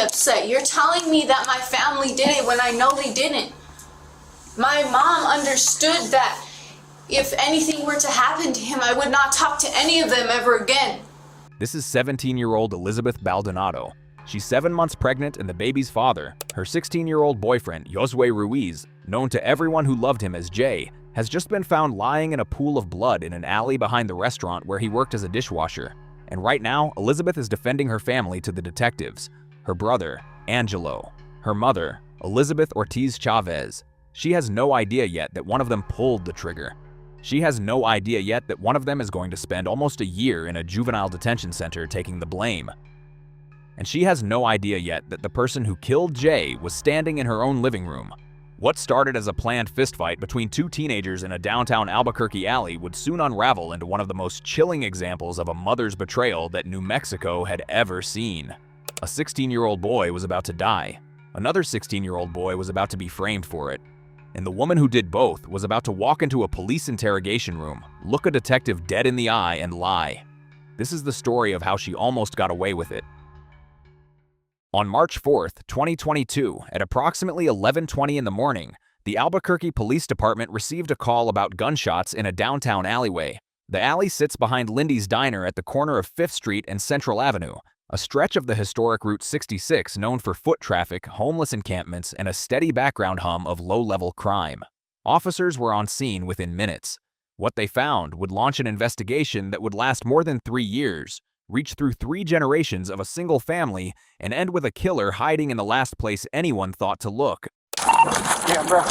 upset. You're telling me that my family did it when I know they didn't. My mom understood that if anything were to happen to him, I would not talk to any of them ever again. This is 17-year-old Elizabeth Baldonado. She's 7 months pregnant and the baby's father, her 16-year-old boyfriend, Josue Ruiz, known to everyone who loved him as Jay, has just been found lying in a pool of blood in an alley behind the restaurant where he worked as a dishwasher. And right now, Elizabeth is defending her family to the detectives. Her brother, Angelo. Her mother, Elizabeth Ortiz Chavez. She has no idea yet that one of them pulled the trigger. She has no idea yet that one of them is going to spend almost a year in a juvenile detention center taking the blame. And she has no idea yet that the person who killed Jay was standing in her own living room. What started as a planned fistfight between two teenagers in a downtown Albuquerque alley would soon unravel into one of the most chilling examples of a mother's betrayal that New Mexico had ever seen. A 16-year-old boy was about to die. Another 16-year-old boy was about to be framed for it. And the woman who did both was about to walk into a police interrogation room, look a detective dead in the eye, and lie. This is the story of how she almost got away with it. On March 4th, 2022, at approximately 11:20 in the morning, the Albuquerque Police Department received a call about gunshots in a downtown alleyway. The alley sits behind Lindy's Diner at the corner of 5th Street and Central Avenue, a stretch of the historic Route 66 known for foot traffic, homeless encampments, and a steady background hum of low-level crime. Officers were on scene within minutes. What they found would launch an investigation that would last more than 3 years, reach through 3 generations of a single family, and end with a killer hiding in the last place anyone thought to look. Yeah, bro.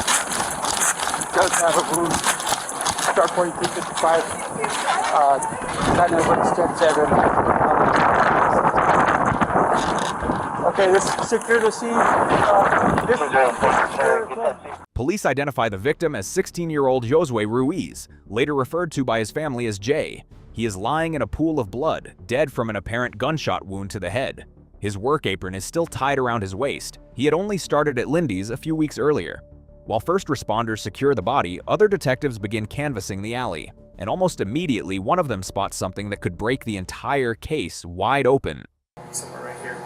Does have a balloon. Start 4355. That neighborhood extends everything. Okay, this is secure the scene. Police identify the victim as 16-year-old Josue Ruiz, later referred to by his family as Jay. He is lying in a pool of blood, dead from an apparent gunshot wound to the head. His work apron is still tied around his waist. He had only started at Lindy's a few weeks earlier. While first responders secure the body, other detectives begin canvassing the alley. And almost immediately, one of them spots something that could break the entire case wide open. Somewhere right here.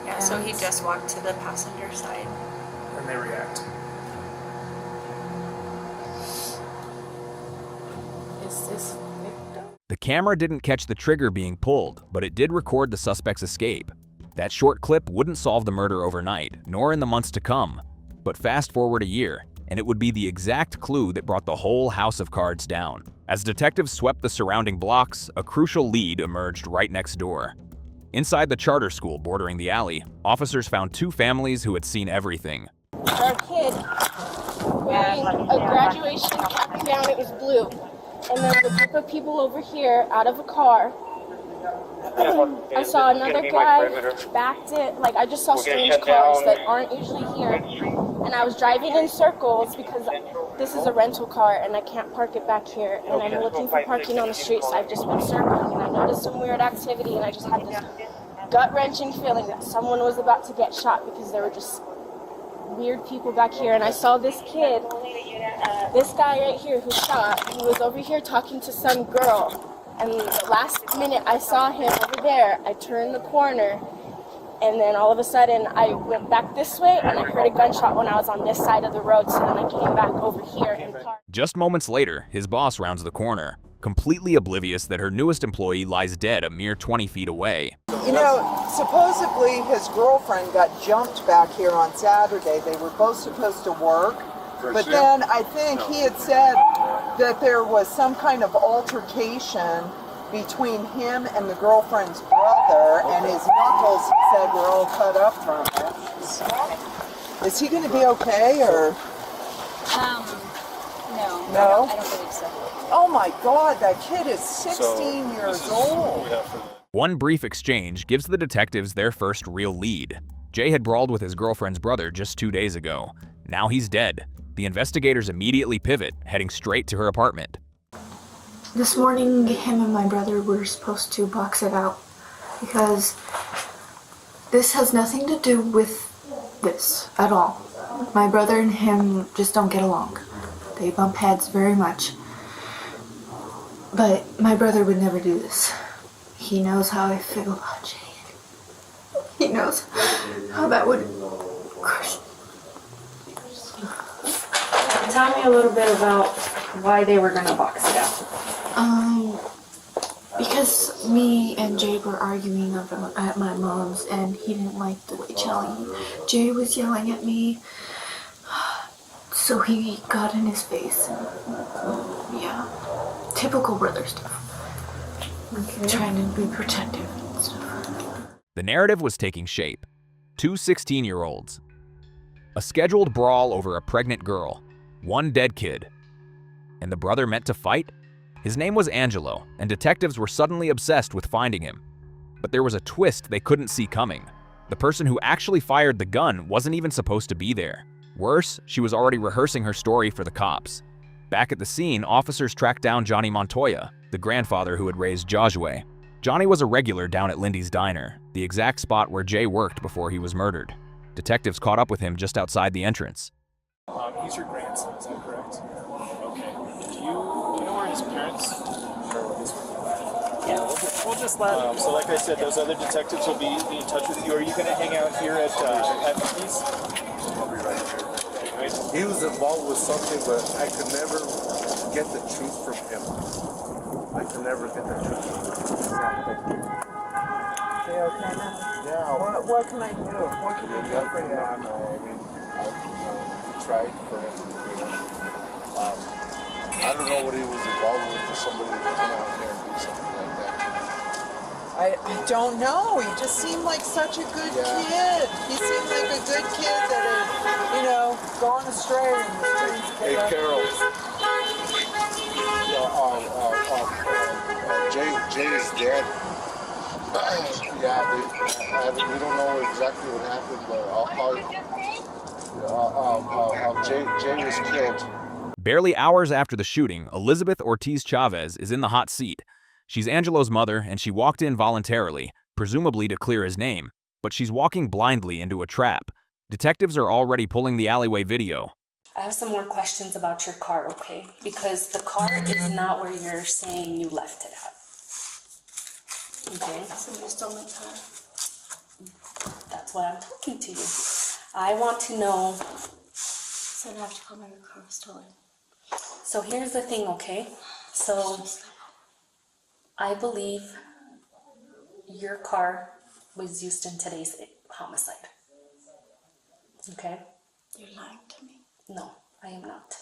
Yeah, so he just walked to the passenger side. And they react. Is this victim? The camera didn't catch the trigger being pulled, but it did record the suspect's escape. That short clip wouldn't solve the murder overnight, nor in the months to come. But fast forward a year, and it would be the exact clue that brought the whole house of cards down. As detectives swept the surrounding blocks, a crucial lead emerged right next door. Inside the charter school bordering the alley, officers found 2 families who had seen everything. Our kid wearing a graduation cap and gown, it was blue. And there was a group of people over here out of a car. I saw another guy backed it, like I just saw strange cars that aren't usually here. And I was driving in circles because this is a rental car and I can't park it back here. And I'm looking for parking on the street, so I've just been circling. And I noticed some weird activity and I just had this gut-wrenching feeling that someone was about to get shot because there were just weird people back here. And I saw this kid, this guy right here who shot, he was over here talking to some girl. And the last minute I saw him over there, I turned the corner, and then all of a sudden I went back this way, and I heard a gunshot when I was on this side of the road, so then I came back over here and parked. Just moments later, his boss rounds the corner, completely oblivious that her newest employee lies dead a mere 20 feet away. You know, supposedly his girlfriend got jumped back here on Saturday. They were both supposed to work. But then I think he had said that there was some kind of altercation between him and the girlfriend's brother, and his knuckles, he said, were all cut up from it. Is he going to be okay, or? No. No? I don't believe so. Oh my God, that kid is 16 years old. One brief exchange gives the detectives their first real lead. Jay had brawled with his girlfriend's brother just 2 days ago. Now he's dead. The investigators immediately pivot, heading straight to her apartment. This morning, him and my brother were supposed to box it out because this has nothing to do with this at all. My brother and him just don't get along. They bump heads very much. But my brother would never do this. He knows how I feel about Jay. He knows how that would crush. Tell me a little bit about why they were gonna box it out. Because me and Jay were arguing at my mom's, and he didn't like the way Jay was yelling at me. So he got in his face, and yeah, typical brother stuff. Okay. Trying to be protective and stuff. The narrative was taking shape. Two 16-year-olds. A scheduled brawl over a pregnant girl. One dead kid. And the brother meant to fight? His name was Angelo, and detectives were suddenly obsessed with finding him. But there was a twist they couldn't see coming. The person who actually fired the gun wasn't even supposed to be there. Worse, she was already rehearsing her story for the cops. Back at the scene, officers tracked down Johnny Montoya, the grandfather who had raised Joshua. Johnny was a regular down at Lindy's Diner, the exact spot where Jay worked before he was murdered. Detectives caught up with him just outside the entrance. He's your grandson, is that correct? Okay. Do you know where his parents are? Yeah, we'll just let him. So like I said, those other detectives will be in touch with you. Are you going to hang out here at Mickey's? I'll be right here. He was involved with something, but I could never get the truth from him. I could never get the truth from him. Okay now? Yeah. What can I do? What can you do for you? I mean, I tried for him to do it. I don't know what he was involved with for somebody to come out here and do something like that. I don't know. He just seemed like such a good kid. He seemed like a good kid that had, gone astray in the streets. Hey, Carol. Jay is dead. Yeah, we don't know exactly what happened, but Jay was killed. Barely hours after the shooting, Elizabeth Ortiz Chavez is in the hot seat. She's Angelo's mother, and she walked in voluntarily, presumably to clear his name, but she's walking blindly into a trap. Detectives are already pulling the alleyway video. I have some more questions about your car, okay? Because the car is not where you're saying you left it at. Okay? Somebody stole my car. That's why I'm talking to you. I want to know. So I have to call my car was stolen. So here's the thing, okay? So I believe your car was used in today's homicide. Okay? You're lying to me. No, I am not.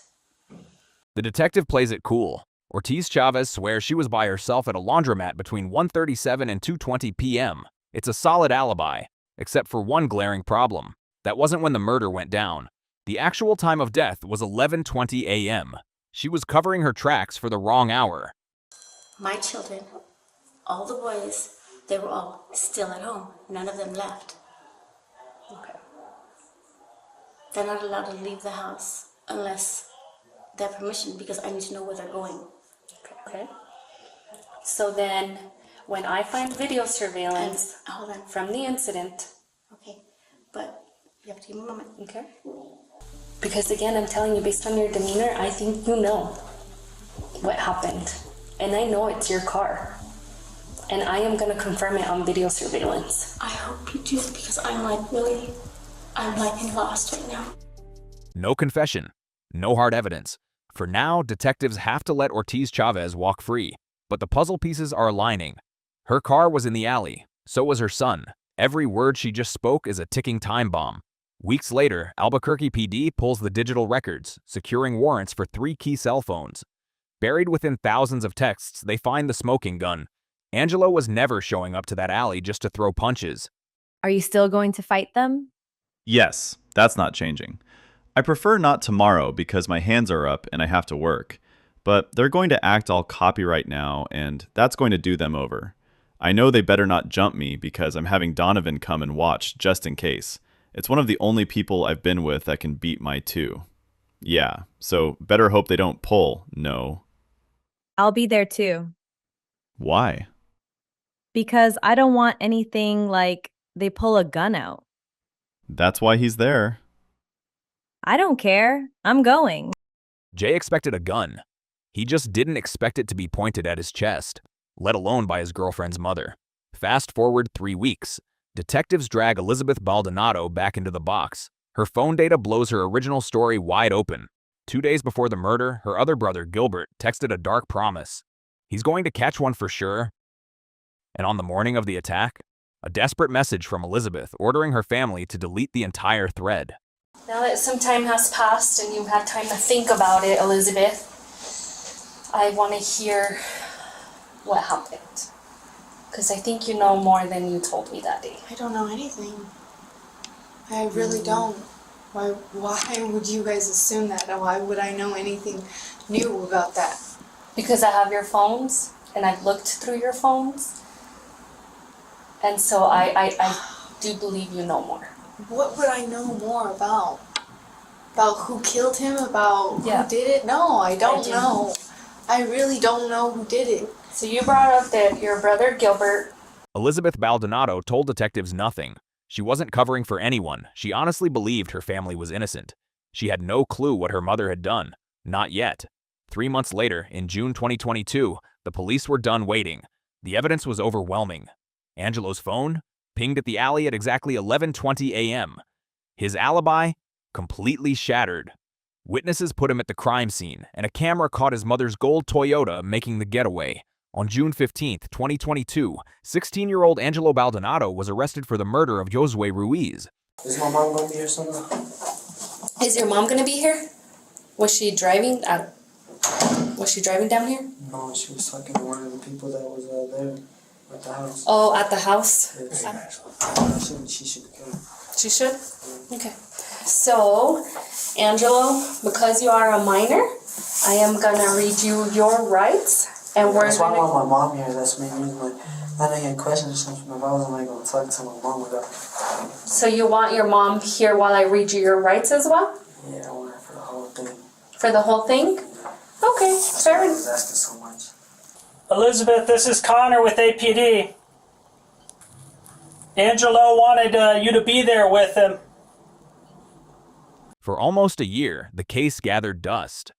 The detective plays it cool. Ortiz Chavez swears she was by herself at a laundromat between 1:37 and 2:20 p.m. It's a solid alibi, except for one glaring problem. That wasn't when the murder went down. The actual time of death was 11:20 a.m. She was covering her tracks for the wrong hour. My children, all the boys, they were all still at home. None of them left. Okay. They're not allowed to leave the house unless they have permission, because I need to know where they're going. Okay. So then, when I find video surveillance Hold on. from the incident. Okay, but you have to give me a moment. Okay. Because again, I'm telling you, based on your demeanor, I think you know what happened. And I know it's your car. And I am going to confirm it on video surveillance. I hope you do, because I'm lost right now. No confession. No hard evidence. For now, detectives have to let Ortiz Chavez walk free. But the puzzle pieces are aligning. Her car was in the alley. So was her son. Every word she just spoke is a ticking time bomb. Weeks later, Albuquerque PD pulls the digital records, securing warrants for 3 key cell phones. Buried within thousands of texts, they find the smoking gun. Angelo was never showing up to that alley just to throw punches. Are you still going to fight them? Yes, that's not changing. I prefer not tomorrow because my hands are up and I have to work. But they're going to act all coppy right now, and that's going to do them over. I know they better not jump me because I'm having Donovan come and watch just in case. It's one of the only people I've been with that can beat my 2. Yeah, so better hope they don't pull, no. I'll be there too. Why? Because I don't want anything like they pull a gun out. That's why he's there. I don't care. I'm going. Jay expected a gun. He just didn't expect it to be pointed at his chest, let alone by his girlfriend's mother. Fast forward 3 weeks. Detectives drag Elizabeth Baldonado back into the box. Her phone data blows her original story wide open. 2 days before the murder, her other brother, Gilbert, texted a dark promise. He's going to catch one for sure. And on the morning of the attack, a desperate message from Elizabeth ordering her family to delete the entire thread. Now that some time has passed and you've had time to think about it, Elizabeth, I want to hear what happened. Because I think you know more than you told me that day. I don't know anything. I really don't. Why would you guys assume that? Why would I know anything new about that? Because I have your phones, and I've looked through your phones. And so I do believe you know more. What would I know more about? About who killed him? About Yeah. who did it? No, I don't do. know. I really don't know who did it. So you brought up that your brother Gilbert. Elizabeth Baldonado told detectives nothing. She wasn't covering for anyone. She honestly believed her family was innocent. She had no clue what her mother had done. Not yet. 3 months later, in June 2022, the police were done waiting. The evidence was overwhelming. Angelo's phone pinged at the alley at exactly 11:20 a.m. His alibi completely shattered. Witnesses put him at the crime scene, and a camera caught his mother's gold Toyota making the getaway. On June 15, 2022, 16-year-old Angelo Baldonado was arrested for the murder of Josue Ruiz. Is my mom gonna be here someday? Is your mom gonna be here? Was she driving down here? No, she was talking to one of the people that was there at the house. Oh, at the house? She should come. She should? Okay. So, Angelo, because you are a minor, I am gonna read you your rights, and we're That's why I gonna... want my mom here. That's the main reason. Like, I didn't get questions or something. If I wasn't like gonna talk to my mom about it. So you want your mom here while I read you your rights as well? Yeah, I want her for the whole thing. For the whole thing? Okay, fair I enough. was asking so much. Elizabeth, this is Connor with APD. Angelo wanted you to be there with him. For almost a year, the case gathered dust.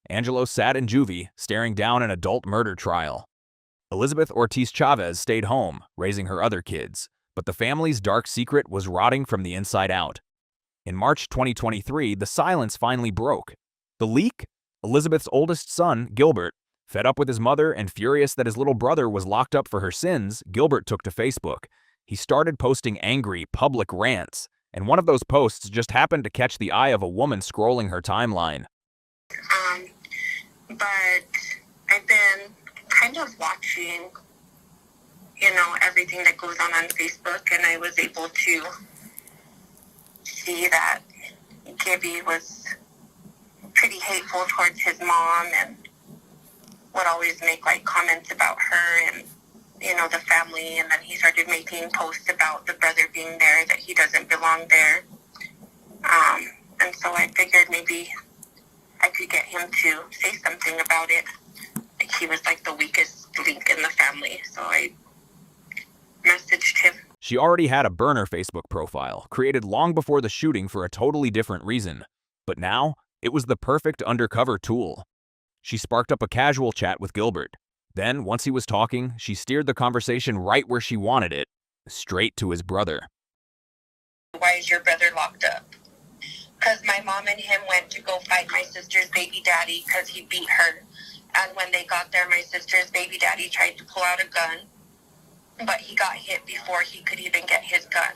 Angelo sat in juvie, staring down an adult murder trial. Elizabeth Ortiz Chavez stayed home, raising her other kids, but the family's dark secret was rotting from the inside out. In March 2023, the silence finally broke. The leak? Elizabeth's oldest son, Gilbert, fed up with his mother and furious that his little brother was locked up for her sins, Gilbert took to Facebook. He started posting angry, public rants, and one of those posts just happened to catch the eye of a woman scrolling her timeline. But I've been kind of watching, everything that goes on Facebook, and I was able to see that Gibby was pretty hateful towards his mom and would always make comments about her and the family, and then he started making posts about the brother being there, that he doesn't belong there. And so I figured maybe I could get him to say something about it. He was the weakest link in the family, so I messaged him. She already had a burner Facebook profile, created long before the shooting for a totally different reason. But now, it was the perfect undercover tool. She sparked up a casual chat with Gilbert. Then, once he was talking, she steered the conversation right where she wanted it, straight to his brother. Why is your brother locked up? Because my mom and him went to go fight my sister's baby daddy because he beat her. And when they got there, my sister's baby daddy tried to pull out a gun, but he got hit before he could even get his gun.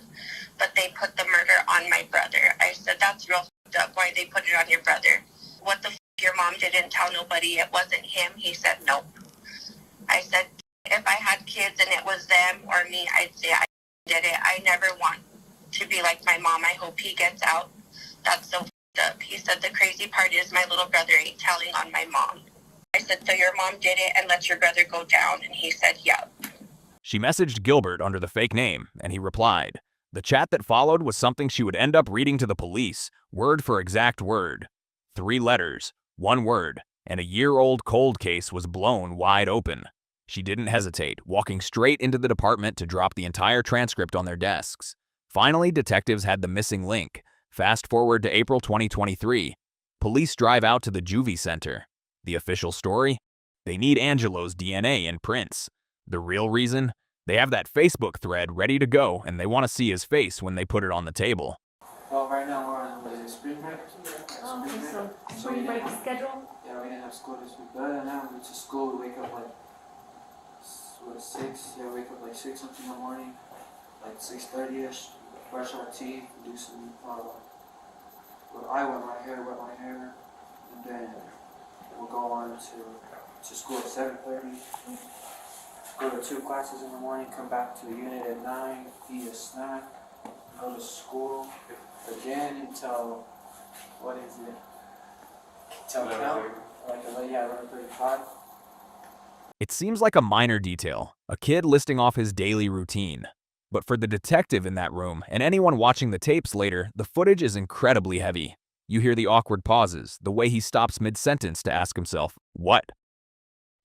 But they put the murder on my brother. I said, that's real fucked up. Why they put it on your brother? What the f***, your mom didn't tell nobody it wasn't him? He said, nope. I said, if I had kids and it was them or me, I'd say I did it. I never want to be like my mom. I hope he gets out. That's so f***ed up. He said, the crazy part is my little brother ain't telling on my mom. I said, so your mom did it and let your brother go down? And he said, yep. She messaged Gilbert under the fake name, and he replied. The chat that followed was something she would end up reading to the police, word for exact word. 3 letters, 1 word, and a year-old cold case was blown wide open. She didn't hesitate, walking straight into the department to drop the entire transcript on their desks. Finally, detectives had the missing link. Fast forward to April 2023. Police drive out to the juvie center. The official story? They need Angelo's DNA and prints. The real reason? They have that Facebook thread ready to go, and they want to see his face when they put it on the table. Well, right now we're on the spring break. Oh, okay, so spring break schedule? Yeah, we didn't have school this week. But other than that, we went to school. We wake up like, 6? Yeah, wake up like 6 something in the morning. Like 6:30ish. Brush our teeth, do some, I wet my hair. And then we'll go on to school at 7:30. Go to 2 classes in the morning, come back to the unit at 9, eat a snack, go to school again until, what is it? Till count, like 11:35. It seems like a minor detail, a kid listing off his daily routine. But for the detective in that room and anyone watching the tapes later, the footage is incredibly heavy. You hear the awkward pauses, the way he stops mid-sentence to ask himself, what?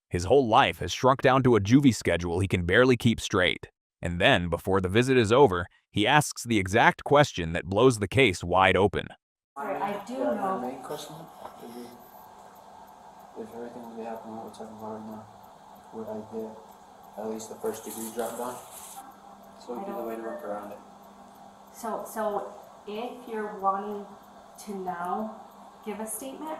His whole life has shrunk down to a juvie schedule he can barely keep straight. And then, before the visit is over, he asks the exact question that blows the case wide open. I do know. The main question is if everything will be happening what we're talking about right now, would I get at least the first degree dropped on? So would be the way to work around it. So if you're wanting to now give a statement,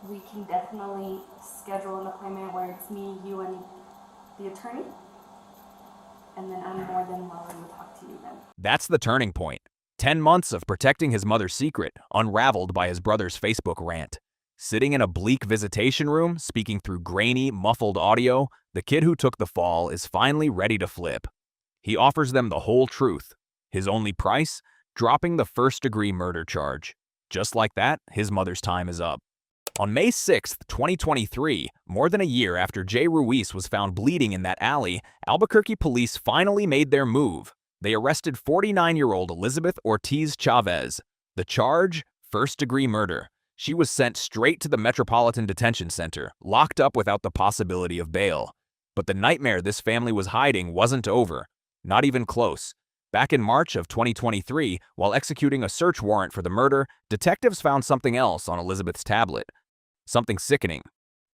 we can definitely schedule an appointment where it's me, you, and the attorney. And then I'm more than willing to talk to you then. That's the turning point. 10 months of protecting his mother's secret, unraveled by his brother's Facebook rant. Sitting in a bleak visitation room, speaking through grainy, muffled audio, the kid who took the fall is finally ready to flip. He offers them the whole truth. His only price? Dropping the first-degree murder charge. Just like that, his mother's time is up. On May 6, 2023, more than a year after Jay Ruiz was found bleeding in that alley, Albuquerque police finally made their move. They arrested 49-year-old Elizabeth Ortiz Chavez. The charge? First-degree murder. She was sent straight to the Metropolitan Detention Center, locked up without the possibility of bail. But the nightmare this family was hiding wasn't over. Not even close. Back in March of 2023, while executing a search warrant for the murder, detectives found something else on Elizabeth's tablet. Something sickening.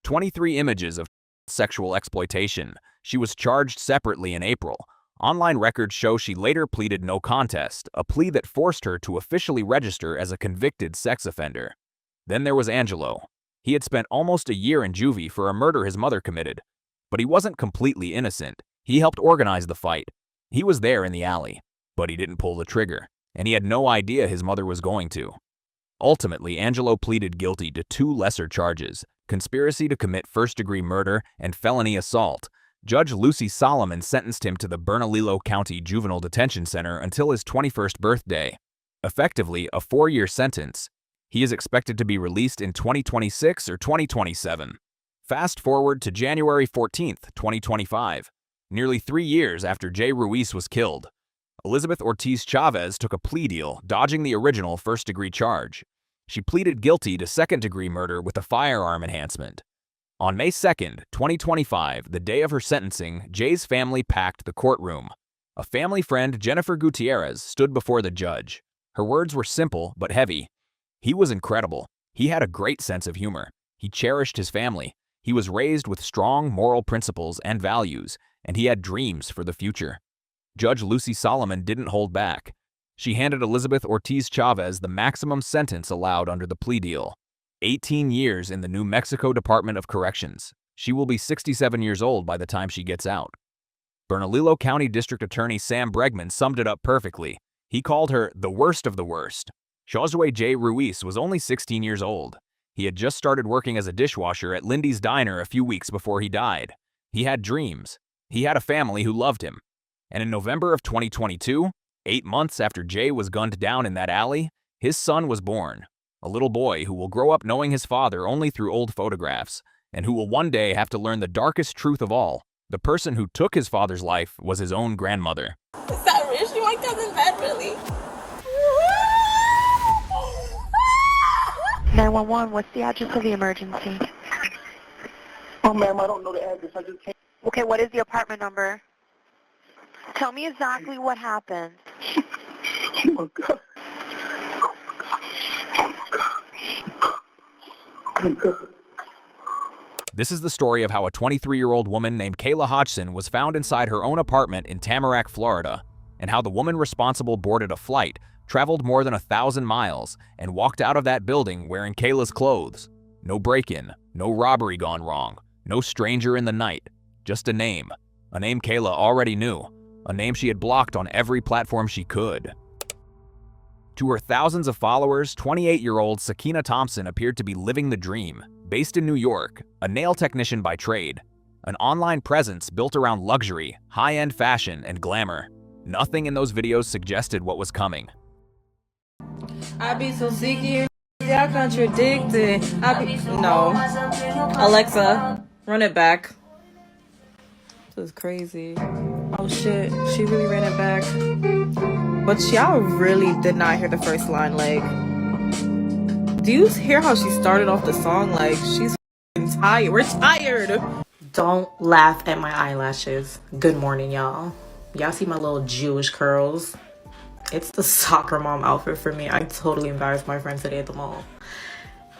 23 images of sexual exploitation. She was charged separately in April. Online records show she later pleaded no contest, a plea that forced her to officially register as a convicted sex offender. Then there was Angelo. He had spent almost a year in juvie for a murder his mother committed. But he wasn't completely innocent. He helped organize the fight. He was there in the alley, but he didn't pull the trigger, and he had no idea his mother was going to. Ultimately, Angelo pleaded guilty to 2 lesser charges, conspiracy to commit first-degree murder and felony assault. Judge Lucy Solomon sentenced him to the Bernalillo County Juvenile Detention Center until his 21st birthday. Effectively, a 4-year sentence. He is expected to be released in 2026 or 2027. Fast forward to January 14, 2025. Nearly 3 years after Jay Ruiz was killed, Elizabeth Ortiz Chavez took a plea deal, dodging the original first-degree charge. She pleaded guilty to second-degree murder with a firearm enhancement. On May 2, 2025, the day of her sentencing, Jay's family packed the courtroom. A family friend, Jennifer Gutierrez, stood before the judge. Her words were simple but heavy. He was incredible. He had a great sense of humor. He cherished his family. He was raised with strong moral principles and values, and he had dreams for the future. Judge Lucy Solomon didn't hold back. She handed Elizabeth Ortiz Chavez the maximum sentence allowed under the plea deal. 18 years in the New Mexico Department of Corrections. She will be 67 years old by the time she gets out. Bernalillo County District Attorney Sam Bregman summed it up perfectly. He called her the worst of the worst. Josue J. Ruiz was only 16 years old. He had just started working as a dishwasher at Lindy's Diner a few weeks before he died. He had dreams. He had a family who loved him. And in November of 2022, 8 months after Jay was gunned down in that alley, his son was born. A little boy who will grow up knowing his father only through old photographs, and who will one day have to learn the darkest truth of all. The person who took his father's life was his own grandmother. Is that really my cousin Ben, really? 911, what's the address of the emergency? Oh, ma'am, I don't know the address. I just came. Okay, what is the apartment number? Tell me exactly what happened. Oh, my God. Oh, my God. Oh, my God. This is the story of how a 23-year-old woman named Kayla Hodgson was found inside her own apartment in Tamarack, Florida, and how the woman responsible boarded a flight, traveled more than 1,000 miles, and walked out of that building wearing Kayla's clothes. No break-in, no robbery gone wrong, no stranger in the night, just a name Kayla already knew, a name she had blocked on every platform she could. To her thousands of followers, 28-year-old Sakina Thompson appeared to be living the dream. Based in New York, a nail technician by trade, an online presence built around luxury, high-end fashion, and glamour. Nothing in those videos suggested what was coming. I be so sick of you, y'all contradicted. No. Alexa, run it back. This is crazy. Oh shit, she really ran it back. But y'all really did not hear the first line, like, do you hear how she started off the song? Like, she's tired. We're tired. Don't laugh at my eyelashes. Good morning, y'all. Y'all see my little Jewish curls? It's the soccer mom outfit for me. I totally embarrassed my friend today at the mall.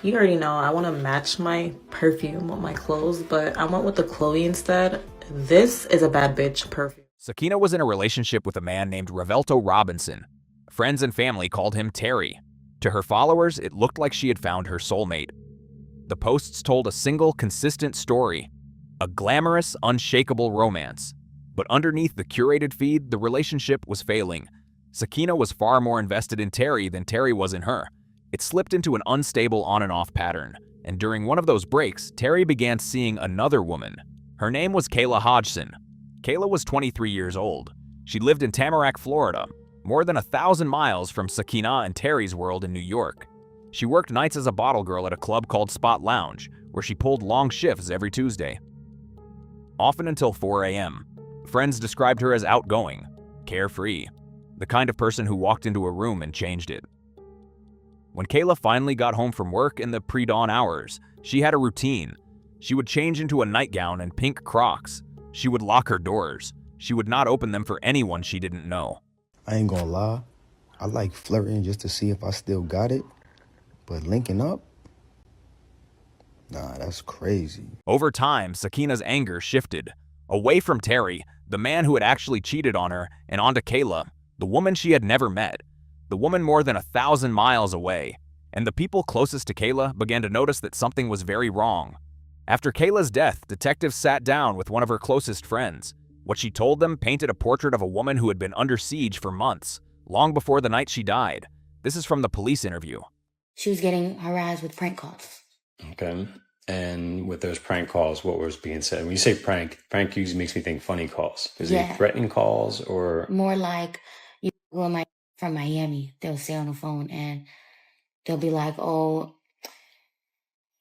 You already know I want to match my perfume with my clothes, but I went with the Chloe instead. This is a bad bitch perfume. Sakina was in a relationship with a man named Revelto Robinson. Friends and family called him Terry. To her followers, it looked like she had found her soulmate. The posts told a single, consistent story, a glamorous, unshakable romance. But underneath the curated feed, the relationship was failing. Sakina was far more invested in Terry than Terry was in her. It slipped into an unstable on and off pattern, and during one of those breaks, Terry began seeing another woman. Her name was Kayla Hodgson. Kayla was 23 years old. She lived in Tamarack, Florida, more than 1,000 miles from Sakina and Terry's world in New York. She worked nights as a bottle girl at a club called Spot Lounge, where she pulled long shifts every Tuesday, often until 4 a.m. Friends described her as outgoing, carefree, the kind of person who walked into a room and changed it. When Kayla finally got home from work in the pre-dawn hours, she had a routine. She would change into a nightgown and pink Crocs. She would lock her doors. She would not open them for anyone she didn't know. I ain't gonna lie, I like flirting just to see if I still got it, but linking up? Nah, that's crazy. Over time, Sakina's anger shifted, away from Terry, the man who had actually cheated on her, and onto Kayla, the woman she had never met, the woman more than 1,000 miles away. And the people closest to Kayla began to notice that something was very wrong. After Kayla's death, detectives sat down with one of her closest friends. What she told them painted a portrait of a woman who had been under siege for months, long before the night she died. This is from the police interview. She was getting harassed with prank calls. Okay. And with those prank calls, what was being said? When you say prank usually makes me think funny calls. Is it threatening calls or? More like, you go from Miami, they'll say on the phone and they'll be like, oh,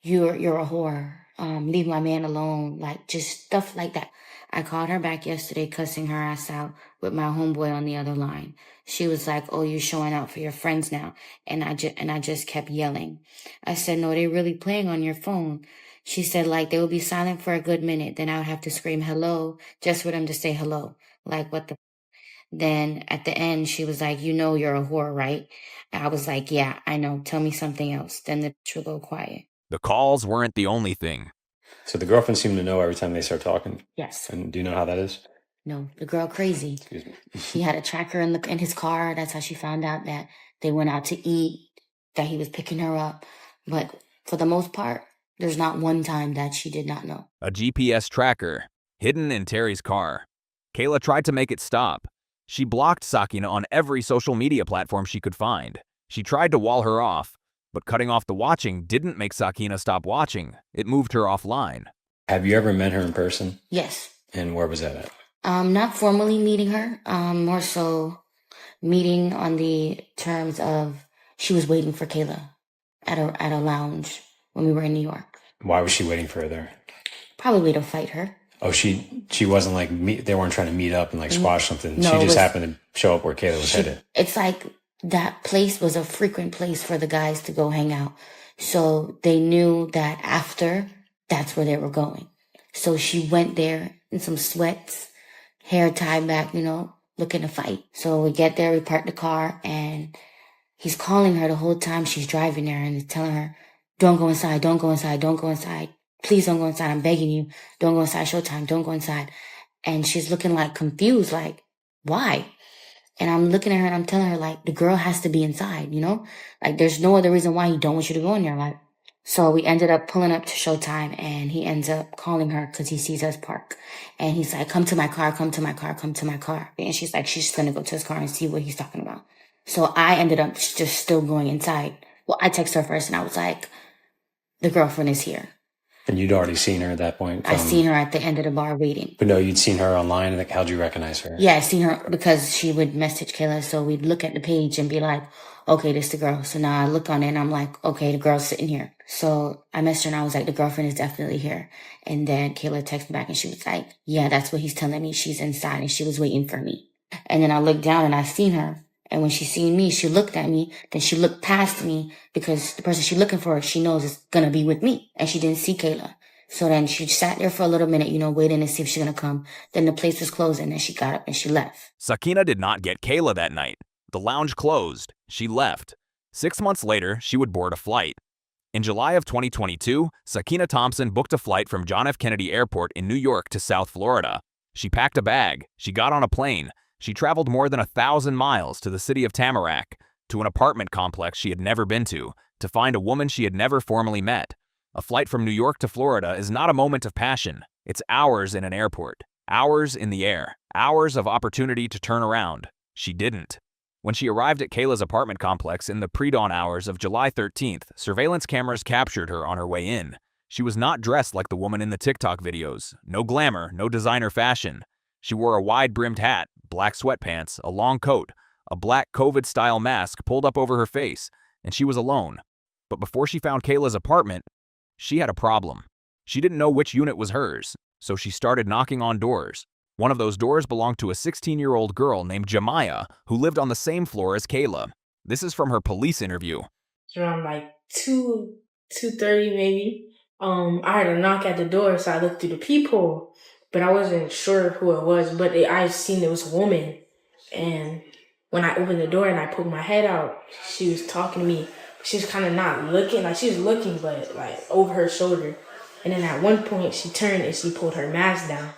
you're a whore. Leave my man alone. Like, just stuff like that. I called her back yesterday cussing her ass out with my homeboy on the other line. She was like, oh, you're showing out for your friends now. And I just kept yelling. I said, no, they're really playing on your phone. She said, like, they would be silent for a good minute. Then I would have to scream hello just for them to say hello. Like, what the? Then at the end, she was like, you know you're a whore, right? I was like, yeah, I know. Tell me something else. Then the bitch would go quiet. The calls weren't the only thing. So the girlfriend seemed to know every time they start talking? Yes. And do you know how that is? No, the girl crazy. Excuse me. He had a tracker in his car. That's how she found out that they went out to eat, that he was picking her up. But for the most part, there's not one time that she did not know. A GPS tracker, hidden in Terry's car. Kayla tried to make it stop. She blocked Sakina on every social media platform she could find. She tried to wall her off, but cutting off the watching didn't make Sakina stop watching. It moved her offline. Have you ever met her in person? Yes. And where was that at? Not formally meeting her, more so meeting on the terms of she was waiting for Kayla at a lounge when we were in New York. Why was she waiting for her there? Probably to fight her. Oh, she wasn't like, they weren't trying to meet up and like squash something. No, she just happened to show up where Kayla was headed. It's like that place was a frequent place for the guys to go hang out. So they knew that after, that's where they were going. So she went there in some sweats, hair tied back, looking to fight. So we get there, we park the car, and he's calling her the whole time she's driving there and he's telling her, don't go inside, don't go inside, don't go inside. please don't go inside. I'm begging you. Don't go inside. Showtime. Don't go inside. And she's looking like confused, like, why? And I'm looking at her and I'm telling her, like, the girl has to be inside, you know? Like, there's no other reason why he don't want you to go in there. Like, so we ended up pulling up to Showtime, and he ends up calling her because he sees us park. And he's like, come to my car, come to my car, come to my car. And she's like, she's just going to go to his car and see what he's talking about. So I ended up just still going inside. Well, I texted her first and I was like, the girlfriend is here. And you'd already seen her at that point? I seen her at the end of the bar waiting. But no, you'd seen her online, and like, how'd you recognize her? Yeah, I seen her because she would message Kayla, so we'd look at the page and be like, okay, this the girl. So now I look on it and I'm like, okay, the girl's sitting here. So I messaged her and I was like, the girlfriend is definitely here. And then Kayla texted me back and she was like, yeah, that's what he's telling me. She's inside and she was waiting for me. And then I looked down and I seen her. And when she seen me, she looked at me. Then she looked past me because the person she's looking for, she knows is going to be with me. And she didn't see Kayla. So then she sat there for a little minute, you know, waiting to see if she's going to come. Then the place was closing and she got up and she left. Sakina did not get Kayla that night. The lounge closed. She left. 6 months later, she would board a flight. In July of 2022, Sakina Thompson booked a flight from John F. Kennedy Airport in New York to South Florida. She packed a bag. She got on a plane. She traveled more than 1,000 miles to the city of Tamarack, to an apartment complex she had never been to find a woman she had never formally met. A flight from New York to Florida is not a moment of passion. It's hours in an airport, hours in the air, hours of opportunity to turn around. She didn't. When she arrived at Kayla's apartment complex in the pre-dawn hours of July 13th, surveillance cameras captured her on her way in. She was not dressed like the woman in the TikTok videos. No glamour, no designer fashion. She wore a wide-brimmed hat, black sweatpants, a long coat, a black COVID-style mask pulled up over her face, and she was alone. But before she found Kayla's apartment, she had a problem. She didn't know which unit was hers, so she started knocking on doors. One of those doors belonged to a 16-year-old girl named Jemiah, who lived on the same floor as Kayla. This is from her police interview. It's around like 2:30 maybe. I heard a knock at the door, so I looked through the peephole, but I wasn't sure who it was, but I seen it was a woman. And when I opened the door and I poked my head out, she was talking to me. She was kind of not looking, like she was looking, but like over her shoulder. And then at one point she turned and she pulled her mask down.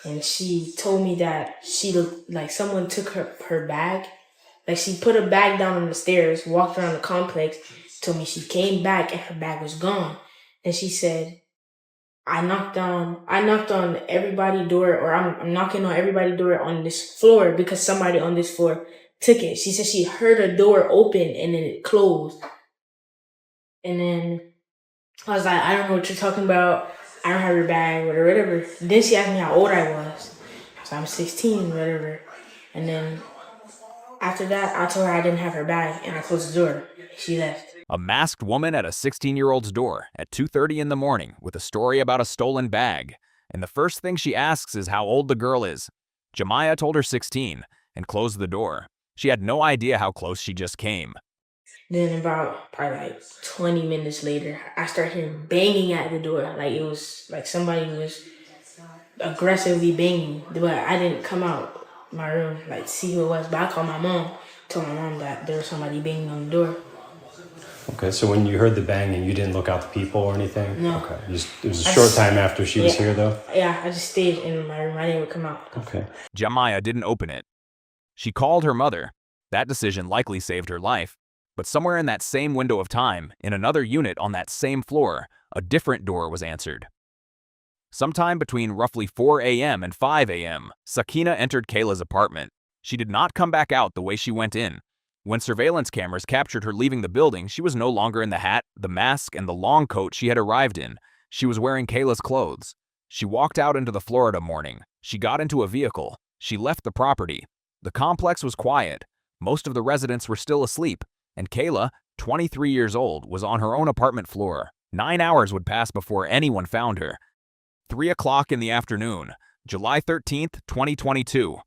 And she told me that she looked like someone took her bag. Like she put a bag down on the stairs, walked around the complex, told me she came back and her bag was gone. And she said, I knocked on everybody's door, or I'm knocking on everybody's door on this floor because somebody on this floor took it. She said she heard a door open and then it closed. And then I was like, I don't know what you're talking about. I don't have your bag, whatever. Then she asked me how old I was. So I'm 16, whatever. And then after that, I told her I didn't have her bag and I closed the door. She left. A masked woman at a 16-year-old's door at 2:30 in the morning with a story about a stolen bag. And the first thing she asks is how old the girl is. Jemiah told her 16 and closed the door. She had no idea how close she just came. Then about probably like 20 minutes later, I started hearing banging at the door. Like it was like somebody was aggressively banging. But I didn't come out my room, like see who it was. But I called my mom, told my mom that there was somebody banging on the door. Okay, so when you heard the banging, you didn't look out the peephole or anything? No. Okay, it was a short time after she was here, though? Yeah, I just stayed in my room. I didn't even come out. Okay. Jemiah didn't open it. She called her mother. That decision likely saved her life. But somewhere in that same window of time, in another unit on that same floor, a different door was answered. Sometime between roughly 4 a.m. and 5 a.m., Sakina entered Kayla's apartment. She did not come back out the way she went in. When surveillance cameras captured her leaving the building, she was no longer in the hat, the mask, and the long coat she had arrived in. She was wearing Kayla's clothes. She walked out into the Florida morning. She got into a vehicle. She left the property. The complex was quiet. Most of the residents were still asleep. And Kayla, 23 years old, was on her own apartment floor. 9 hours would pass before anyone found her. 3 o'clock in the afternoon, July 13th, 2022.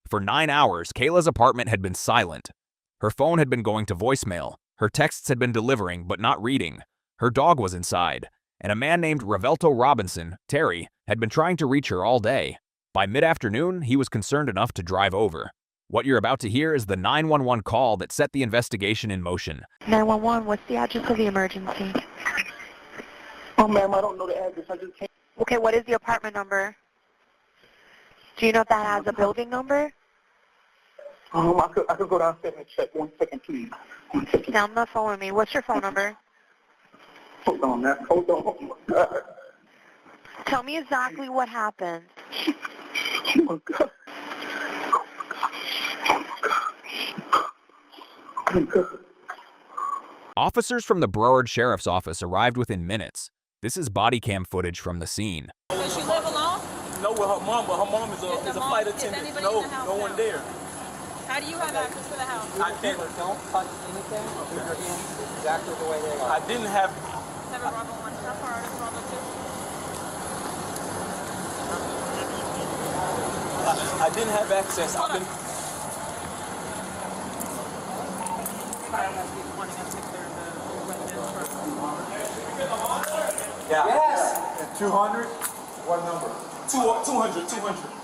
For 9 hours, Kayla's apartment had been silent. Her phone had been going to voicemail. Her texts had been delivering but not reading. Her dog was inside. And a man named Revelto Robinson, Terry, had been trying to reach her all day. By mid-afternoon, he was concerned enough to drive over. What you're about to hear is the 911 call that set the investigation in motion. 911, what's the address of the emergency? Oh, ma'am, I don't know the address. I just came. Okay, what is the apartment number? Do you know if that has a building number? I could go downstairs and check. 1 second, please. 1 second. Stay on the phone with me. What's your phone number? Hold on, man. Hold on. Oh, my God. Tell me exactly what happened. Oh, my God. Oh, my God. Officers from the Broward Sheriff's Office arrived within minutes. This is body cam footage from the scene. Does she live alone? No, with her mom, but her mom is a flight attendant. No, no one there. How do you have access to the house? I can't. Don't touch anything. Keep your hands exactly the way they are. I didn't have. Never Bravo 1. How far is Bravo 2? I didn't have access. I've been. Yeah. Yes. 200. What number? 200.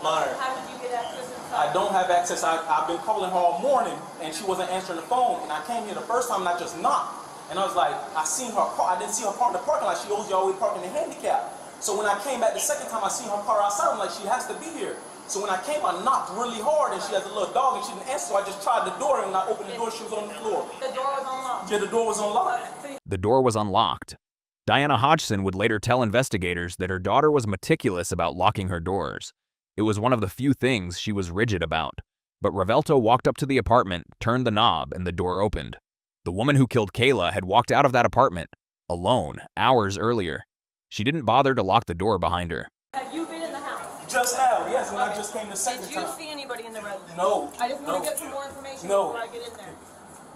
Liar. How did you get access inside? I don't have access. I've been calling her all morning, and she wasn't answering the phone. And I came here the first time, and I just knocked. And I was like, I seen her car. I didn't see her car in the parking lot. She always parking in handicap. So when I came back the second time, I seen her car outside. I'm like, she has to be here. So when I came, I knocked really hard, and she has a little dog, and she didn't answer. So I just tried the door, and when I opened the door, she was on the floor. The door was unlocked. Yeah, the door was unlocked. The door was unlocked. Diana Hodgson would later tell investigators that her daughter was meticulous about locking her doors. It was one of the few things she was rigid about. But Revelto walked up to the apartment, turned the knob, and the door opened. The woman who killed Kayla had walked out of that apartment, alone, hours earlier. She didn't bother to lock the door behind her. Have you been in the house? Just now, yes, and I just came the second time. Did you see anybody in the residence? No. I just want to get some more information before I get in there.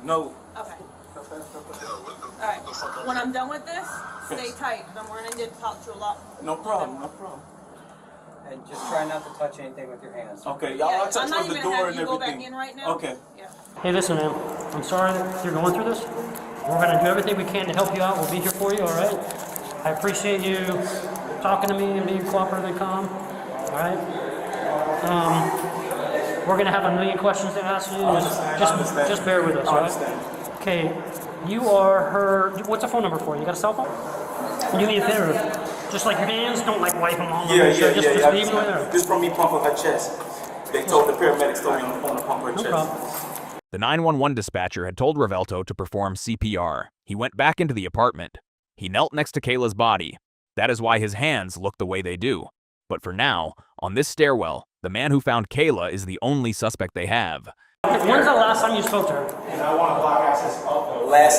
No. Okay. Alright. When I'm done with this, stay tight. I'm running to talk to a lot. No problem, no problem. And just try not to touch anything with your hands. Okay, y'all touch I'm not with the even door have and you go back everything. in right now. Okay. Yeah. Hey, listen, man. I'm sorry that you're going through this. We're going to do everything we can to help you out. We'll be here for you, all right? I appreciate you talking to me and being cooperative and calm, all right? We're going to have a million questions to ask you. Just bear with us, all right? Okay, you are her... What's the phone number for you? You got a cell phone? Do me a favor. Just like your hands, don't like wipe them all. Yeah. Just leave them there. This from me pumping her chest. They told the paramedics told me on the phone to pump her chest. Problem. The 911 dispatcher had told Revelto to perform CPR. He went back into the apartment. He knelt next to Kayla's body. That is why his hands look the way they do. But for now, on this stairwell, the man who found Kayla is the only suspect they have. When's the last time you spoke to her? And I want to block access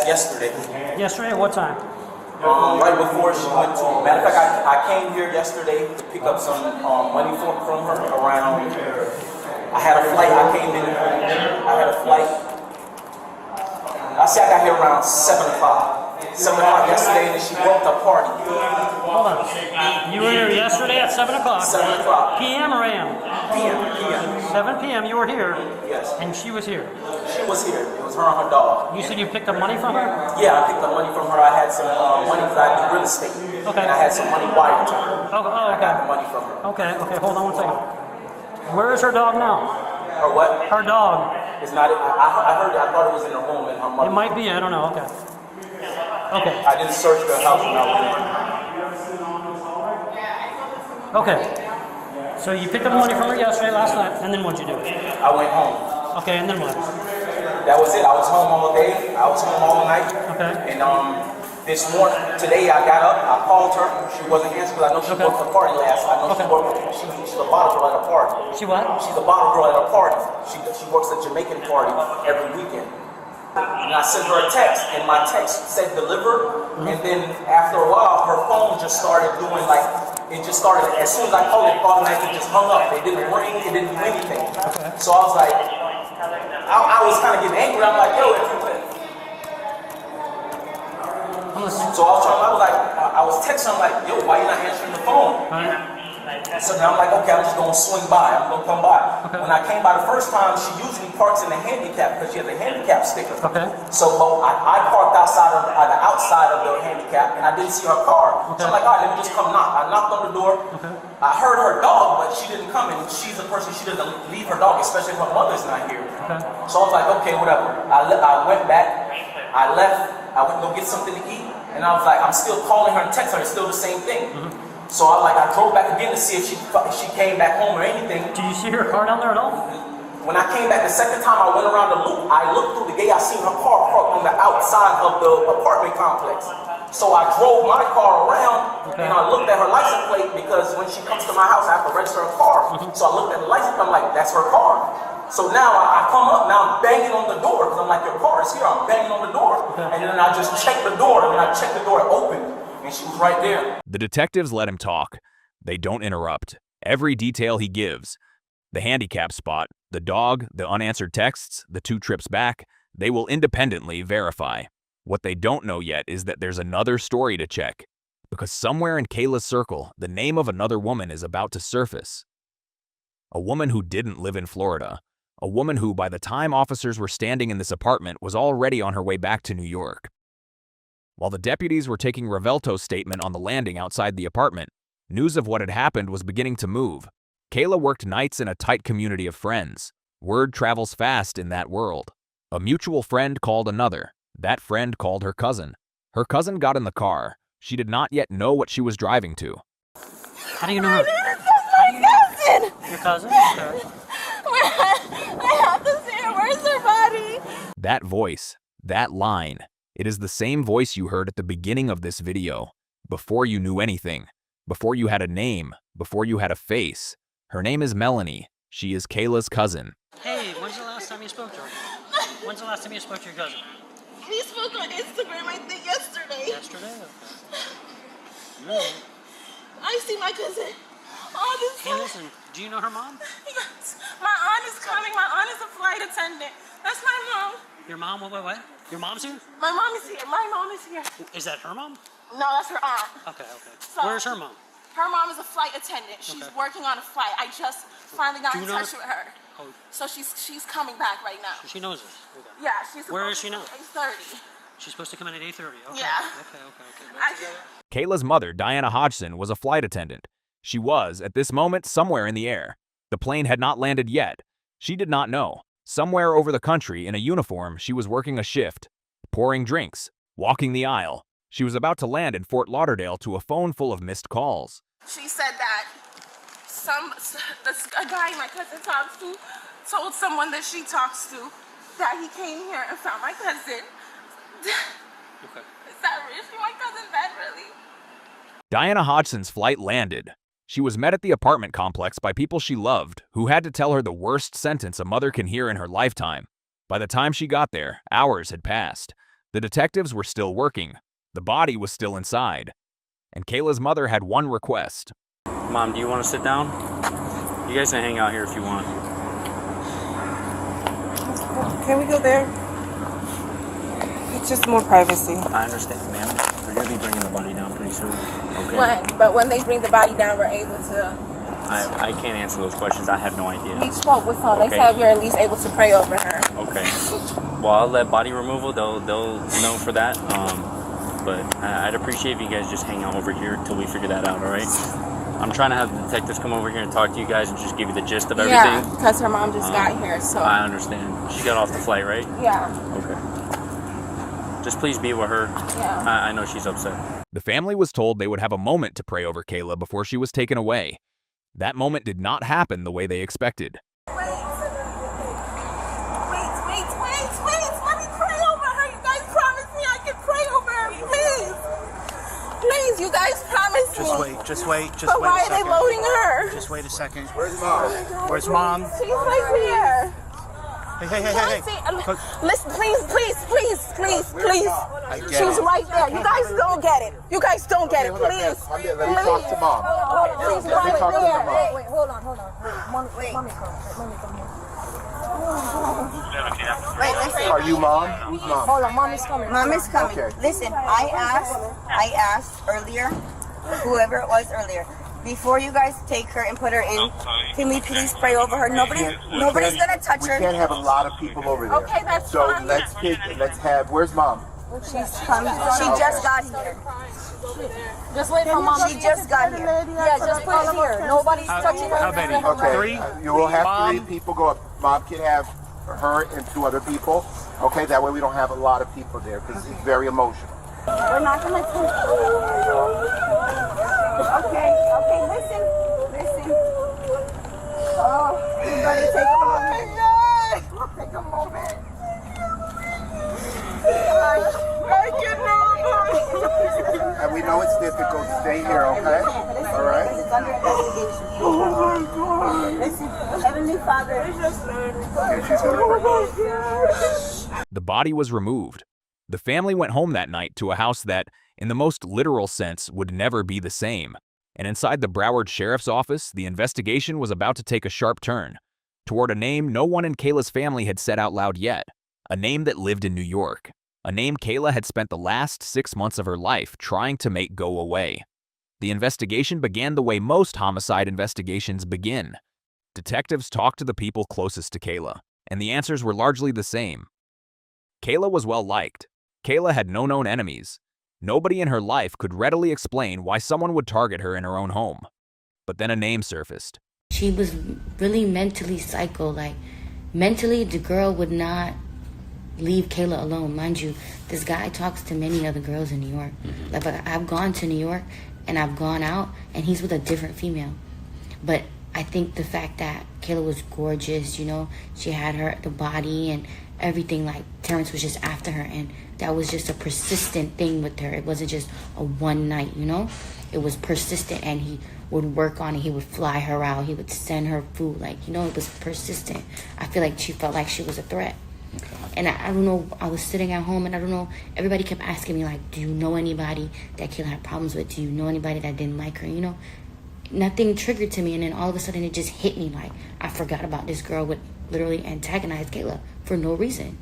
yesterday. Yesterday at what time? Right before she went to. Matter of fact, I came here yesterday to pick up some money from her around. I had a flight. I came in. I had a flight. I say I got here around 7 o'clock. 7 o'clock yesterday, and then she broke the party. Hold on. You were here yesterday at 7 o'clock. 7 o'clock. PM or AM? PM. 7 PM. You were here. Yes. And she was here. She was here. It was her and her dog. You said you picked up money from her? Yeah, I picked up money from her. I had some money because I do real estate. Okay. And I had some money wired to her. Oh, I okay. got the money from her. Okay. Hold on one second. Where is her dog now? Her what? Her dog. It's not. I heard. I thought it was in her room and her mother. It might be. I don't know. Okay. I didn't search the house when I went in. Okay. So you picked up money from her yesterday, last night, and then what'd you do? I went home. Okay, and then what? That was it. I was home all day. I was home all night. Okay. And this morning, today I got up. I called her. She wasn't answering because I know she worked the party last. I know she's a bottle girl at a party. She what? She's a bottle girl at a party. She works a Jamaican party every weekend. And I sent her a text, and my text said deliver, and then after a while, her phone just started doing it just started, as soon as I called it, automatically just hung up. It didn't ring, it didn't do anything. Okay. So I was like, I was kind of getting angry. I'm like, yo, so I was texting her, like, yo, why you not answering the phone? So now I'm like, okay, I'm just going to swing by. I'm going to come by. Okay. When I came by the first time, she usually parks in the handicap because she has a handicap sticker. Okay. So I parked outside of the handicap, and I didn't see her car. Okay. So I'm like, all right, let me just come knock. I knocked on the door. Okay. I heard her dog, but she didn't come, and she's a person, she doesn't leave her dog, especially if her mother's not here. Okay. So I was like, okay, whatever. I went back. I left, I went to go get something to eat, and I was like, I'm still calling her and texting her, it's still the same thing. So I drove back again to see if she came back home or anything. Did you see her car down there at all? When I came back the second time I went around the loop, I looked through the gate, I seen her car parked on the outside of the apartment complex. So I drove my car around and I looked at her license plate because when she comes to my house, I have to register her car. So I looked at the license plate, I'm like, that's her car. So now I come up, now I'm banging on the door because I'm like, your car is here, I'm banging on the door. And then I just check the door, and I check the door, it opened, and she was right there. The detectives let him talk. They don't interrupt. Every detail he gives, the handicap spot, the dog, the unanswered texts, the 2 trips back, they will independently verify. What they don't know yet is that there's another story to check, because somewhere in Kayla's circle, the name of another woman is about to surface. A woman who didn't live in Florida. A woman who, by the time officers were standing in this apartment, was already on her way back to New York. While the deputies were taking Revelto's statement on the landing outside the apartment, news of what had happened was beginning to move. Kayla worked nights in a tight community of friends. Word travels fast in that world. A mutual friend called another. That friend called her cousin. Her cousin got in the car. She did not yet know what she was driving to. How do you know her? My cousin! Your cousin? I have to see her. Where's her body? That voice, that line, it is the same voice you heard at the beginning of this video. Before you knew anything. Before you had a name. Before you had a face. Her name is Melanie. She is Kayla's cousin. Hey, when's the last time you spoke to her? When's the last time you spoke to your cousin? We spoke on Instagram, I think, yesterday. Yesterday? Okay. I see my cousin all this Hey, time. listen, do you know her mom? Yes. My aunt is coming. My aunt is a flight attendant. That's my mom. Your mom? What? Your mom's here? My mom is here. My mom is here. Is that her mom? No, that's her aunt. Okay. So, Where's her mom? Her mom is a flight attendant. She's working on a flight. I just finally got in touch with her. Oh. So she's coming back right now. She knows this. Okay. Yeah, she's Where is she now? 8:30. She's supposed to come in at 8:30. Okay. Yeah. Okay. Kayla's mother, Diana Hodgson, was a flight attendant. She was, at this moment, somewhere in the air. The plane had not landed yet. She did not know. Somewhere over the country, in a uniform, she was working a shift, pouring drinks, walking the aisle. She was about to land in Fort Lauderdale to a phone full of missed calls. She said that a guy my cousin talks to told someone that she talks to that he came here and found my cousin. Okay. Is that really my cousin? That really? Diana Hodgson's flight landed. She was met at the apartment complex by people she loved, who had to tell her the worst sentence a mother can hear in her lifetime. By the time she got there, hours had passed. The detectives were still working. The body was still inside. And Kayla's mother had one request. Mom, do you want to sit down? You guys can hang out here if you want. Can we go there? It's just more privacy. I understand, ma'am. We're going to be bringing the body down pretty soon. Okay. But when they bring the body down, we're able to. I can't answer those questions. I have no idea. We spoke with her. They Okay. said we're at least able to pray over her. Okay. Well, I'll let body removal. They'll know for that. But I'd appreciate if you guys just hang out over here until we figure that out. All right. I'm trying to have the detectives come over here and talk to you guys and just give you the gist of everything. Yeah, because her mom just got here, so. I understand. She got off the flight, right? Yeah. Okay. Just please be with her. Yeah. I know she's upset. The family was told they would have a moment to pray over Kayla before she was taken away. That moment did not happen the way they expected. Wait. Let me pray over her. You guys promised me I could pray over her. Please, you guys promised me. Just wait. But why are they loading her? Just wait a second. Where's Mom? Where's Mom? She's right here. Hey. Listen, please. I get She's it. right there. You guys don't get it. Please. Let me talk to Mom. She's Let me right talk to there. Mom. Wait, hold on. Mommy come here. Wait, listen. Are you Mom? Who's Mom? Hold on, Mommy's coming. Mommy's coming. Okay. Listen, I asked earlier, whoever it was earlier, before you guys take her and put her in, can we please pray over her? Nobody's gonna touch her. We can't have a lot of people over there. Okay, that's so fine. let's have. Where's Mom? She's coming. She just got here. Just wait for Mom. She just got here. Yeah, just put it here. Nobody's touching her. How many? Okay, you will have 3 people go up. Mom can have her and 2 other people. Okay, that way we don't have a lot of people there because it's very emotional. We're not gonna take Okay, listen. Oh, we're gonna take a moment. Take a moment. And we know it's difficult. Stay here, okay? All right? It's under investigation. Oh my God. Listen, Heavenly Father. The body was removed. The family went home that night to a house that, in the most literal sense, would never be the same. And inside the Broward Sheriff's Office, the investigation was about to take a sharp turn toward a name no one in Kayla's family had said out loud yet, a name that lived in New York, a name Kayla had spent the last 6 months of her life trying to make go away. The investigation began the way most homicide investigations begin. Detectives talked to the people closest to Kayla, and the answers were largely the same. Kayla was well liked. Kayla had no known enemies. Nobody in her life could readily explain why someone would target her in her own home. But then a name surfaced. She was really mentally psycho. Like, mentally, the girl would not leave Kayla alone. Mind you, this guy talks to many other girls in New York. Like, I've gone to New York and I've gone out and he's with a different female. But I think the fact that Kayla was gorgeous, you know, she had the body and everything, like Terrence was just after her, and that was just a persistent thing with her. It wasn't just a one night, you know? It was persistent, and he would work on it. He would fly her out. He would send her food. Like, you know, it was persistent. I feel like she felt like she was a threat. And I don't know, I was sitting at home and I don't know, everybody kept asking me like, do you know anybody that Kayla had problems with? Do you know anybody that didn't like her? You know, nothing triggered to me, and then all of a sudden it just hit me like I forgot about this girl would literally antagonize Kayla for no reason.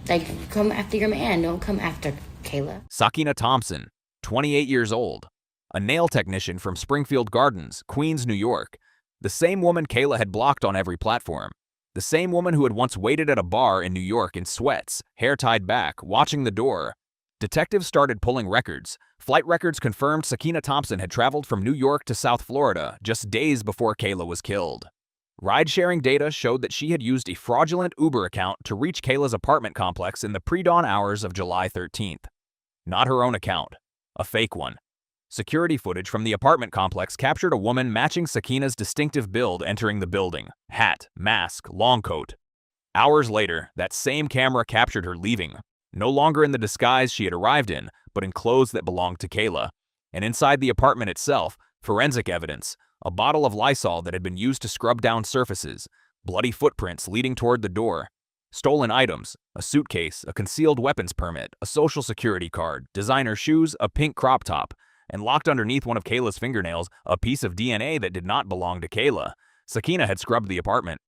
Like, come after your man, don't come after Kayla. Sakina Thompson, 28 years old, a nail technician from Springfield Gardens, Queens, New York. The same woman Kayla had blocked on every platform. The same woman who had once waited at a bar in New York in sweats, hair tied back, watching the door. Detectives started pulling records. Flight records confirmed Sakina Thompson had traveled from New York to South Florida just days before Kayla was killed. Ride-sharing data showed that she had used a fraudulent Uber account to reach Kayla's apartment complex in the pre-dawn hours of July 13th. Not her own account, a fake one. Security footage from the apartment complex captured a woman matching Sakina's distinctive build entering the building. Hat, mask, long coat. Hours later, that same camera captured her leaving, no longer in the disguise she had arrived in, but in clothes that belonged to Kayla. And inside the apartment itself, forensic evidence, a bottle of Lysol that had been used to scrub down surfaces, bloody footprints leading toward the door, stolen items, a suitcase, a concealed weapons permit, a social security card, designer shoes, a pink crop top, and locked underneath one of Kayla's fingernails, a piece of DNA that did not belong to Kayla. Sakina had scrubbed the apartment.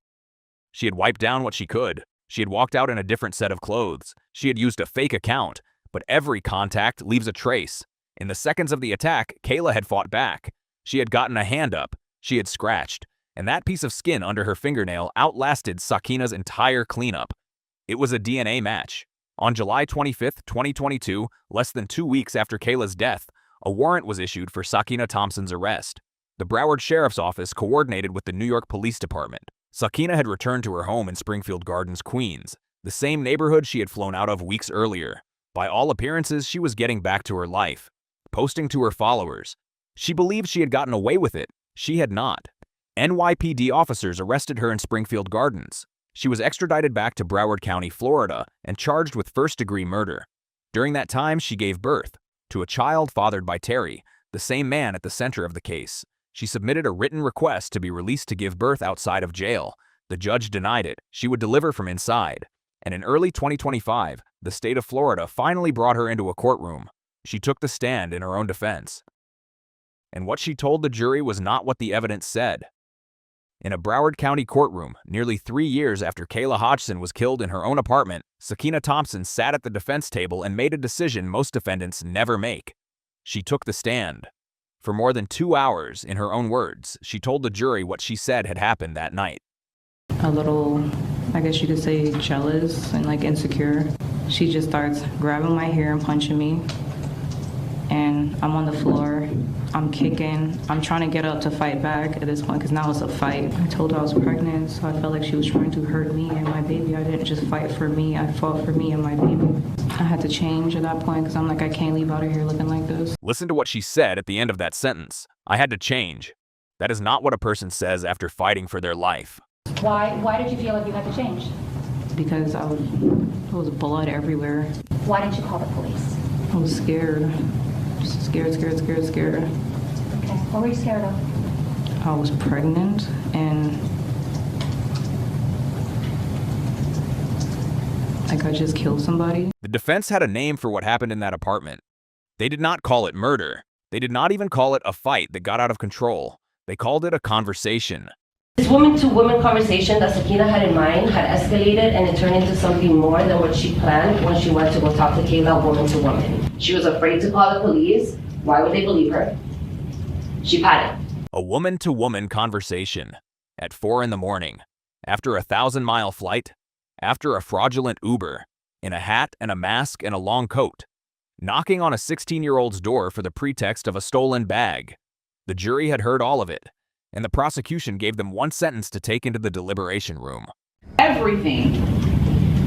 She had wiped down what she could. She had walked out in a different set of clothes. She had used a fake account, but every contact leaves a trace. In the seconds of the attack, Kayla had fought back. She had gotten a hand up. She had scratched. And that piece of skin under her fingernail outlasted Sakina's entire cleanup. It was a DNA match. On July 25th, 2022, less than 2 weeks after Kayla's death, a warrant was issued for Sakina Thompson's arrest. The Broward Sheriff's Office coordinated with the New York Police Department. Sakina had returned to her home in Springfield Gardens, Queens, the same neighborhood she had flown out of weeks earlier. By all appearances, she was getting back to her life, posting to her followers. She believed she had gotten away with it. She had not. NYPD officers arrested her in Springfield Gardens. She was extradited back to Broward County, Florida, and charged with first-degree murder. During that time, she gave birth to a child fathered by Terry, the same man at the center of the case. She submitted a written request to be released to give birth outside of jail. The judge denied it. She would deliver from inside. And in early 2025, the state of Florida finally brought her into a courtroom. She took the stand in her own defense. And what she told the jury was not what the evidence said. In a Broward County courtroom, nearly 3 years after Kayla Hodgson was killed in her own apartment, Sakina Thompson sat at the defense table and made a decision most defendants never make. She took the stand. For more than 2 hours, in her own words, she told the jury what she said had happened that night. A little, I guess you could say, jealous and like insecure. She just starts grabbing my hair and punching me. and I'm on the floor. I'm kicking. I'm trying to get up to fight back at this point because now it's a fight. I told her I was pregnant, so I felt like she was trying to hurt me and my baby. I didn't just fight for me. I fought for me and my baby. I had to change at that point because I'm like, I can't leave out of here looking like this. Listen to what she said at the end of that sentence. I had to change. That is not what a person says after fighting for their life. Why did you feel like you had to change? Because there was blood everywhere. Why didn't you call the police? I was scared. Just scared. Okay. What were you scared of? I was pregnant and like I just killed somebody. The defense had a name for what happened in that apartment. They did not call it murder. They did not even call it a fight that got out of control. They called it a conversation. This woman-to-woman conversation that Sakina had in mind had escalated and it turned into something more than what she planned when she went to go talk to Kayla woman-to-woman. She was afraid to call the police. Why would they believe her? She panicked. A woman-to-woman conversation at 4 in the morning, after a 1,000-mile flight, after a fraudulent Uber, in a hat and a mask and a long coat, knocking on a 16-year-old's door for the pretext of a stolen bag. The jury had heard all of it, and the prosecution gave them one sentence to take into the deliberation room. Everything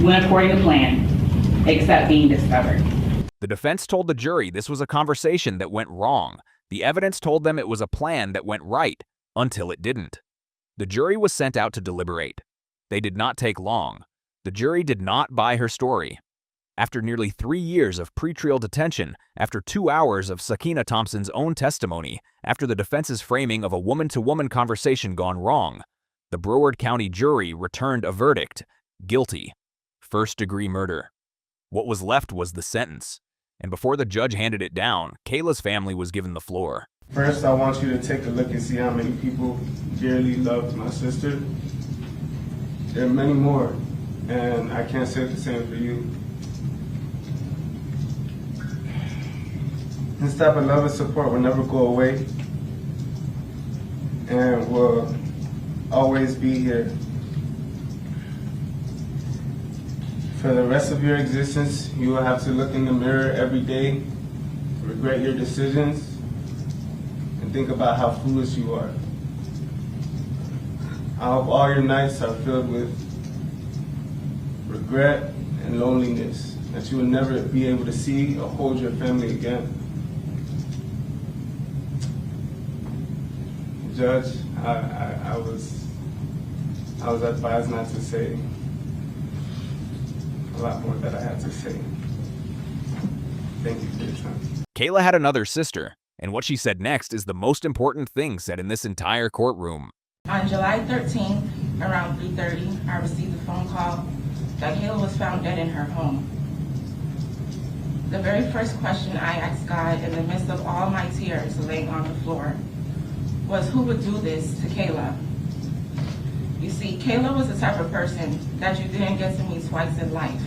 went according to plan, except being discovered. The defense told the jury this was a conversation that went wrong. The evidence told them it was a plan that went right, until it didn't. The jury was sent out to deliberate. They did not take long. The jury did not buy her story. After nearly 3 years of pretrial detention, after 2 hours of Sakina Thompson's own testimony, after the defense's framing of a woman-to-woman conversation gone wrong, the Broward County jury returned a verdict: guilty, first-degree murder. What was left was the sentence, and before the judge handed it down, Kayla's family was given the floor. First, I want you to take a look and see how many people dearly loved my sister. There are many more, and I can't say the same for you. This type of love and support will never go away and will always be here. For the rest of your existence, you will have to look in the mirror every day, regret your decisions, and think about how foolish you are. I hope all your nights are filled with regret and loneliness, that you will never be able to see or hold your family again. Judge, I was advised not to say a lot more that I had to say. Thank you for your time. Kayla had another sister, and what she said next is the most important thing said in this entire courtroom. On July 13th, around 3:30, I received a phone call that Kayla was found dead in her home. The very first question I asked God in the midst of all my tears laying on the floor was, who would do this to Kayla? You see, Kayla was the type of person that you didn't get to meet twice in life.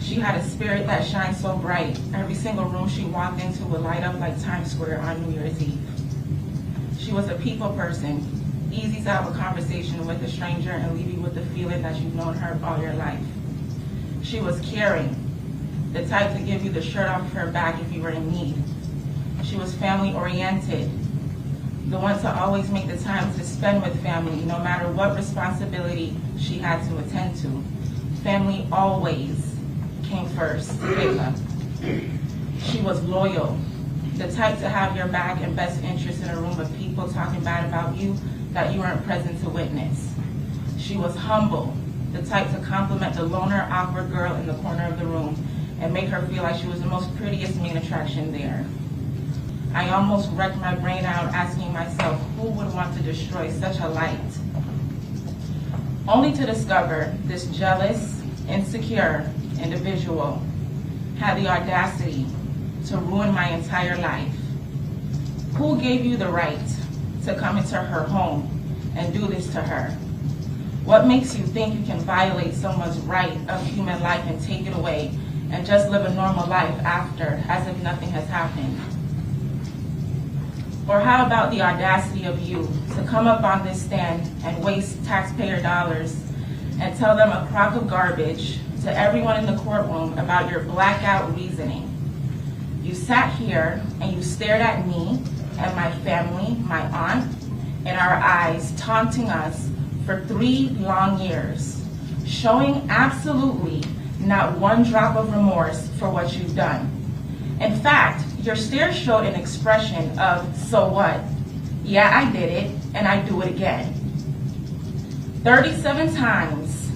She had a spirit that shined so bright, every single room she walked into would light up like Times Square on New Year's Eve. She was a people person, easy to have a conversation with a stranger and leave you with the feeling that you've known her all your life. She was caring, the type to give you the shirt off her back if you were in need. She was family oriented, the one to always make the time to spend with family, no matter what responsibility she had to attend to. Family always came first, Kayla. She was loyal, the type to have your back and best interest in a room of people talking bad about you that you weren't present to witness. She was humble, the type to compliment the loner, awkward girl in the corner of the room and make her feel like she was the most prettiest main attraction there. I almost wrecked my brain out asking myself, who would want to destroy such a light? Only to discover this jealous, insecure individual had the audacity to ruin my entire life. Who gave you the right to come into her home and do this to her? What makes you think you can violate someone's right of human life and take it away and just live a normal life after, as if nothing has happened? Or how about the audacity of you to come up on this stand and waste taxpayer dollars and tell them a crock of garbage to everyone in the courtroom about your blackout reasoning? You sat here and you stared at me and my family, my aunt, in our eyes, taunting us for 3 long years, showing absolutely not one drop of remorse for what you've done. In fact, your stare showed an expression of, so what? Yeah, I did it, and I do it again. 37 times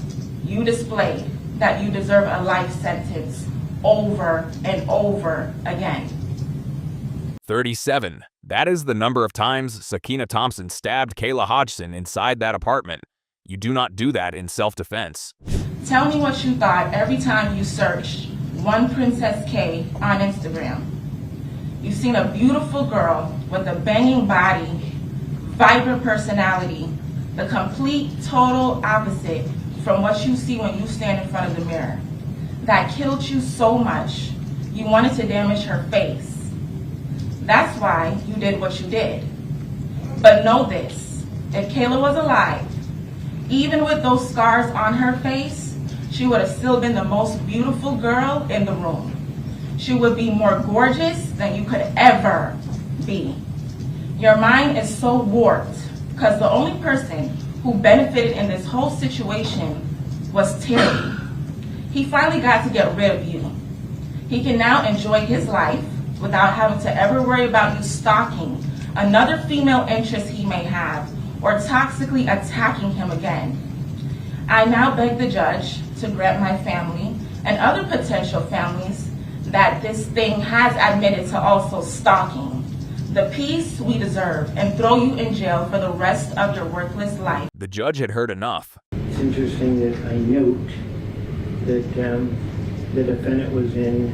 you displayed that you deserve a life sentence over and over again. 37. That is the number of times Sakina Thompson stabbed Kayla Hodgson inside that apartment. You do not do that in self-defense. Tell me what you thought every time you searched One Princess K on Instagram. You've seen a beautiful girl with a banging body, vibrant personality, the complete, total opposite from what you see when you stand in front of the mirror. That killed you so much, you wanted to damage her face. That's why you did what you did. But know this, if Kayla was alive, even with those scars on her face, she would have still been the most beautiful girl in the room. She would be more gorgeous than you could ever be. Your mind is so warped because the only person who benefited in this whole situation was Terry. He finally got to get rid of you. He can now enjoy his life without having to ever worry about you stalking another female interest he may have or toxically attacking him again. I now beg the judge to grant my family and other potential families that this thing has admitted to also stalking the peace we deserve and throw you in jail for the rest of your worthless life. The judge had heard enough. It's interesting that I note that the defendant was in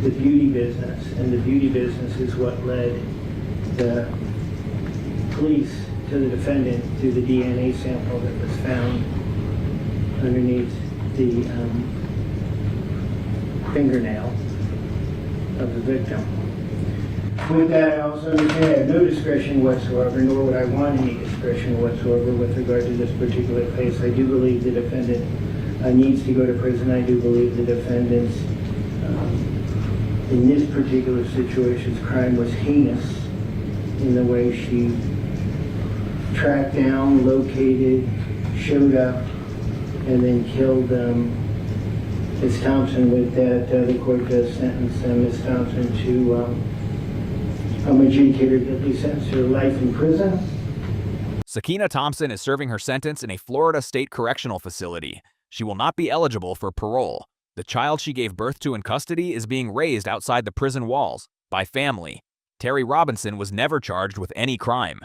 the beauty business, and the beauty business is what led the police to the defendant through the DNA sample that was found underneath the fingernail of the victim. With that, I also understand I have no discretion whatsoever, nor would I want any discretion whatsoever with regard to this particular case. I do believe the defendant needs to go to prison. I do believe the defendant's, in this particular situation's crime was heinous in the way she tracked down, located, showed up, and then killed Ms. Thompson. With that, the court does sentence Ms. Thompson to adjudicated guilty sentence to life in prison. Sakina Thompson is serving her sentence in a Florida State Correctional Facility. She will not be eligible for parole. The child she gave birth to in custody is being raised outside the prison walls by family. Terry Robinson was never charged with any crime.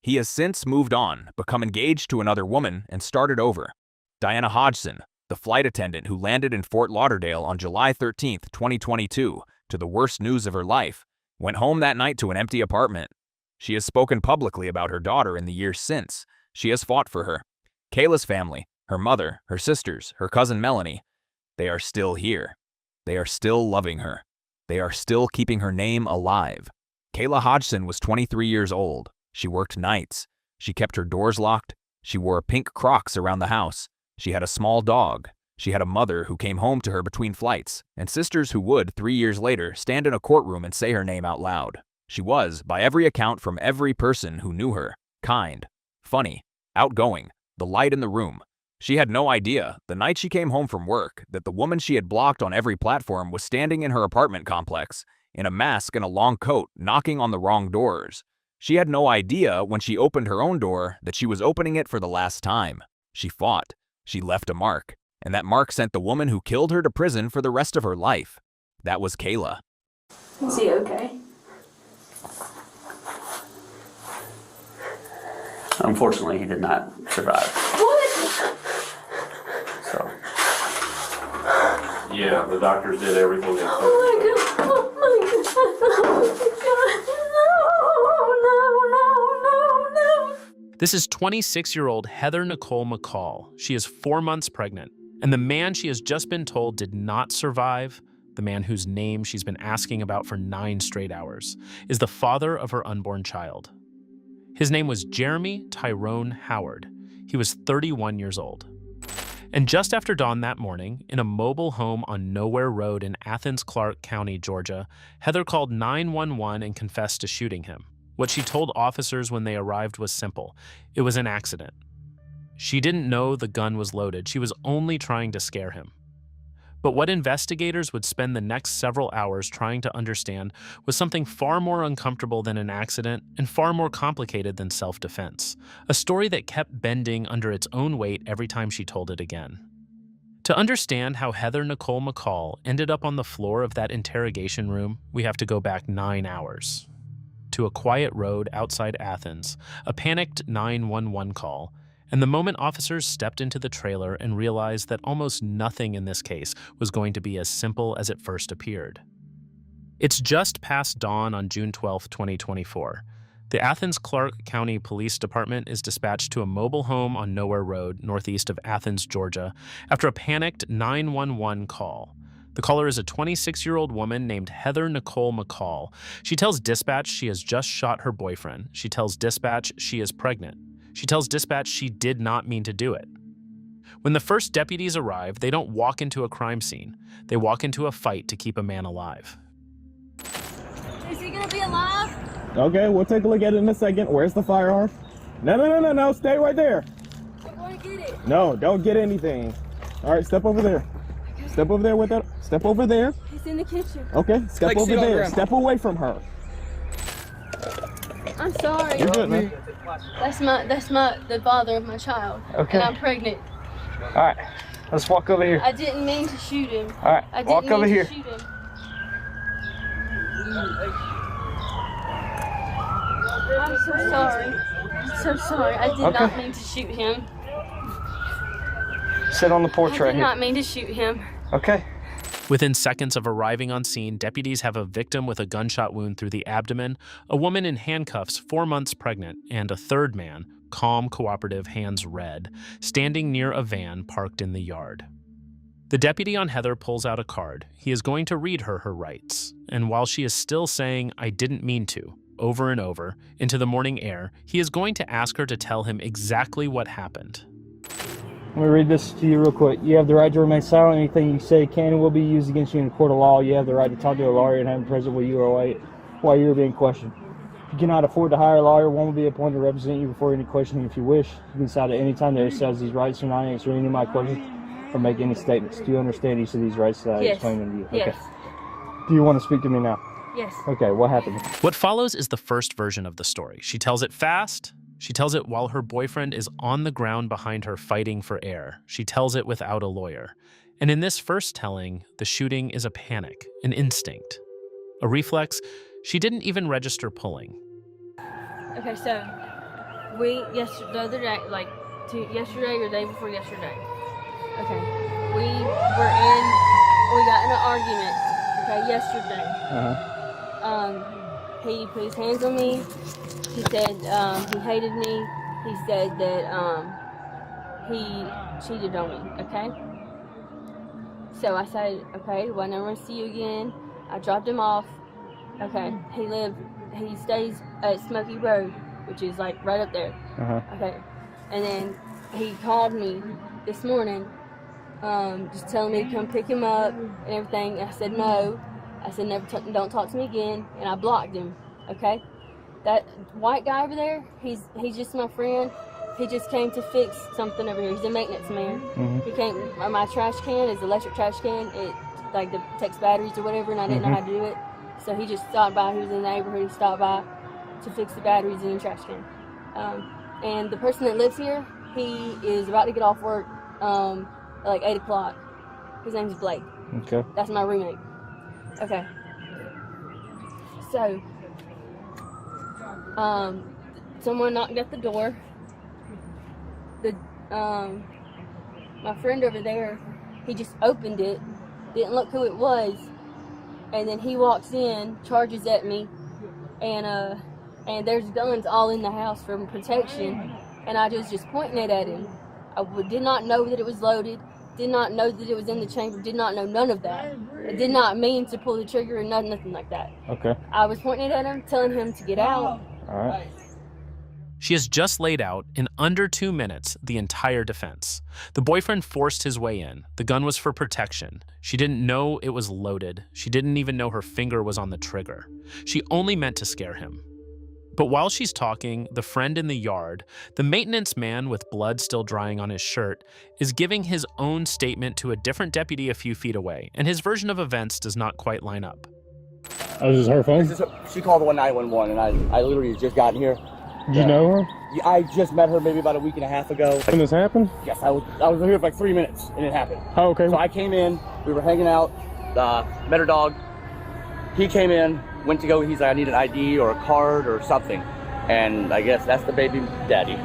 He has since moved on, become engaged to another woman, and started over. Diana Hodgson, the flight attendant who landed in Fort Lauderdale on July 13, 2022, to the worst news of her life, went home that night to an empty apartment. She has spoken publicly about her daughter in the years since. She has fought for her. Kayla's family, her mother, her sisters, her cousin Melanie, they are still here. They are still loving her. They are still keeping her name alive. Kayla Hodgson was 23 years old. She worked nights. She kept her doors locked. She wore pink Crocs around the house. She had a small dog. She had a mother who came home to her between flights, and sisters who would, 3 years later, stand in a courtroom and say her name out loud. She was, by every account from every person who knew her, kind, funny, outgoing, the light in the room. She had no idea, the night she came home from work, that the woman she had blocked on every platform was standing in her apartment complex, in a mask and a long coat, knocking on the wrong doors. She had no idea, when she opened her own door, that she was opening it for the last time. She fought. She left a mark. And that mark sent the woman who killed her to prison for the rest of her life. That was Kayla. Is he okay? Unfortunately, he did not survive. What? So, yeah, the doctors did everything they could. Oh my god! Oh my god! Oh my god! No! No! No! No! This is 26-year-old Heather Nicole McCall. She is 4 months pregnant. And the man she has just been told did not survive, the man whose name she's been asking about for 9 straight hours, is the father of her unborn child. His name was Jeremy Tyrone Howard. He was 31 years old. And just after dawn that morning, in a mobile home on Nowhere Road in Athens, Clarke County, Georgia, Heather called 911 and confessed to shooting him. What she told officers when they arrived was simple. It was an accident. She didn't know the gun was loaded. She was only trying to scare him. But what investigators would spend the next several hours trying to understand was something far more uncomfortable than an accident and far more complicated than self-defense. A story that kept bending under its own weight every time she told it again. To understand how Heather Nicole McCall ended up on the floor of that interrogation room, we have to go back 9 hours. To a quiet road outside Athens, a panicked 911 call, and the moment officers stepped into the trailer and realized that almost nothing in this case was going to be as simple as it first appeared. It's just past dawn on June 12, 2024. The Athens Clarke County Police Department is dispatched to a mobile home on Nowhere Road, northeast of Athens, Georgia, after a panicked 911 call. The caller is a 26-year-old woman named Heather Nicole McCall. She tells dispatch she has just shot her boyfriend. She tells dispatch she is pregnant. She tells dispatch she did not mean to do it. When the first deputies arrive, they don't walk into a crime scene. They walk into a fight to keep a man alive. Is he gonna be alive? Okay, we'll take a look at it in a second. Where's the firearm? No, stay right there. I'm gonna get it. No, don't get anything. All right, step over there. Okay. Step over there with that. Step over there. He's in the kitchen. Okay, step over there. Step away from her. I'm sorry. You're good, man. That's the father of my child. Okay. And I'm pregnant. All right, let's walk over here. I didn't mean to shoot him. All right, I didn't walk mean over to here. Shoot him. I'm so sorry. I'm so sorry. I did not mean to shoot him. Sit on the porch right here. I did not mean to shoot him. Okay. Within seconds of arriving on scene, deputies have a victim with a gunshot wound through the abdomen, a woman in handcuffs 4 months pregnant, and a third man, calm, cooperative, hands red, standing near a van parked in the yard. The deputy on Heather pulls out a card. He is going to read her rights, and while she is still saying, "I didn't mean to," over and over, into the morning air, he is going to ask her to tell him exactly what happened. Let me read this to you real quick. You have the right to remain silent. Anything you say can and will be used against you in a court of law. You have the right to talk to a lawyer and have him present while you are being questioned. If you cannot afford to hire a lawyer, one will be appointed to represent you before any questioning if you wish. You can decide at any time that exercise these rights or not answer any of my questions or make any statements. Do you understand each of these rights that I explained to you? Yes. Okay. Do you want to speak to me now? Yes. Okay, what happened? What follows is the first version of the story. She tells it fast. She tells it while her boyfriend is on the ground behind her fighting for air. She tells it without a lawyer. And in this first telling, the shooting is a panic, an instinct, a reflex. She didn't even register pulling. Okay, so the other day, yesterday or the day before yesterday. Okay, we got in an argument. Okay, yesterday. He put his hands on me. He said he hated me. He said that he cheated on me, okay? So I said, okay, well, I never want to see you again. I dropped him off. Okay, he stays at Smoky Road, which is like right up there. Okay, and then he called me this morning, just telling me to come pick him up and everything. I said no. I said don't talk to me again, and I blocked him. Okay, that white guy over there, he's just my friend. He just came to fix something over here. He's a maintenance man. He came. My trash can is electric trash can. It like takes batteries or whatever, and I didn't know how to do it. So he just stopped by. He was in the neighborhood. He stopped by to fix the batteries in the trash can. And the person that lives here, he is about to get off work at like 8 o'clock. His name's Blake. Okay. That's my roommate. Okay. So, someone knocked at the door. My friend over there, he just opened it, didn't look who it was, and then he walks in, charges at me, and there's guns all in the house for protection, and I was just pointing it at him. I did not know that it was loaded, did not know that it was in the chamber, did not know none of that. I did not mean to pull the trigger or nothing like that. Okay. I was pointing it at him, telling him to get out. All right. She has just laid out, in under 2 minutes, the entire defense. The boyfriend forced his way in. The gun was for protection. She didn't know it was loaded. She didn't even know her finger was on the trigger. She only meant to scare him. But while she's talking, the friend in the yard, the maintenance man with blood still drying on his shirt, is giving his own statement to a different deputy a few feet away, and his version of events does not quite line up. Oh, this is her phone? She called 911, and I literally just gotten here. Did you know her? I just met her maybe about a week and a half ago. When this happened? Yes, I was here for like 3 minutes, and it happened. Oh, okay. So I came in, we were hanging out, met her dog. He came in, went to go, he's like, I need an ID or a card or something. And I guess that's the baby daddy.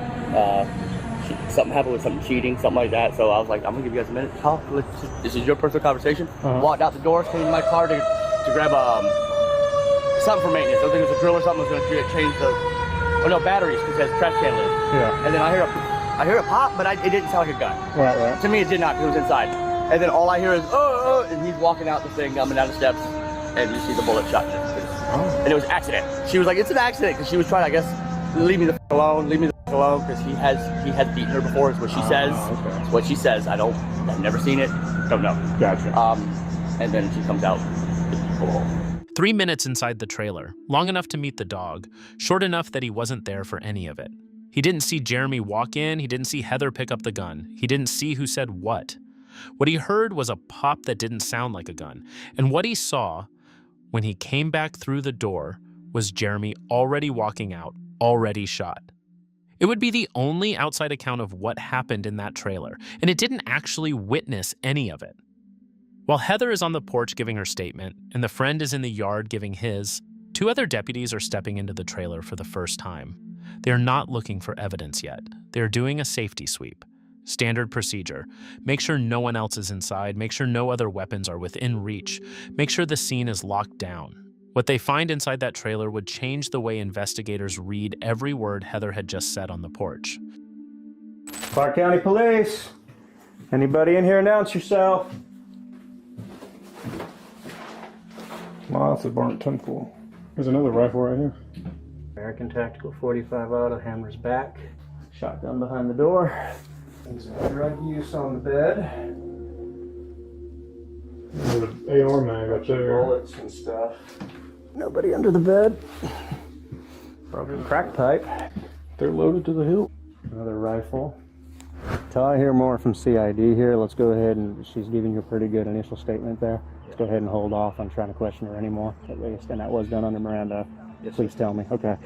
Something happened with something cheating, something like that. So I was like, I'm gonna give you guys a minute to talk. This is your personal conversation. Walked out the door, came in my car to grab something for maintenance. I think it was a drill or something. I was gonna change the batteries because it has a trash can lid. Yeah. And then I hear a pop, but it didn't sound like a gun. Right. To me, it did not, because it was inside. And then all I hear is, oh, and he's walking out the thing, coming down the steps, and you see the bullet shot. And it was an accident. She was like, it's an accident, because she was trying, I guess, leave me the alone, because he has beaten her before, is what she says. Okay. It's what she says. I've never seen it, don't know. Gotcha. And then she comes out. 3 minutes inside the trailer, long enough to meet the dog, short enough that he wasn't there for any of it. He didn't see Jeremy walk in, he didn't see Heather pick up the gun, he didn't see who said what. What he heard was a pop that didn't sound like a gun, and what he saw when he came back through the door was Jeremy already walking out, already shot. It would be the only outside account of what happened in that trailer, and it didn't actually witness any of it. While Heather is on the porch giving her statement, and the friend is in the yard giving his, 2 other deputies are stepping into the trailer for the first time. They are not looking for evidence yet. They are doing a safety sweep. Standard procedure. Make sure no one else is inside. Make sure no other weapons are within reach. Make sure the scene is locked down. What they find inside that trailer would change the way investigators read every word Heather had just said on the porch. Clark County Police. Anybody in here, announce yourself. Wow, that's a burnt temple. There's another rifle right here. American Tactical 45 Auto, hammers back. Shotgun behind the door. Drug use on the bed. There's an AR mag up there. Bullets and stuff. Nobody under the bed. Broken crack pipe. They're loaded to the hilt. Another rifle. Till I hear more from CID here, let's go ahead and she's giving you a pretty good initial statement there. Let's go ahead and hold off on trying to question her anymore. At least, and that was done under Miranda. Please tell me. Okay.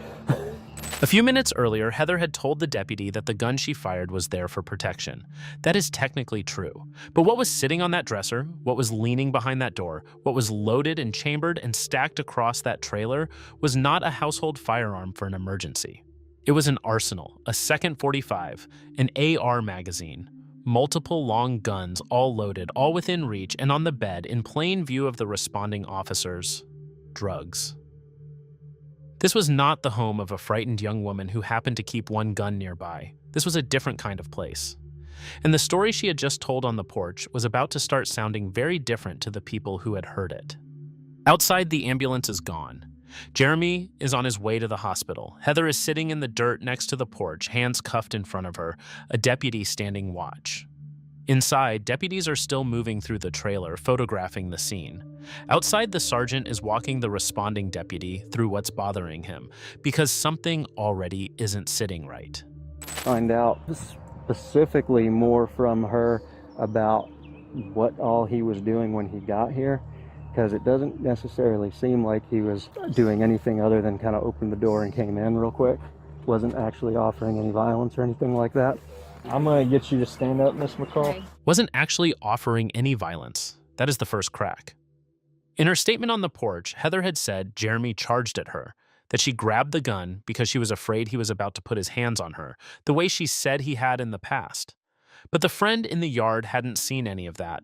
A few minutes earlier, Heather had told the deputy that the gun she fired was there for protection. That is technically true. But what was sitting on that dresser, what was leaning behind that door, what was loaded and chambered and stacked across that trailer was not a household firearm for an emergency. It was an arsenal, a second .45, an AR magazine, multiple long guns, all loaded, all within reach, and on the bed, in plain view of the responding officers, drugs. This was not the home of a frightened young woman who happened to keep one gun nearby. This was a different kind of place. And the story she had just told on the porch was about to start sounding very different to the people who had heard it. Outside, the ambulance is gone. Jeremy is on his way to the hospital. Heather is sitting in the dirt next to the porch, hands cuffed in front of her, a deputy standing watch. Inside, deputies are still moving through the trailer, photographing the scene. Outside, the sergeant is walking the responding deputy through what's bothering him, because something already isn't sitting right. Find out specifically more from her about what all he was doing when he got here, because it doesn't necessarily seem like he was doing anything other than kind of opened the door and came in real quick. Wasn't actually offering any violence or anything like that. I'm gonna get you to stand up, Miss McCall. Wasn't actually offering any violence. That is the first crack. In her statement on the porch, Heather had said Jeremy charged at her, that she grabbed the gun because she was afraid he was about to put his hands on her, the way she said he had in the past. But the friend in the yard hadn't seen any of that.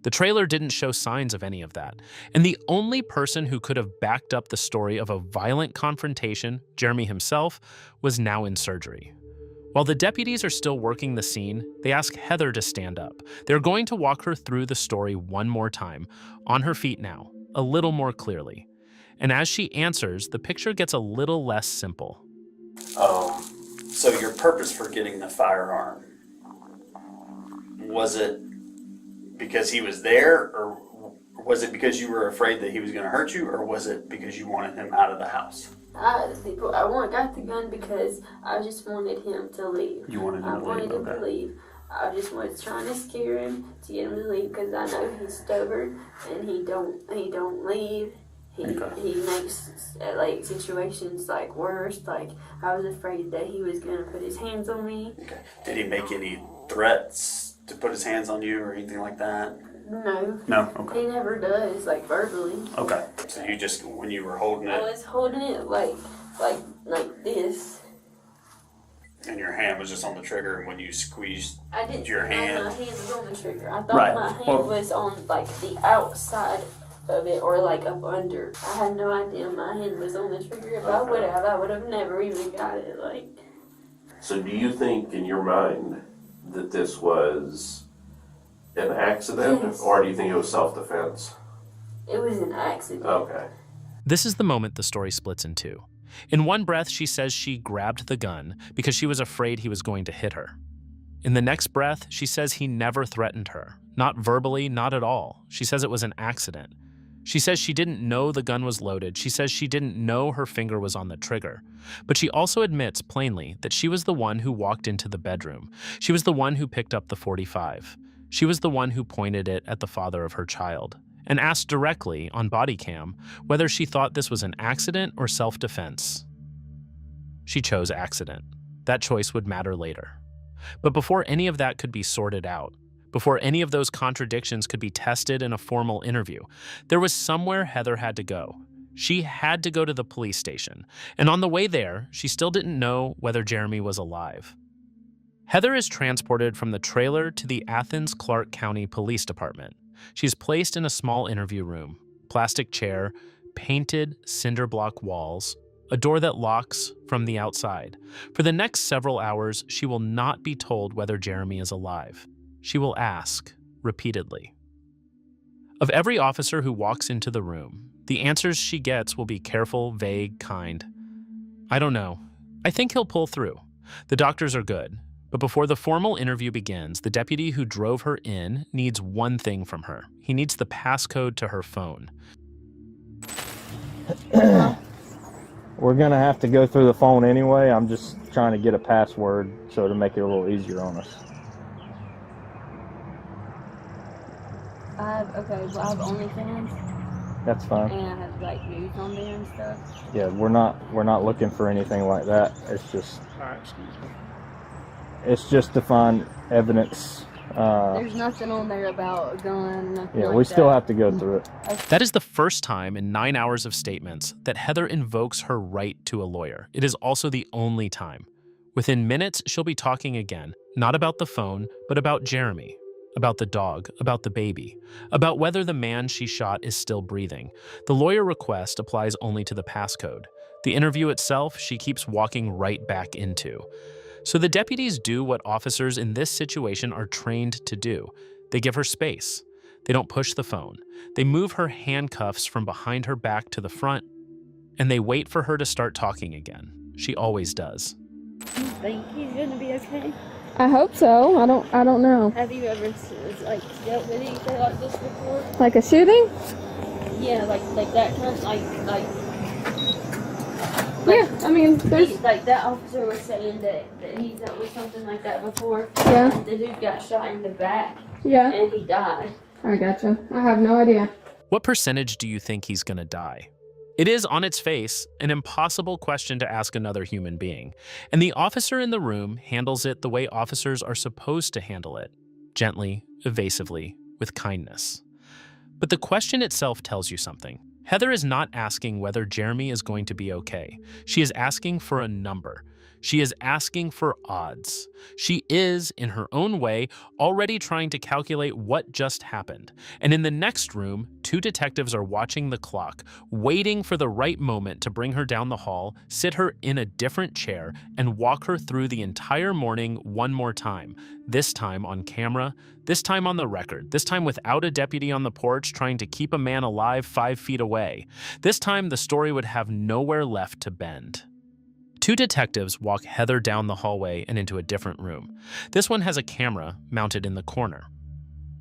The trailer didn't show signs of any of that. And the only person who could have backed up the story of a violent confrontation, Jeremy himself, was now in surgery. While the deputies are still working the scene, they ask Heather to stand up. They're going to walk her through the story one more time, on her feet now, a little more clearly. And as she answers, the picture gets a little less simple. So your purpose for getting the firearm, was it because he was there, or was it because you were afraid that he was going to hurt you, or was it because you wanted him out of the house? I got the gun because I just wanted him to leave. You wanted him to leave? I wanted him to leave. I just was trying to scare him to get him to leave because I know he's stubborn and he don't leave. He makes like situations like worse. Like I was afraid that he was gonna put his hands on me. Okay. Did he make any threats to put his hands on you or anything like that? No. No? Okay. He never does, like verbally. Okay. So you just, when you were holding I it, was holding it like this. and your hand was just on the trigger, and when you squeezed I didn't your know hand. my hand was on the trigger. I thought Right. my hand Well- was on like the outside of it or like up under. I had no idea my hand was on the trigger. If I would have never even got it. Like. So do you think in your mind that this was an accident, Yes. or do you think it was self-defense? It was an accident. Okay. This is the moment the story splits in two. In one breath, she says she grabbed the gun because she was afraid he was going to hit her. In the next breath, she says he never threatened her. Not verbally, not at all. She says it was an accident. She says she didn't know the gun was loaded. She says she didn't know her finger was on the trigger. But she also admits plainly that she was the one who walked into the bedroom. She was the one who picked up the .45. She was the one who pointed it at the father of her child and asked directly on body cam whether she thought this was an accident or self-defense. She chose accident. That choice would matter later. But before any of that could be sorted out, before any of those contradictions could be tested in a formal interview, there was somewhere Heather had to go. She had to go to the police station, and on the way there, she still didn't know whether Jeremy was alive. Heather is transported from the trailer to the Athens Clarke County Police Department. She's placed in a small interview room, plastic chair, painted cinder block walls, a door that locks from the outside. For the next several hours, she will not be told whether Jeremy is alive. She will ask, repeatedly. Of every officer who walks into the room, the answers she gets will be careful, vague, kind. I don't know. I think he'll pull through. The doctors are good. But before the formal interview begins, the deputy who drove her in needs one thing from her. He needs the passcode to her phone. We're gonna have to go through the phone anyway. I'm just trying to get a password so to make it a little easier on us. I have OnlyFans. That's fine. And I have like nudes on there and stuff. Yeah, we're not looking for anything like that. It's just it's just to find evidence. There's nothing on there about a gun. Nothing Yeah, like we still that. have to go through it. That is the first time in 9 hours of statements that Heather invokes her right to a lawyer. It is also the only time. Within minutes, she'll be talking again, not about the phone, but about Jeremy, about the dog, about the baby, about whether the man she shot is still breathing. The lawyer request applies only to the passcode. The interview itself, she keeps walking right back into. So the deputies do what officers in this situation are trained to do. They give her space. They don't push the phone. They move her handcuffs from behind her back to the front, and they wait for her to start talking again. She always does. You think he's gonna be okay? I hope so. I don't know. Have you ever like dealt with anything like this before? Like a shooting? Yeah, like that kind of like. Yeah, I mean, there's Like that officer was saying that he's dealt with something like that before. Yeah. The dude got shot in the back. Yeah. And he died. I gotcha. I have no idea. What percentage do you think he's gonna die? It is, on its face, an impossible question to ask another human being, and the officer in the room handles it the way officers are supposed to handle it, gently, evasively, with kindness. But the question itself tells you something. Heather is not asking whether Jeremy is going to be okay. She is asking for a number. She is asking for odds. She is, in her own way, already trying to calculate what just happened. And in the next room, two detectives are watching the clock, waiting for the right moment to bring her down the hall, sit her in a different chair, and walk her through the entire morning one more time. This time on camera, this time on the record, this time without a deputy on the porch trying to keep a man alive 5 feet away. This time the story would have nowhere left to bend. Two detectives walk Heather down the hallway and into a different room. This one has a camera mounted in the corner.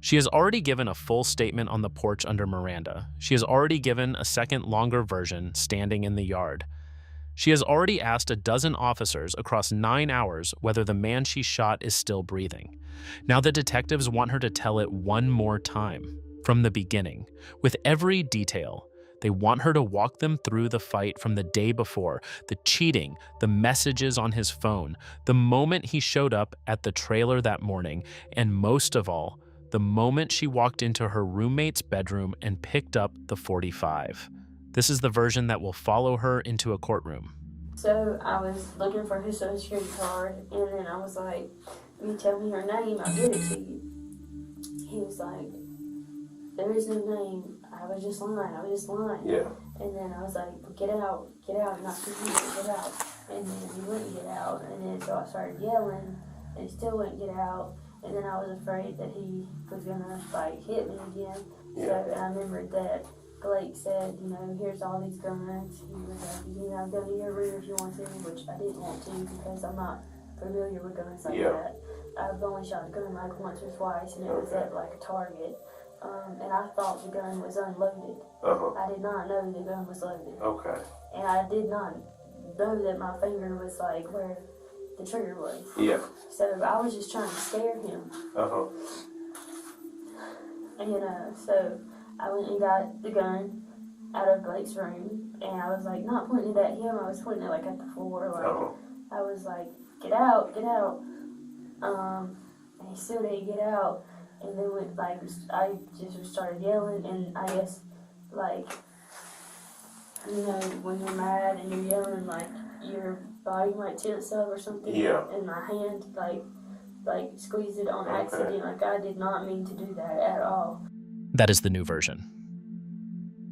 She has already given a full statement on the porch under Miranda. She has already given a second, longer version standing in the yard. She has already asked a dozen officers across 9 hours whether the man she shot is still breathing. Now the detectives want her to tell it one more time, from the beginning, with every detail. They want her to walk them through the fight from the day before, the cheating, the messages on his phone, the moment he showed up at the trailer that morning, and most of all, the moment she walked into her roommate's bedroom and picked up the .45. This is the version that will follow her into a courtroom. So I was looking for his social security card, and then I was like, "You tell me her name, I'll give it to you." He was like, "There is no name. I was just lying. Yeah. And then I was like, get out, not confused, get out. And then he wouldn't get out, and then so I started yelling, and he still wouldn't get out. And then I was afraid that he was gonna like hit me again. Yeah. So I remembered that Blake said, here's all these guns. He was like, you can have them in your room if you want to, which I didn't want to because I'm not familiar with guns like that. I've only shot a gun like once or twice, and it was at like a target. And I thought the gun was unloaded. I did not know the gun was loaded. Okay. And I did not know that my finger was like where the trigger was. Yeah. So I was just trying to scare him. And so I went and got the gun out of Blake's room, and I was like not pointing it at him, I was pointing it like at the floor. Like I was like, get out. And he still didn't get out. And then I just started yelling, and I guess, like, when you're mad and you're yelling, like, your body might tense up or something. Yeah. And my hand, like squeezed it on accident. Like, I did not mean to do that at all. That is the new version.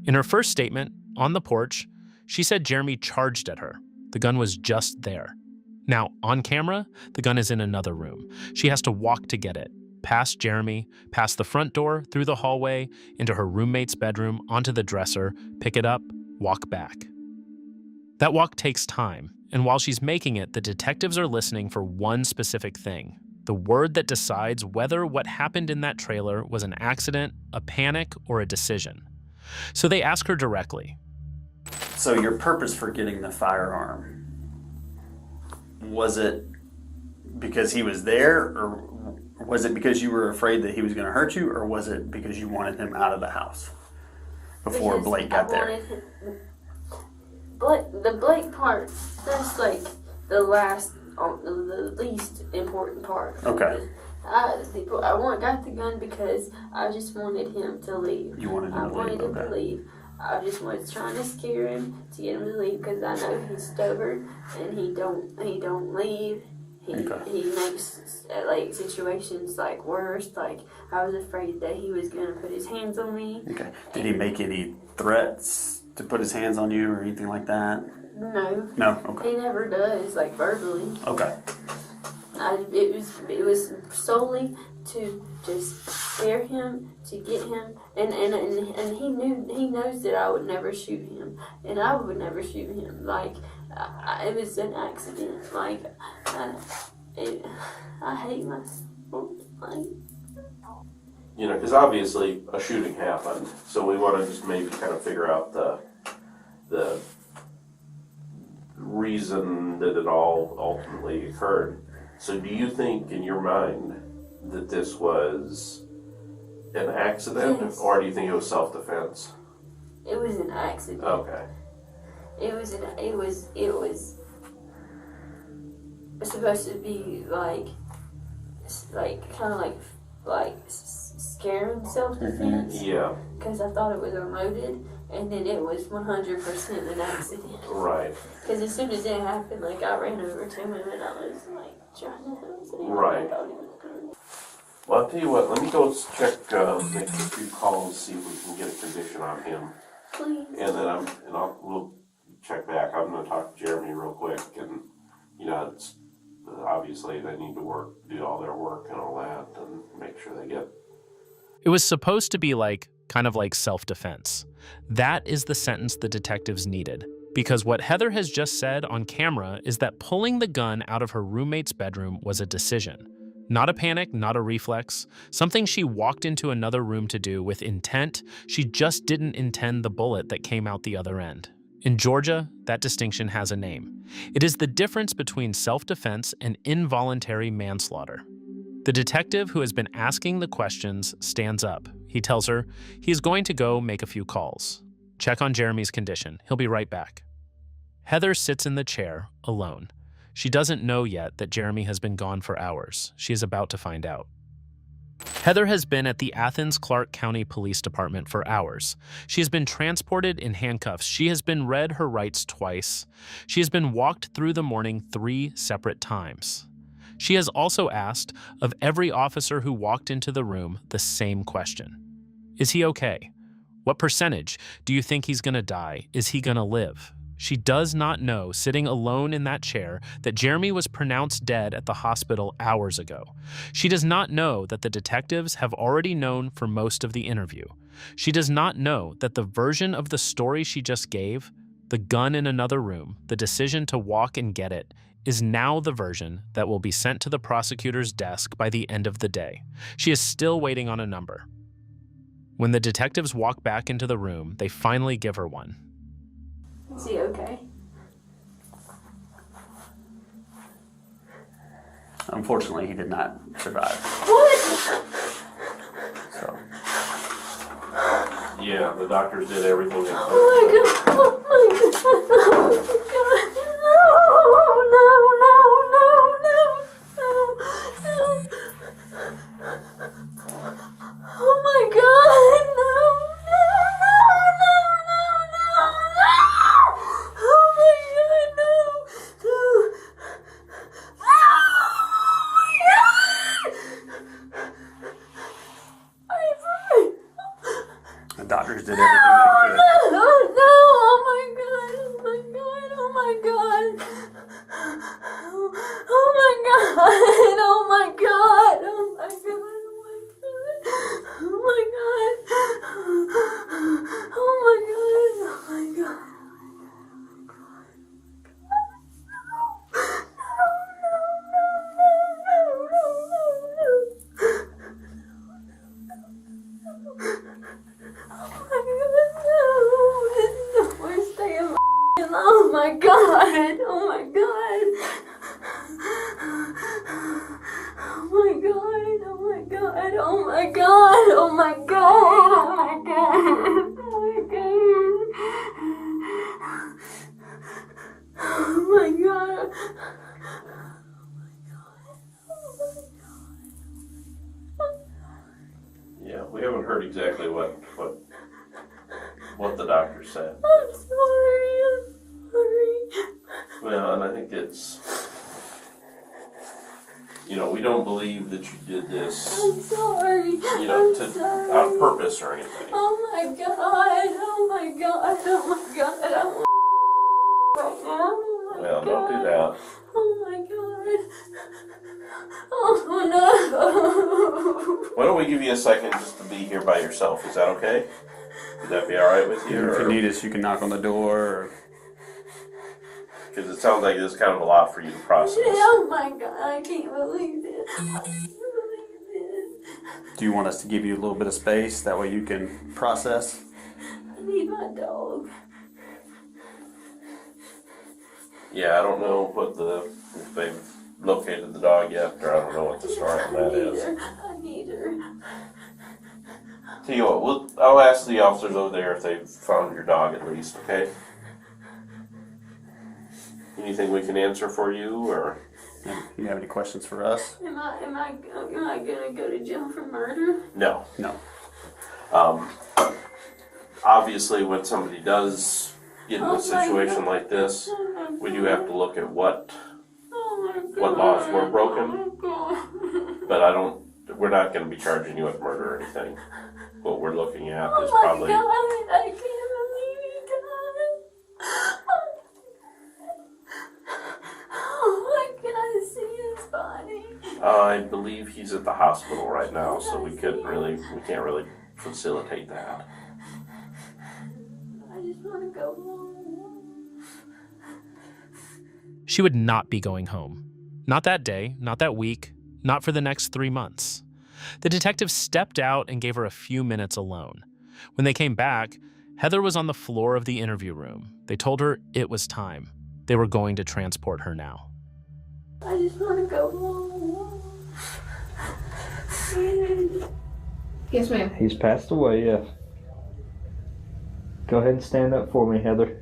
In her first statement, on the porch, she said Jeremy charged at her. The gun was just there. Now, on camera, the gun is in another room. She has to walk to get it. Past Jeremy, past the front door, through the hallway, into her roommate's bedroom, onto the dresser, pick it up, walk back. That walk takes time, and while she's making it, the detectives are listening for one specific thing, the word that decides whether what happened in that trailer was an accident, a panic, or a decision. So they ask her directly. So your purpose for getting the firearm, was it because he was there, or was it because you were afraid that he was going to hurt you, or was it because you wanted him out of the house before Because Blake got there? The Blake part, that's like the least important part. Okay. I got the gun because I just wanted him to leave. You wanted him to leave, to leave. I just was trying to scare him to get him to leave because I know he's stubborn and he don't leave. He makes like situations like worse. Like I was afraid that he was gonna put his hands on me. Okay. Did he make any threats to put his hands on you or anything like that? No. No. Okay. He never does, like verbally. Okay. It was solely to just scare him, to get him, and he knows that I would never shoot him, and I would never shoot him. Like it was an accident. Like I hate myself. Like, because obviously a shooting happened, so we want to just maybe kind of figure out the reason that it all ultimately occurred. So do you think in your mind that this was an accident, yes. Or do you think it was self-defense? It was an accident. Okay. It was supposed to be like kind of like scaring self-defense. Yeah. Because I thought it was unloaded, and then it was 100% an accident. Right. Because as soon as it happened, like I ran over to him and I was like trying to help him. Right. I thought he was good. Well, I'll tell you what. Let me go check, make a few calls, see if we can get a condition on him. Please. And then we'll check back. I'm going to talk to Jeremy real quick, and it's obviously they need to do all their work and all that, and make sure they get. It was supposed to be kind of like self-defense. That is the sentence the detectives needed. Because what Heather has just said on camera is that pulling the gun out of her roommate's bedroom was a decision. Not a panic, not a reflex, something she walked into another room to do with intent. She just didn't intend the bullet that came out the other end. In Georgia, that distinction has a name. It is the difference between self-defense and involuntary manslaughter. The detective who has been asking the questions stands up. He tells her he's going to go make a few calls. Check on Jeremy's condition. He'll be right back. Heather sits in the chair, alone. She doesn't know yet that Jeremy has been gone for hours. She is about to find out. Heather has been at the Athens-Clarke County Police Department for hours. She has been transported in handcuffs. She has been read her rights twice. She has been walked through the morning 3 separate times. She has also asked of every officer who walked into the room the same question. Is he okay? What percentage do you think he's gonna die? Is he gonna live? She does not know, sitting alone in that chair, that Jeremy was pronounced dead at the hospital hours ago. She does not know that the detectives have already known for most of the interview. She does not know that the version of the story she just gave, the gun in another room, the decision to walk and get it, is now the version that will be sent to the prosecutor's desk by the end of the day. She is still waiting on a number. When the detectives walk back into the room, they finally give her one. Is he okay? Unfortunately, he did not survive. What? So. Yeah, the doctors did everything they could. Oh my god! Oh my god! Oh my god! Oh my god! The doctors did everything they could. Oh no! Oh my god! Oh my god! Oh my god! Oh my god! Oh my god! Oh my god! Oh my god! Oh my god! Oh my god! Oh my god! Oh my god! Oh my god! Oh my god! Oh my god! Oh my god! Oh my god! Oh my god! Oh my god! Yeah, we haven't heard exactly what the doctor said. I'm sorry. I'm sorry. Well, and I think it's, we don't believe that you did this, I'm sorry. on purpose or anything. Oh my god. Oh my god. Oh my god. I want right now. Oh my Well, god. don't do that. Oh my god. Oh no. Why don't we give you a second just to be here by yourself? Is that okay? Would that be all right with you? If you need us, you can knock on the door. Because it sounds like this is kind of a lot for you to process. Oh my god. I can't believe this. I can't believe this. Do you want us to give you a little bit of space? That way you can process? I need my dog. Yeah, I don't know if they've located the dog yet, or I don't know what the story on that is. I need her. Tell you what, I'll ask the officers over there if they've found your dog at least, okay? Anything we can answer for you, or? You have any questions for us? Am I gonna go to jail for murder? No. No. Obviously, when somebody does get in a situation like this, we do have to look at what laws were broken. But we're not going to be charging you with murder or anything. What we're looking at is probably. God, I can't believe it, God. Oh, can I see his body? I believe he's at the hospital right now, so we can't really facilitate that. I just want to go home. She would not be going home. Not that day, not that week, not for the next 3 months. The detective stepped out and gave her a few minutes alone. When they came back, Heather was on the floor of the interview room. They told her it was time. They were going to transport her now. I just want to go home. Yes, ma'am. He's passed away, yeah. Go ahead and stand up for me, Heather.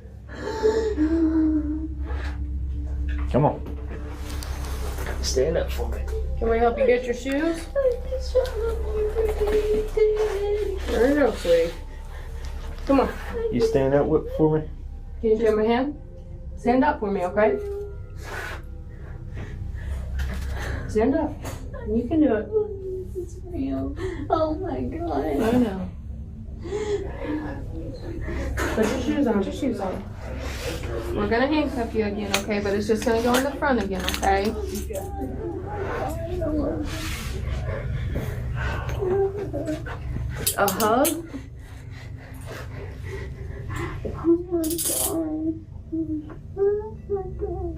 Come on. Stand up for me. Can we help you get your shoes? There you go, sweetie. Come on. You stand up for me? Can you give my hand? Stand up for me, okay? Stand up. You can do it. This is real. Oh my God. I know. Put your shoes on. Put your shoes on. We're gonna handcuff you again, okay? But it's just gonna go in the front again, okay? A hug? Oh my God. Oh my God.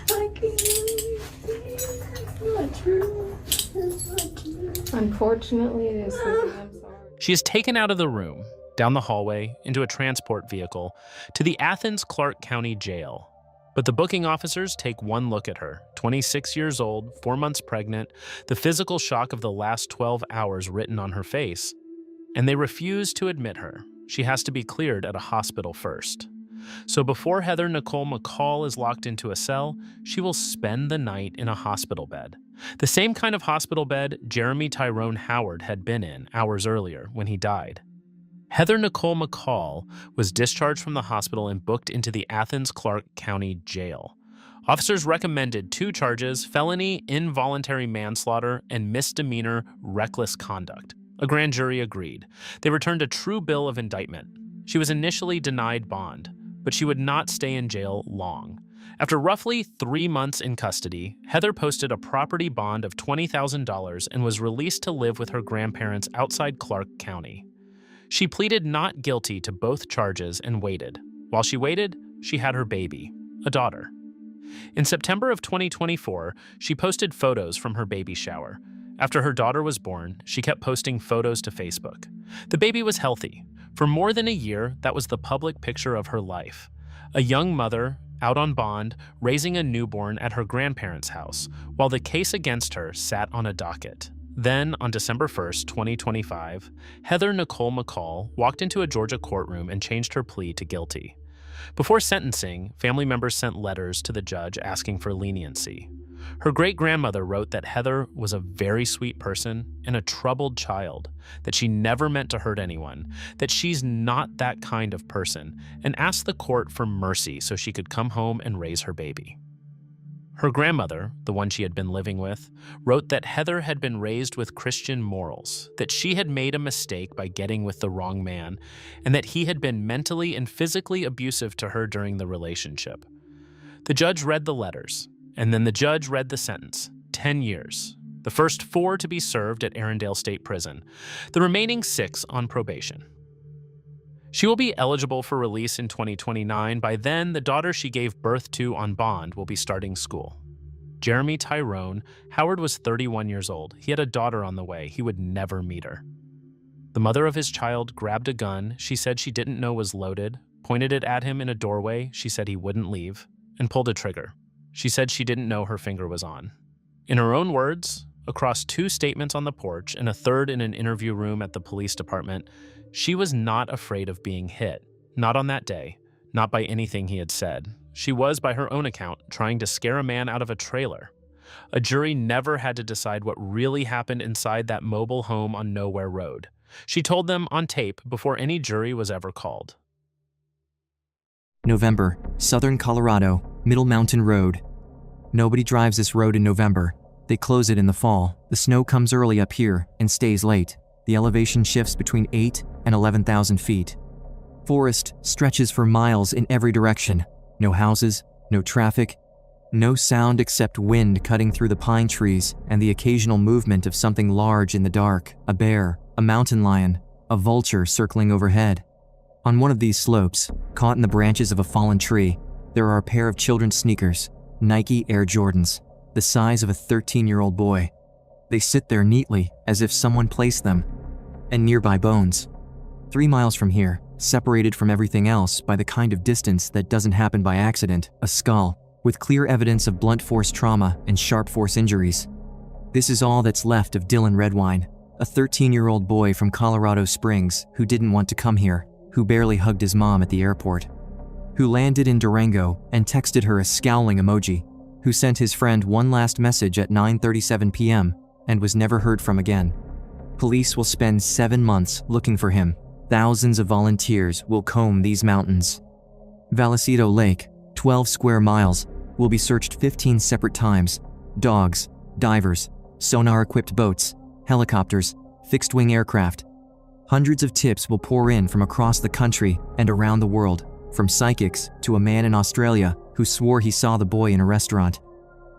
I can't believe it. That's not true. That's not true. Unfortunately, it is, Susie. I'm sorry. She is taken out of the room, down the hallway, into a transport vehicle, to the Athens Clarke County Jail. But the booking officers take one look at her, 26 years old, 4 months pregnant, the physical shock of the last 12 hours written on her face, and they refuse to admit her. She has to be cleared at a hospital first. So before Heather Nicole McCall is locked into a cell, she will spend the night in a hospital bed. The same kind of hospital bed Jeremy Tyrone Howard had been in hours earlier when he died. Heather Nicole McCall was discharged from the hospital and booked into the Athens Clarke County Jail. Officers recommended 2 charges: felony involuntary manslaughter and misdemeanor reckless conduct. A grand jury agreed. They returned a true bill of indictment. She was initially denied bond, but she would not stay in jail long. After roughly 3 months in custody, Heather posted a property bond of $20,000 and was released to live with her grandparents outside Clarke County. She pleaded not guilty to both charges and waited. While she waited, she had her baby, a daughter. In September of 2024, she posted photos from her baby shower. After her daughter was born, she kept posting photos to Facebook. The baby was healthy. For more than a year, that was the public picture of her life. A young mother, out on bond, raising a newborn at her grandparents' house, while the case against her sat on a docket. Then, on December 1st, 2025, Heather Nicole McCall walked into a Georgia courtroom and changed her plea to guilty. Before sentencing, family members sent letters to the judge asking for leniency. Her great-grandmother wrote that Heather was a very sweet person and a troubled child, that she never meant to hurt anyone, that she's not that kind of person, and asked the court for mercy so she could come home and raise her baby. Her grandmother, the one she had been living with, wrote that Heather had been raised with Christian morals, that she had made a mistake by getting with the wrong man, and that he had been mentally and physically abusive to her during the relationship. The judge read the letters, and then the judge read the sentence, 10 years. The first 4 to be served at Arendelle State Prison, the remaining 6 on probation. She will be eligible for release in 2029. By then, the daughter she gave birth to on bond will be starting school. Jeremy Tyrone Howard was 31 years old. He had a daughter on the way. He would never meet her. The mother of his child grabbed a gun she said she didn't know was loaded, pointed it at him in a doorway she said he wouldn't leave, and pulled a trigger. She said she didn't know her finger was on. In her own words, across 2 statements on the porch and a third in an interview room at the police department, she was not afraid of being hit. Not on that day, not by anything he had said. She was, by her own account, trying to scare a man out of a trailer. A jury never had to decide what really happened inside that mobile home on Nowhere Road. She told them on tape before any jury was ever called. November, Southern Colorado, Middle Mountain Road. Nobody drives this road in November. They close it in the fall. The snow comes early up here and stays late. The elevation shifts between 8 and 11,000 feet. Forest stretches for miles in every direction. No houses, no traffic, no sound except wind cutting through the pine trees and the occasional movement of something large in the dark. A bear, a mountain lion, a vulture circling overhead. On one of these slopes, caught in the branches of a fallen tree, there are a pair of children's sneakers, Nike Air Jordans, the size of a 13-year-old boy. They sit there neatly as if someone placed them. And nearby bones. 3 miles from here, separated from everything else by the kind of distance that doesn't happen by accident, a skull, with clear evidence of blunt force trauma and sharp force injuries. This is all that's left of Dylan Redwine, a 13-year-old boy from Colorado Springs who didn't want to come here, who barely hugged his mom at the airport, who landed in Durango and texted her a scowling emoji, who sent his friend one last message at 9:37 p.m. and was never heard from again. Police will spend 7 months looking for him. Thousands of volunteers will comb these mountains. Vallecito Lake, 12 square miles, will be searched 15 separate times. Dogs, divers, sonar-equipped boats, helicopters, fixed-wing aircraft. Hundreds of tips will pour in from across the country and around the world, from psychics to a man in Australia who swore he saw the boy in a restaurant.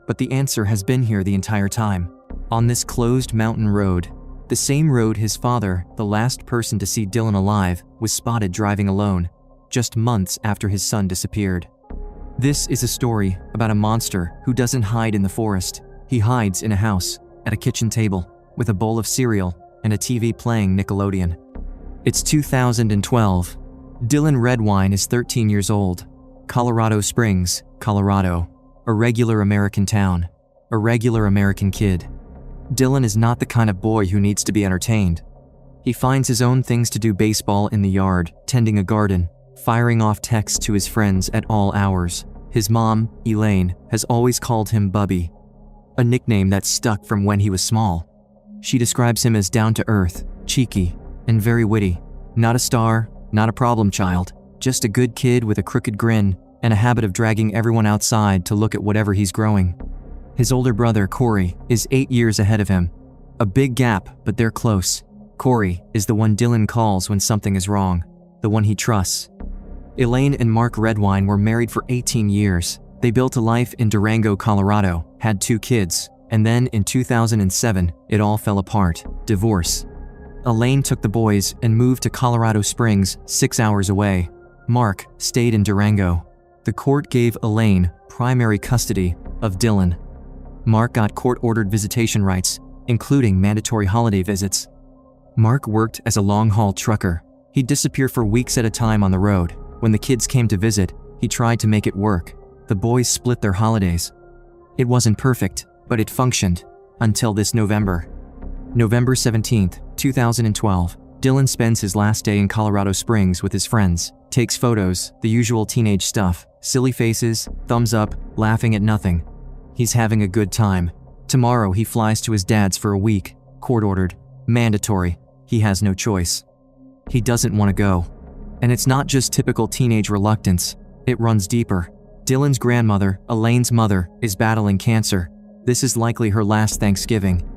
But the answer has been here the entire time, on this closed mountain road. The same road his father, the last person to see Dylan alive, was spotted driving alone, just months after his son disappeared. This is a story about a monster who doesn't hide in the forest. He hides in a house, at a kitchen table, with a bowl of cereal and a TV playing Nickelodeon. It's 2012. Dylan Redwine is 13 years old. Colorado Springs, Colorado. A regular American town. A regular American kid. Dylan is not the kind of boy who needs to be entertained. He finds his own things to do: baseball in the yard, tending a garden, firing off texts to his friends at all hours. His mom, Elaine, has always called him Bubby, a nickname that stuck from when he was small. She describes him as down-to-earth, cheeky, and very witty. Not a star, not a problem child, just a good kid with a crooked grin and a habit of dragging everyone outside to look at whatever he's growing. His older brother, Corey, is 8 years ahead of him. A big gap, but they're close. Corey is the one Dylan calls when something is wrong, the one he trusts. Elaine and Mark Redwine were married for 18 years. They built a life in Durango, Colorado, had 2 kids, and then in 2007, it all fell apart. Divorce. Elaine took the boys and moved to Colorado Springs, 6 hours away. Mark stayed in Durango. The court gave Elaine primary custody of Dylan. Mark got court-ordered visitation rights, including mandatory holiday visits. Mark worked as a long-haul trucker. He'd disappear for weeks at a time on the road. When the kids came to visit, he tried to make it work. The boys split their holidays. It wasn't perfect, but it functioned. Until this November. November 17th, 2012. Dylan spends his last day in Colorado Springs with his friends. Takes photos, the usual teenage stuff. Silly faces, thumbs up, laughing at nothing. He's having a good time. Tomorrow he flies to his dad's for a week. Court-ordered. Mandatory. He has no choice. He doesn't want to go. And it's not just typical teenage reluctance. It runs deeper. Dylan's grandmother, Elaine's mother, is battling cancer. This is likely her last Thanksgiving.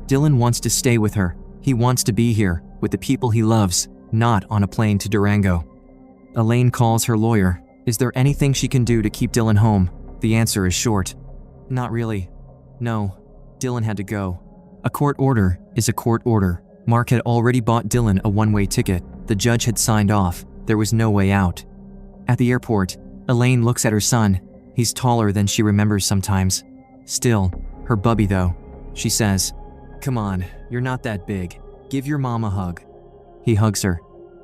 Dylan wants to stay with her. He wants to be here, with the people he loves, not on a plane to Durango. Elaine calls her lawyer. Is there anything she can do to keep Dylan home? The answer is short. Not really. No. Dylan had to go. A court order is a court order. Mark had already bought Dylan a one-way ticket. The judge had signed off. There was no way out. At the airport, Elaine looks at her son. He's taller than she remembers sometimes. Still, her bubby though. She says, "Come on, you're not that big. Give your mom a hug." He hugs her,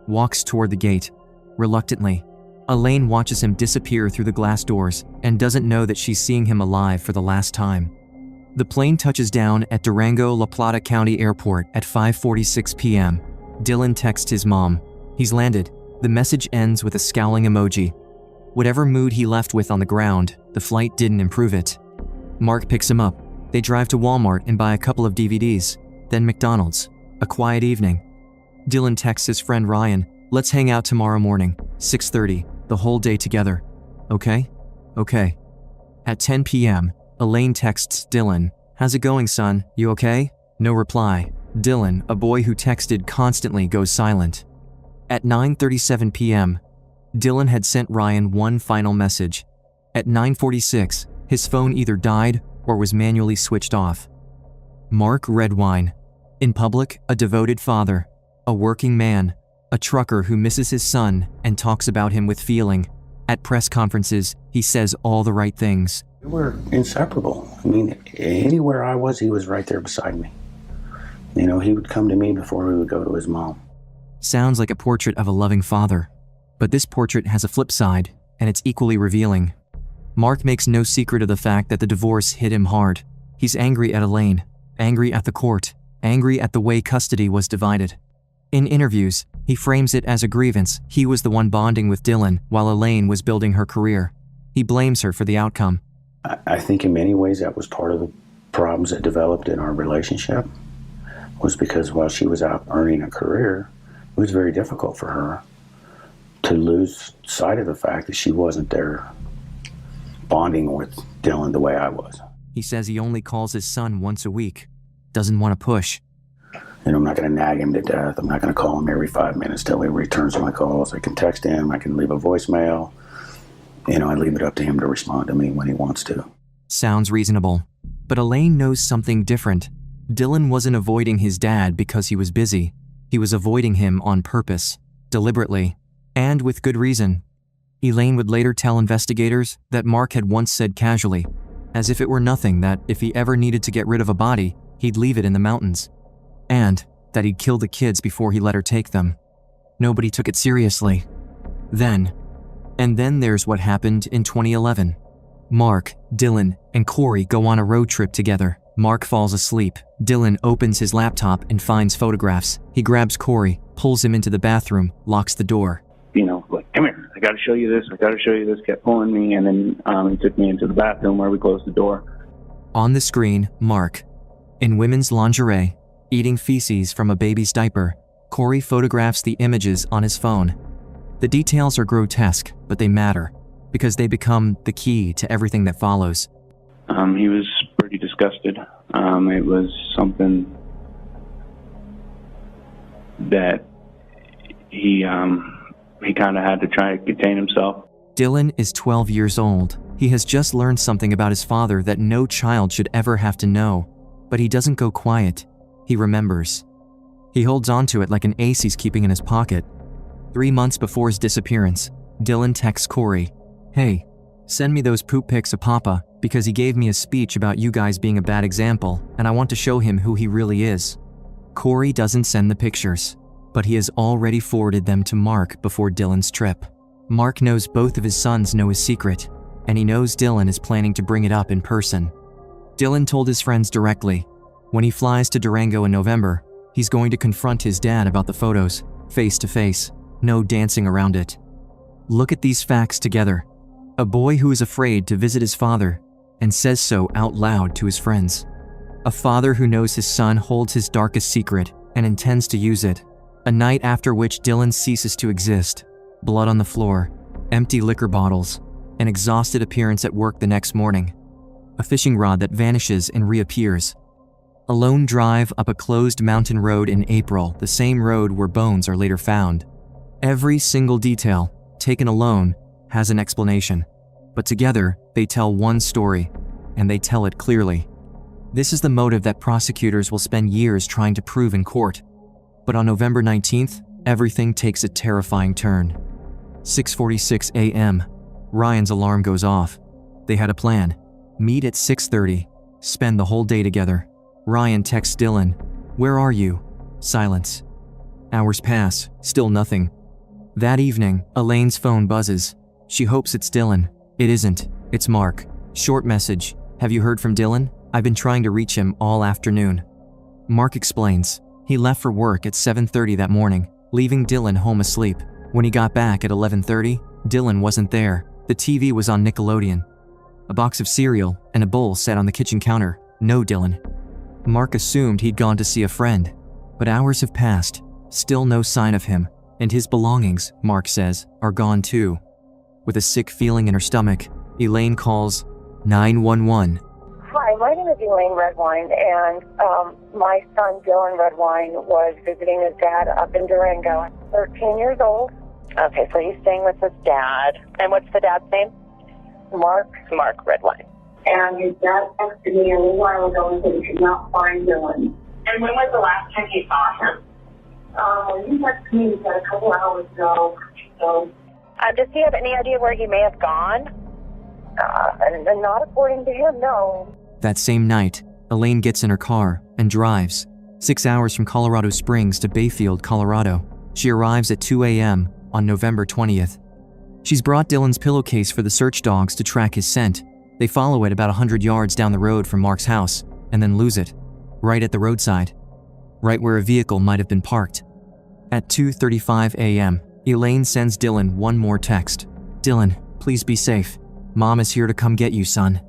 walks toward the gate. Reluctantly, Elaine watches him disappear through the glass doors and doesn't know that she's seeing him alive for the last time. The plane touches down at Durango La Plata County Airport at 5:46 p.m. Dylan texts his mom. He's landed. The message ends with a scowling emoji. Whatever mood he left with on the ground, the flight didn't improve it. Mark picks him up. They drive to Walmart and buy a couple of DVDs, then McDonald's. A quiet evening. Dylan texts his friend Ryan, "Let's hang out tomorrow morning, 6:30, the whole day together. Okay? Okay." At 10 p.m., Elaine texts Dylan, "How's it going, son? You okay?" No reply. Dylan, a boy who texted constantly, goes silent. At 9:37 p.m., Dylan had sent Ryan one final message. At 9:46, his phone either died or was manually switched off. Mark Redwine. In public, a devoted father. A working man, a trucker who misses his son and talks about him with feeling. At press conferences, he says all the right things. We were inseparable. I mean, anywhere I was, he was right there beside me. You know, he would come to me before he would go to his mom. Sounds like a portrait of a loving father. But this portrait has a flip side, and it's equally revealing. Mark makes no secret of the fact that the divorce hit him hard. He's angry at Elaine, angry at the court, angry at the way custody was divided. In interviews, he frames it as a grievance. He was the one bonding with Dylan while Elaine was building her career. He blames her for the outcome. I think in many ways that was part of the problems that developed in our relationship, was because while she was out earning a career, it was very difficult for her to lose sight of the fact that she wasn't there bonding with Dylan the way I was. He says he only calls his son once a week. Doesn't want to push. And I'm not going to nag him to death. I'm not going to call him every 5 minutes till he returns my calls. I can text him. I can leave a voicemail. You know, I leave it up to him to respond to me when he wants to. Sounds reasonable. But Elaine knows something different. Dylan wasn't avoiding his dad because he was busy. He was avoiding him on purpose, deliberately, and with good reason. Elaine would later tell investigators that Mark had once said casually, as if it were nothing, that if he ever needed to get rid of a body, he'd leave it in the mountains. And that he'd kill the kids before he let her take them. Nobody took it seriously. Then there's what happened in 2011. Mark, Dylan, and Corey go on a road trip together. Mark falls asleep. Dylan opens his laptop and finds photographs. He grabs Corey, pulls him into the bathroom, locks the door. You know, like, come here, I gotta show you this, kept pulling me, and then he took me into the bathroom where we closed the door. On the screen, Mark, in women's lingerie, eating feces from a baby's diaper. Corey photographs the images on his phone. The details are grotesque, but they matter, because they become the key to everything that follows. He was pretty disgusted. It was something that he kind of had to try to contain himself. Dylan is 12 years old. He has just learned something about his father that no child should ever have to know. But he doesn't go quiet. He remembers. He holds onto it like an ace he's keeping in his pocket. 3 months before his disappearance, Dylan texts Corey, "Hey, send me those poop pics of Papa, because he gave me a speech about you guys being a bad example, and I want to show him who he really is." Corey doesn't send the pictures, but he has already forwarded them to Mark before Dylan's trip. Mark knows both of his sons know his secret, and he knows Dylan is planning to bring it up in person. Dylan told his friends directly, when he flies to Durango in November, he's going to confront his dad about the photos, face to face, no dancing around it. Look at these facts together. A boy who is afraid to visit his father and says so out loud to his friends. A father who knows his son holds his darkest secret and intends to use it. A night after which Dylan ceases to exist. Blood on the floor, empty liquor bottles, an exhausted appearance at work the next morning. A fishing rod that vanishes and reappears. A lone drive up a closed mountain road in April, the same road where bones are later found. Every single detail, taken alone, has an explanation. But together, they tell one story, and they tell it clearly. This is the motive that prosecutors will spend years trying to prove in court. But on November 19th, everything takes a terrifying turn. 6:46 a.m. Ryan's alarm goes off. They had a plan. Meet at 6:30. Spend the whole day together. Ryan texts Dylan, "Where are you?" Silence. Hours pass, still nothing. That evening, Elaine's phone buzzes. She hopes it's Dylan. It isn't. It's Mark. Short message. "Have you heard from Dylan? I've been trying to reach him all afternoon." Mark explains. He left for work at 7:30 that morning, leaving Dylan home asleep. When he got back at 11:30, Dylan wasn't there. The TV was on Nickelodeon. A box of cereal and a bowl sat on the kitchen counter. No Dylan. Mark assumed he'd gone to see a friend. But hours have passed. Still no sign of him. And his belongings, Mark says, are gone too. With a sick feeling in her stomach, Elaine calls 911. Hi, my name is Elaine Redwine, and my son Dylan Redwine was visiting his dad up in Durango. 13 years old. Okay, so he's staying with his dad. And what's the dad's name? Mark Redwine. And his dad texted me a little while ago and said he could not find Dylan. And when was the last time you saw him? Well, you texted me a couple hours ago. So, does he have any idea where he may have gone? And not according to him, no. That same night, Elaine gets in her car and drives 6 hours from Colorado Springs to Bayfield, Colorado. She arrives at 2 a.m. on November 20th. She's brought Dylan's pillowcase for the search dogs to track his scent. They follow it about 100 yards down the road from Mark's house and then lose it, right at the roadside, right where a vehicle might have been parked. At 2:35 a.m., Elaine sends Dylan one more text. "Dylan, please be safe. Mom is here to come get you, son."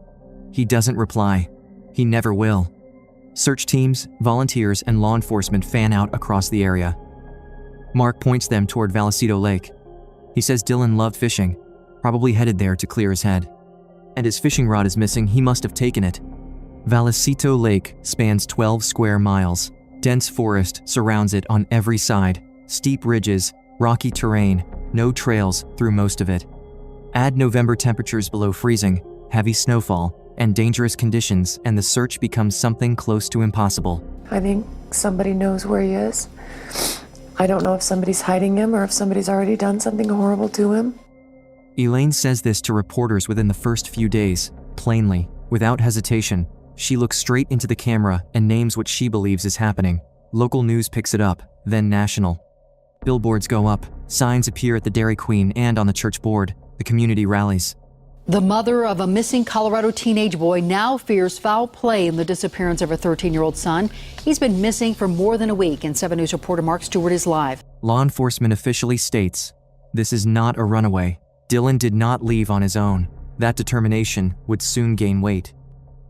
He doesn't reply. He never will. Search teams, volunteers, and law enforcement fan out across the area. Mark points them toward Vallecito Lake. He says Dylan loved fishing, probably headed there to clear his head. And his fishing rod is missing, he must have taken it. Vallecito Lake spans 12 square miles. Dense forest surrounds it on every side. Steep ridges, rocky terrain, no trails through most of it. Add November temperatures below freezing, heavy snowfall, and dangerous conditions, and the search becomes something close to impossible. I think somebody knows where he is. I don't know if somebody's hiding him or if somebody's already done something horrible to him. Elaine says this to reporters within the first few days, plainly, without hesitation. She looks straight into the camera and names what she believes is happening. Local news picks it up, then national. Billboards go up, signs appear at the Dairy Queen and on the church board. The community rallies. The mother of a missing Colorado teenage boy now fears foul play in the disappearance of her 13-year-old son. He's been missing for more than a week, and 7 News reporter Mark Stewart is live. Law enforcement officially states, this is not a runaway. Dylan did not leave on his own. That determination would soon gain weight.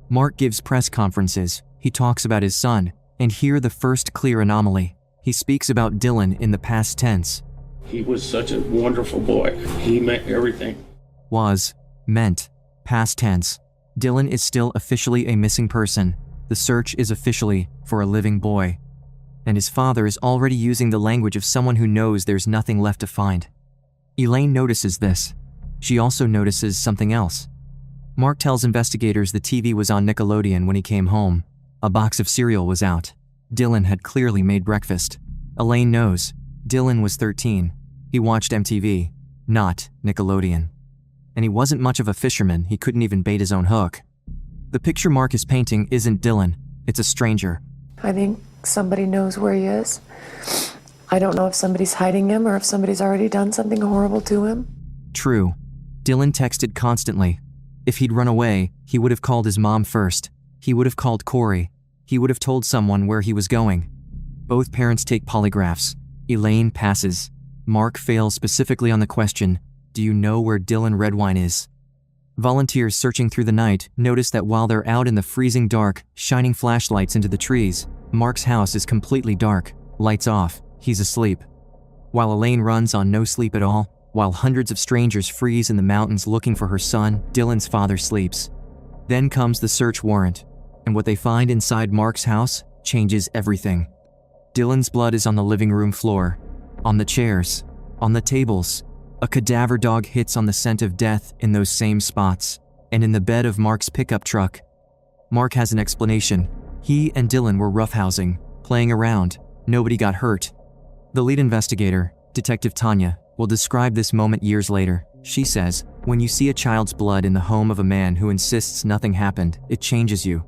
Mark gives press conferences. He talks about his son, and here the first clear anomaly. He speaks about Dylan in the past tense. He was such a wonderful boy. He meant everything. Was, meant, past tense. Dylan is still officially a missing person. The search is officially for a living boy. And his father is already using the language of someone who knows there's nothing left to find. Elaine notices this. She also notices something else. Mark tells investigators the TV was on Nickelodeon when he came home. A box of cereal was out. Dylan had clearly made breakfast. Elaine knows. Dylan was 13. He watched MTV, not Nickelodeon. And he wasn't much of a fisherman, he couldn't even bait his own hook. The picture Mark is painting isn't Dylan, it's a stranger. I think somebody knows where he is. I don't know if somebody's hiding him or if somebody's already done something horrible to him. True. Dylan texted constantly. If he'd run away, he would have called his mom first. He would have called Corey. He would have told someone where he was going. Both parents take polygraphs. Elaine passes. Mark fails specifically on the question, do you know where Dylan Redwine is? Volunteers searching through the night notice that while they're out in the freezing dark, shining flashlights into the trees, Mark's house is completely dark, lights off, he's asleep. While Elaine runs on no sleep at all, while hundreds of strangers freeze in the mountains looking for her son, Dylan's father sleeps. Then comes the search warrant, and what they find inside Mark's house changes everything. Dylan's blood is on the living room floor, on the chairs, on the tables. A cadaver dog hits on the scent of death in those same spots, and in the bed of Mark's pickup truck. Mark has an explanation. He and Dylan were roughhousing, playing around. Nobody got hurt. The lead investigator, Detective Tanya, will describe this moment years later. She says, when you see a child's blood in the home of a man who insists nothing happened, it changes you.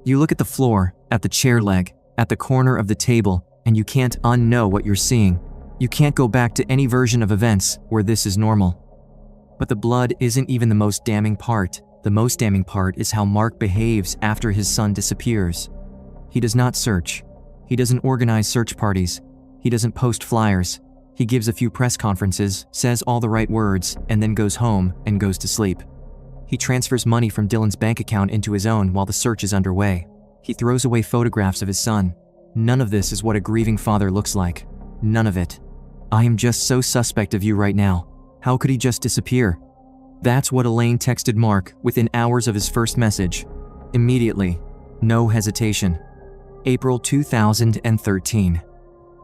You look at the floor, at the chair leg, at the corner of the table, and you can't unknow what you're seeing. You can't go back to any version of events where this is normal. But the blood isn't even the most damning part. The most damning part is how Mark behaves after his son disappears. He does not search. He doesn't organize search parties. He doesn't post flyers. He gives a few press conferences, says all the right words, and then goes home and goes to sleep. He transfers money from Dylan's bank account into his own while the search is underway. He throws away photographs of his son. None of this is what a grieving father looks like. None of it. I am just so suspect of you right now. How could he just disappear? That's what Elaine texted Mark within hours of his first message. Immediately. No hesitation. April 2013.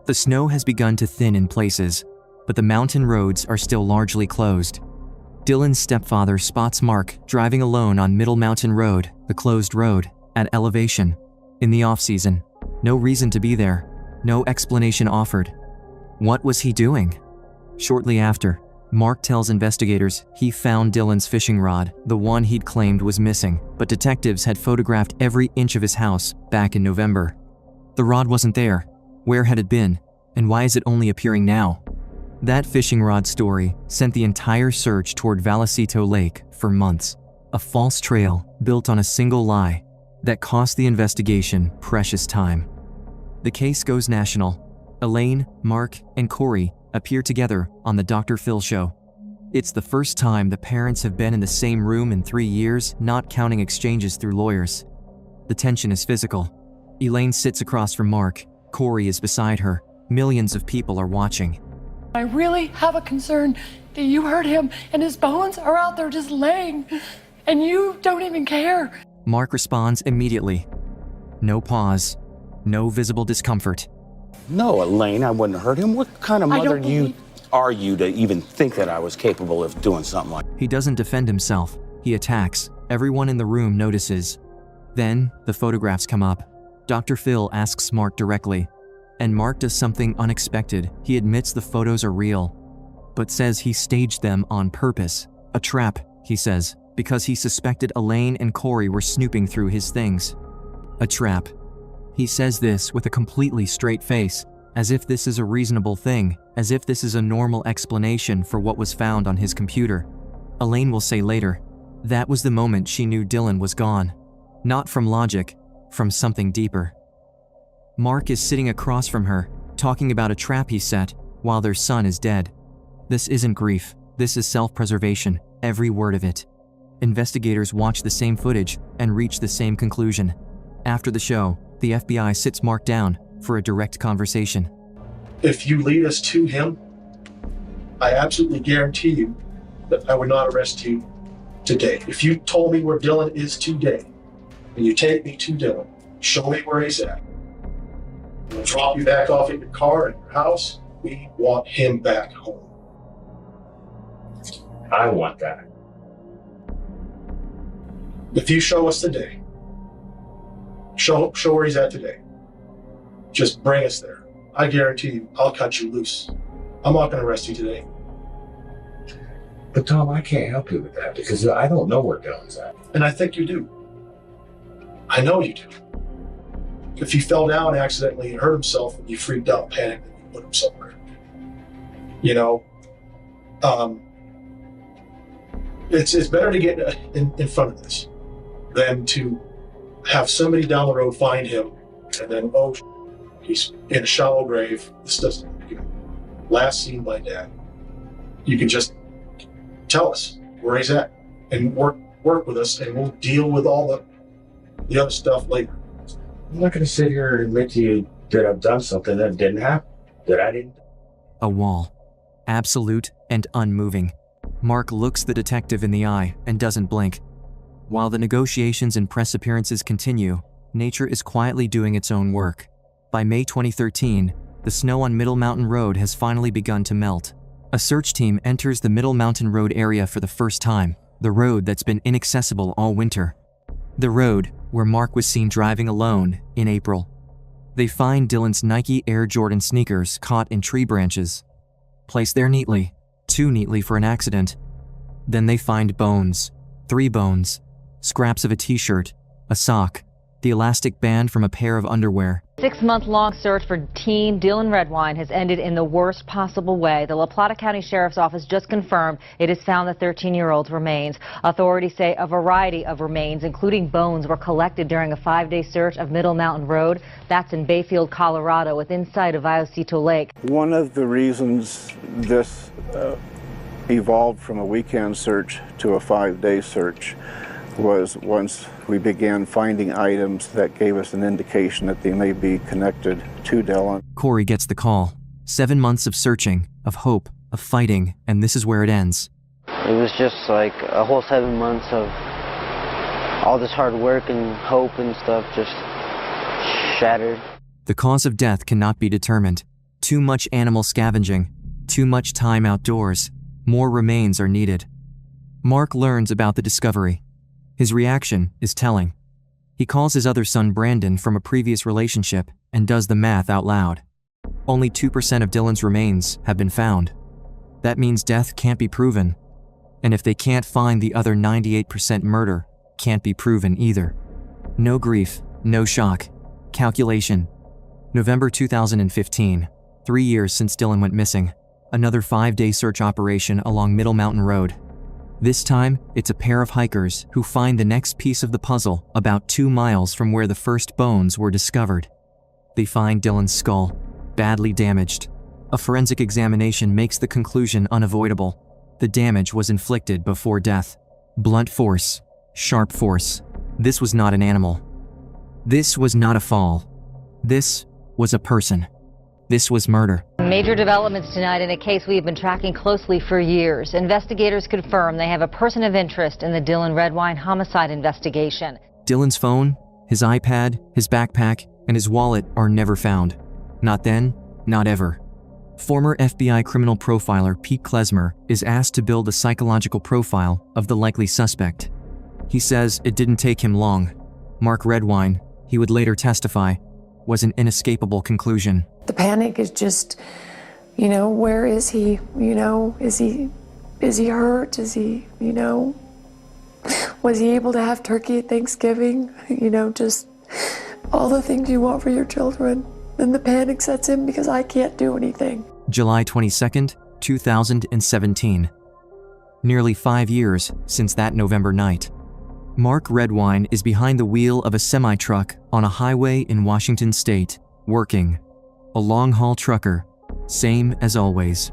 The snow has begun to thin in places, but the mountain roads are still largely closed. Dylan's stepfather spots Mark driving alone on Middle Mountain Road, the closed road, at elevation. In the off-season. No reason to be there. No explanation offered. What was he doing? Shortly after, Mark tells investigators he found Dylan's fishing rod, the one he'd claimed was missing, but detectives had photographed every inch of his house back in November. The rod wasn't there. Where had it been? And why is it only appearing now? That fishing rod story sent the entire search toward Vallecito Lake for months. A false trail built on a single lie that cost the investigation precious time. The case goes national. Elaine, Mark, and Corey appear together on the Dr. Phil show. It's the first time the parents have been in the same room in 3 years, not counting exchanges through lawyers. The tension is physical. Elaine sits across from Mark. Corey is beside her. Millions of people are watching. I really have a concern that you hurt him and his bones are out there just laying, and you don't even care. Mark responds immediately. No pause. No visible discomfort. No, Elaine, I wouldn't hurt him. What kind of mother are you to even think that I was capable of doing something like that? He doesn't defend himself. He attacks. Everyone in the room notices. Then, the photographs come up. Dr. Phil asks Mark directly. And Mark does something unexpected. He admits the photos are real, but says he staged them on purpose. A trap, he says, because he suspected Elaine and Corey were snooping through his things. A trap. He says this with a completely straight face, as if this is a reasonable thing, as if this is a normal explanation for what was found on his computer. Elaine will say later, that was the moment she knew Dylan was gone. Not from logic, from something deeper. Mark is sitting across from her, talking about a trap he set while their son is dead. This isn't grief, this is self-preservation, every word of it. Investigators watch the same footage and reach the same conclusion. After the show, the FBI sits Mark down for a direct conversation. If you lead us to him, I absolutely guarantee you that I would not arrest you today. If you told me where Dylan is today, and you take me to Dylan, show me where he's at, we'll drop you back off in your car in your house, we want him back home. I want that. If you show us today, show where he's at today, just bring us there. I guarantee you, I'll cut you loose. I'm not going to arrest you today. But Tom, I can't help you with that because I don't know where Dylan's at. And I think you do. I know you do. If he fell down accidentally and hurt himself and you freaked out, panicked, and you put him somewhere. You know, it's better to get in front of this than to have somebody down the road find him and then, oh, he's in a shallow grave. This doesn't, last seen by Dad. You can just tell us where he's at and work with us, and we'll deal with all the other stuff later. I'm not going to sit here and admit to you that I've done something that didn't happen, that I didn't. A wall. Absolute and unmoving. Mark looks the detective in the eye and doesn't blink. While the negotiations and press appearances continue, nature is quietly doing its own work. By May 2013, the snow on Middle Mountain Road has finally begun to melt. A search team enters the Middle Mountain Road area for the first time, the road that's been inaccessible all winter. The road where Mark was seen driving alone in April. They find Dylan's Nike Air Jordan sneakers caught in tree branches, placed there neatly, too neatly for an accident. Then they find bones, 3 bones, scraps of a t-shirt, a sock, the elastic band from a pair of underwear. 6-month-long search for teen Dylan Redwine has ended in the worst possible way. The La Plata County Sheriff's Office just confirmed it has found the 13-year-old's remains. Authorities say a variety of remains, including bones, were collected during a 5-day search of Middle Mountain Road. That's in Bayfield, Colorado, within sight of Vallecito Lake. One of the reasons this evolved from a weekend search to a 5-day search was once we began finding items that gave us an indication that they may be connected to Dylan. Corey gets the call. 7 months of searching, of hope, of fighting, and this is where it ends. It was just like a whole 7 months of all this hard work and hope and stuff just shattered. The cause of death cannot be determined. Too much animal scavenging, too much time outdoors. More remains are needed. Mark learns about the discovery. His reaction is telling. He calls his other son Brandon from a previous relationship and does the math out loud. Only 2% of Dylan's remains have been found. That means death can't be proven. And if they can't find the other 98%, murder can't be proven either. No grief, no shock. Calculation. November 2015, 3 years since Dylan went missing. Another 5-day search operation along Middle Mountain Road. This time, it's a pair of hikers who find the next piece of the puzzle about 2 miles from where the first bones were discovered. They find Dylan's skull, badly damaged. A forensic examination makes the conclusion unavoidable. The damage was inflicted before death. Blunt force, sharp force. This was not an animal. This was not a fall. This was a person. This was murder. Major developments tonight in a case we've been tracking closely for years. Investigators confirm they have a person of interest in the Dylan Redwine homicide investigation. Dylan's phone, his iPad, his backpack, and his wallet are never found. Not then, not ever. Former FBI criminal profiler Pete Klezmer is asked to build a psychological profile of the likely suspect. He says it didn't take him long. Mark Redwine, he would later testify, was an inescapable conclusion. The panic is just, where is he? Is he hurt? Is he, was he able to have turkey at Thanksgiving? Just all the things you want for your children. Then the panic sets in because I can't do anything. July 22nd, 2017. Nearly 5 years since that November night. Mark Redwine is behind the wheel of a semi-truck on a highway in Washington State, working. A long-haul trucker, same as always.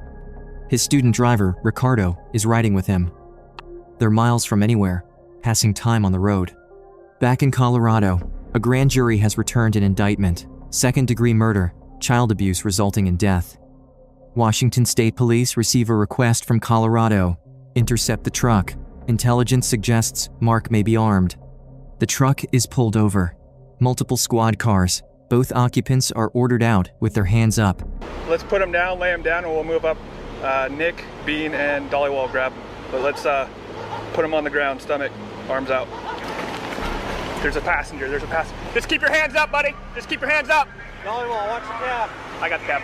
His student driver, Ricardo, is riding with him. They're miles from anywhere, passing time on the road. Back in Colorado, a grand jury has returned an indictment, second-degree murder, child abuse resulting in death. Washington State Police receive a request from Colorado, intercept the truck. Intelligence suggests Mark may be armed. The truck is pulled over. Multiple squad cars. Both occupants are ordered out with their hands up. Let's put him down, lay him down, and we'll move up. Nick, Bean, and Dollywall grab him. But let's put him on the ground, stomach, arms out. There's a passenger, Just keep your hands up, buddy. Just keep your hands up. Dollywall, watch the cab. I got the cab.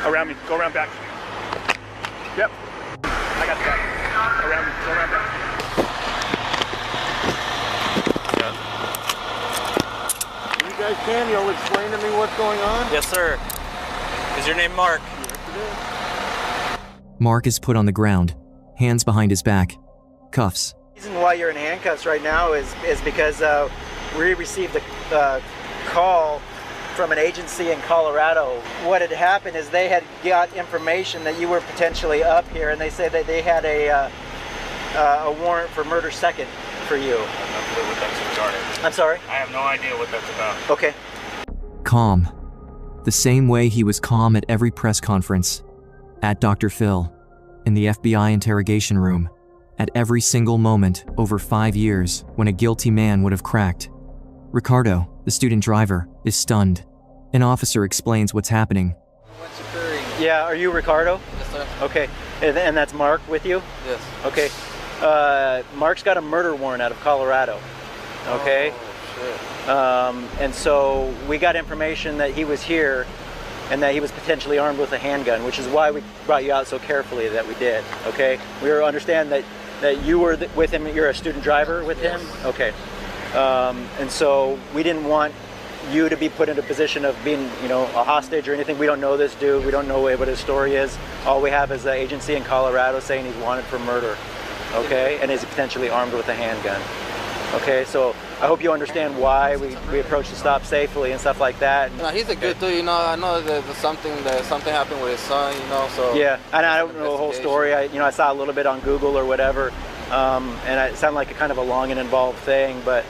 Around me, go around back. Yep. I got the cab. Around me, go around back. You guys can, you'll explain to me what's going on? Yes, sir. Is your name Mark? Mark is put on the ground, hands behind his back, cuffs. The reason why you're in handcuffs right now is because we received a call from an agency in Colorado. What had happened is they had got information that you were potentially up here, and they said that they had a warrant for murder second for you. I have no clue what that's regarding. I'm sorry? I have no idea what that's about. Okay. Calm. The same way he was calm at every press conference, at Dr. Phil, in the FBI interrogation room, at every single moment over 5 years when a guilty man would have cracked. Ricardo, the student driver, is stunned. An officer explains what's happening. What's occurring? Yeah, are you Ricardo? Yes, sir. Okay, and that's Mark with you? Yes. Okay. Mark's got a murder warrant out of Colorado. Okay? Oh, shit. And so we got information that he was here and that he was potentially armed with a handgun, which is why we brought you out so carefully that we did. Okay? We understand that you were with him, you're a student driver with him? Okay. And so we didn't want you to be put in a position of being, a hostage or anything. We don't know this dude. We don't know what his story is. All we have is the agency in Colorado saying he's wanted for murder. Okay? And is potentially armed with a handgun. Okay? So I hope you understand why we approached the stop safely and stuff like that. No, he's a good dude, I know that something happened with his son, so. Yeah, and I don't know the whole story. I saw a little bit on Google or whatever, and it sounded like a kind of a long and involved thing, but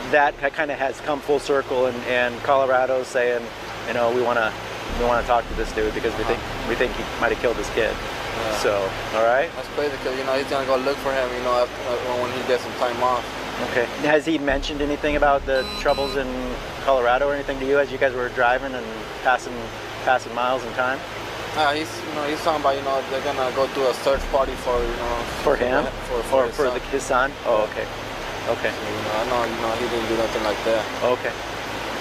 that kind of has come full circle, and Colorado's saying, we want to talk to this dude because we think he might have killed this kid. Yeah. So, all right. That's crazy because he's gonna go look for him, when he gets some time off. Okay. Has he mentioned anything about the troubles in Colorado or anything to you as you guys were driving and passing miles in time? He's talking about they're gonna go do a search party for him for his son. Oh, okay. Okay. So, I know he didn't do nothing like that. Okay.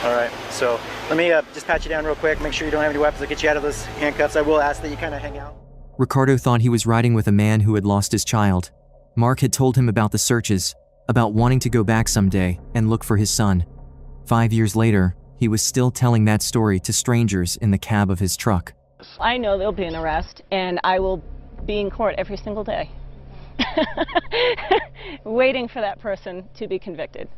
All right, so let me just pat you down real quick, make sure you don't have any weapons. I'll get you out of those handcuffs. I will ask that you kind of hang out. Ricardo thought he was riding with a man who had lost his child. Mark had told him about the searches, about wanting to go back someday and look for his son. 5 years later, he was still telling that story to strangers in the cab of his truck. I know there'll be an arrest, and I will be in court every single day, waiting for that person to be convicted.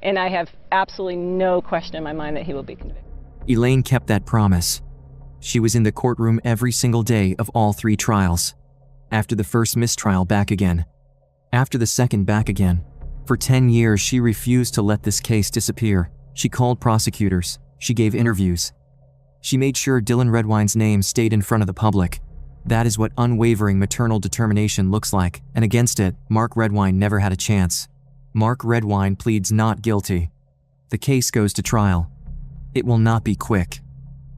And I have absolutely no question in my mind that he will be convicted. Elaine kept that promise. She was in the courtroom every single day of all 3 trials. After the first mistrial, back again. After the second, back again. For 10 years, she refused to let this case disappear. She called prosecutors. She gave interviews. She made sure Dylan Redwine's name stayed in front of the public. That is what unwavering maternal determination looks like, and against it, Mark Redwine never had a chance. Mark Redwine pleads not guilty. The case goes to trial. It will not be quick.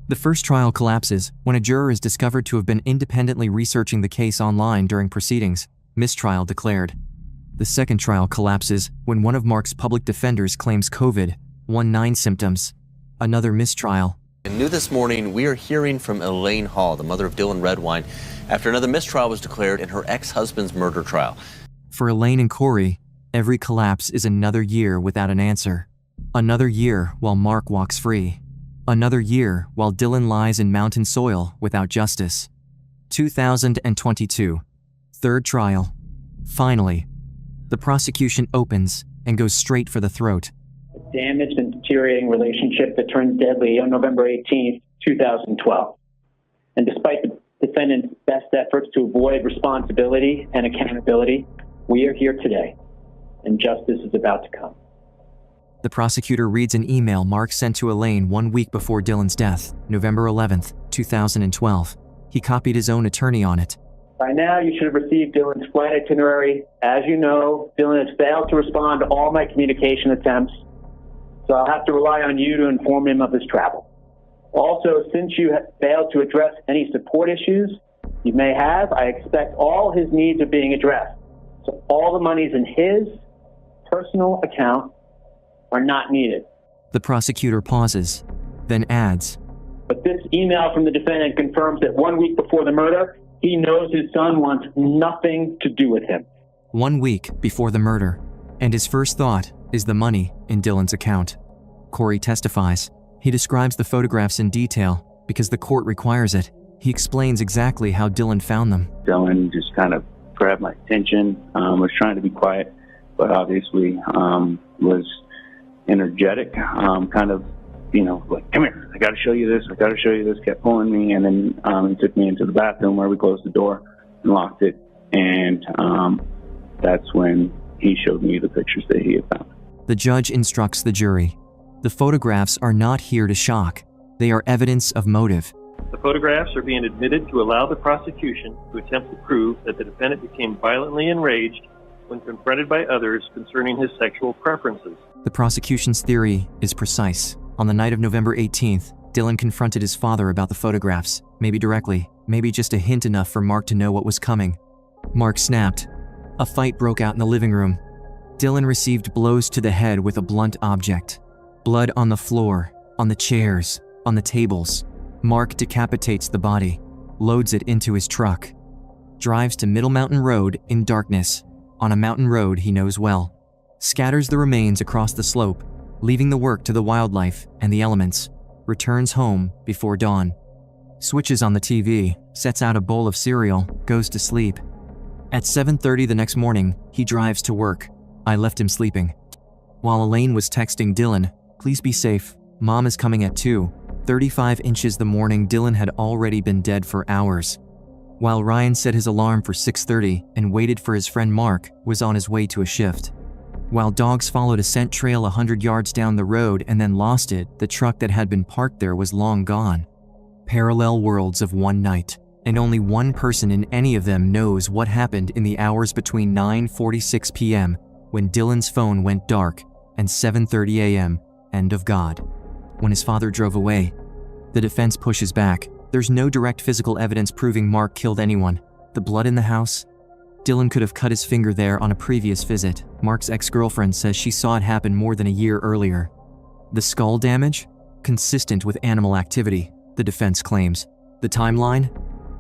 The first trial collapses when a juror is discovered to have been independently researching the case online during proceedings. Mistrial declared. The second trial collapses when one of Mark's public defenders claims COVID-19 symptoms. Another mistrial. New this morning, we are hearing from Elaine Hall, the mother of Dylan Redwine, after another mistrial was declared in her ex-husband's murder trial. For Elaine and Corey, every collapse is another year without an answer. Another year while Mark walks free. Another year while Dylan lies in mountain soil without justice. 2022. Third trial. Finally, the prosecution opens and goes straight for the throat. A damaged and deteriorating relationship that turned deadly on November 18th, 2012. And despite the defendant's best efforts to avoid responsibility and accountability, we are here today, and justice is about to come. The prosecutor reads an email Mark sent to Elaine 1 week before Dylan's death, November 11th, 2012. He copied his own attorney on it. By now, you should have received Dylan's flight itinerary. As you know, Dylan has failed to respond to all my communication attempts, so I'll have to rely on you to inform him of his travel. Also, since you have failed to address any support issues you may have, I expect all his needs are being addressed. So all the monies in his personal account are not needed. The prosecutor pauses, then adds, But this email from the defendant confirms that 1 week before the murder, he knows his son wants nothing to do with him. 1 week before the murder, and his first thought is the money in Dylan's account. Corey testifies. He describes the photographs in detail because the court requires it. He explains exactly how Dylan found them. Dylan just kind of grabbed my attention, was trying to be quiet, but obviously was energetic, kind of, like, come here, I got to show you this, kept pulling me, and then he took me into the bathroom where we closed the door and locked it, and that's when he showed me the pictures that he had found. The judge instructs the jury. The photographs are not here to shock. They are evidence of motive. The photographs are being admitted to allow the prosecution to attempt to prove that the defendant became violently enraged when confronted by others concerning his sexual preferences. The prosecution's theory is precise. On the night of November 18th, Dylan confronted his father about the photographs, maybe directly, maybe just a hint enough for Mark to know what was coming. Mark snapped. A fight broke out in the living room. Dylan received blows to the head with a blunt object. Blood on the floor, on the chairs, on the tables. Mark decapitates the body, loads it into his truck, drives to Middle Mountain Road in darkness, on a mountain road he knows well, scatters the remains across the slope, leaving the work to the wildlife and the elements, returns home before dawn, switches on the TV, sets out a bowl of cereal, goes to sleep. At 7:30 the next morning, he drives to work. I left him sleeping. While Elaine was texting Dylan, "Please be safe, Mom is coming at 2:35 inches the morning," Dylan had already been dead for hours. While Ryan set his alarm for 6:30 and waited for his friend Mark, was on his way to a shift. While dogs followed a scent trail 100 yards down the road and then lost it, the truck that had been parked there was long gone. Parallel worlds of one night, and only one person in any of them knows what happened in the hours between 9:46 p.m., when Dylan's phone went dark, and 7:30 a.m., end of God. When his father drove away, the defense pushes back. There's no direct physical evidence proving Mark killed anyone. The blood in the house? Dylan could have cut his finger there on a previous visit. Mark's ex-girlfriend says she saw it happen more than a year earlier. The skull damage? consistent with animal activity, the defense claims. The timeline?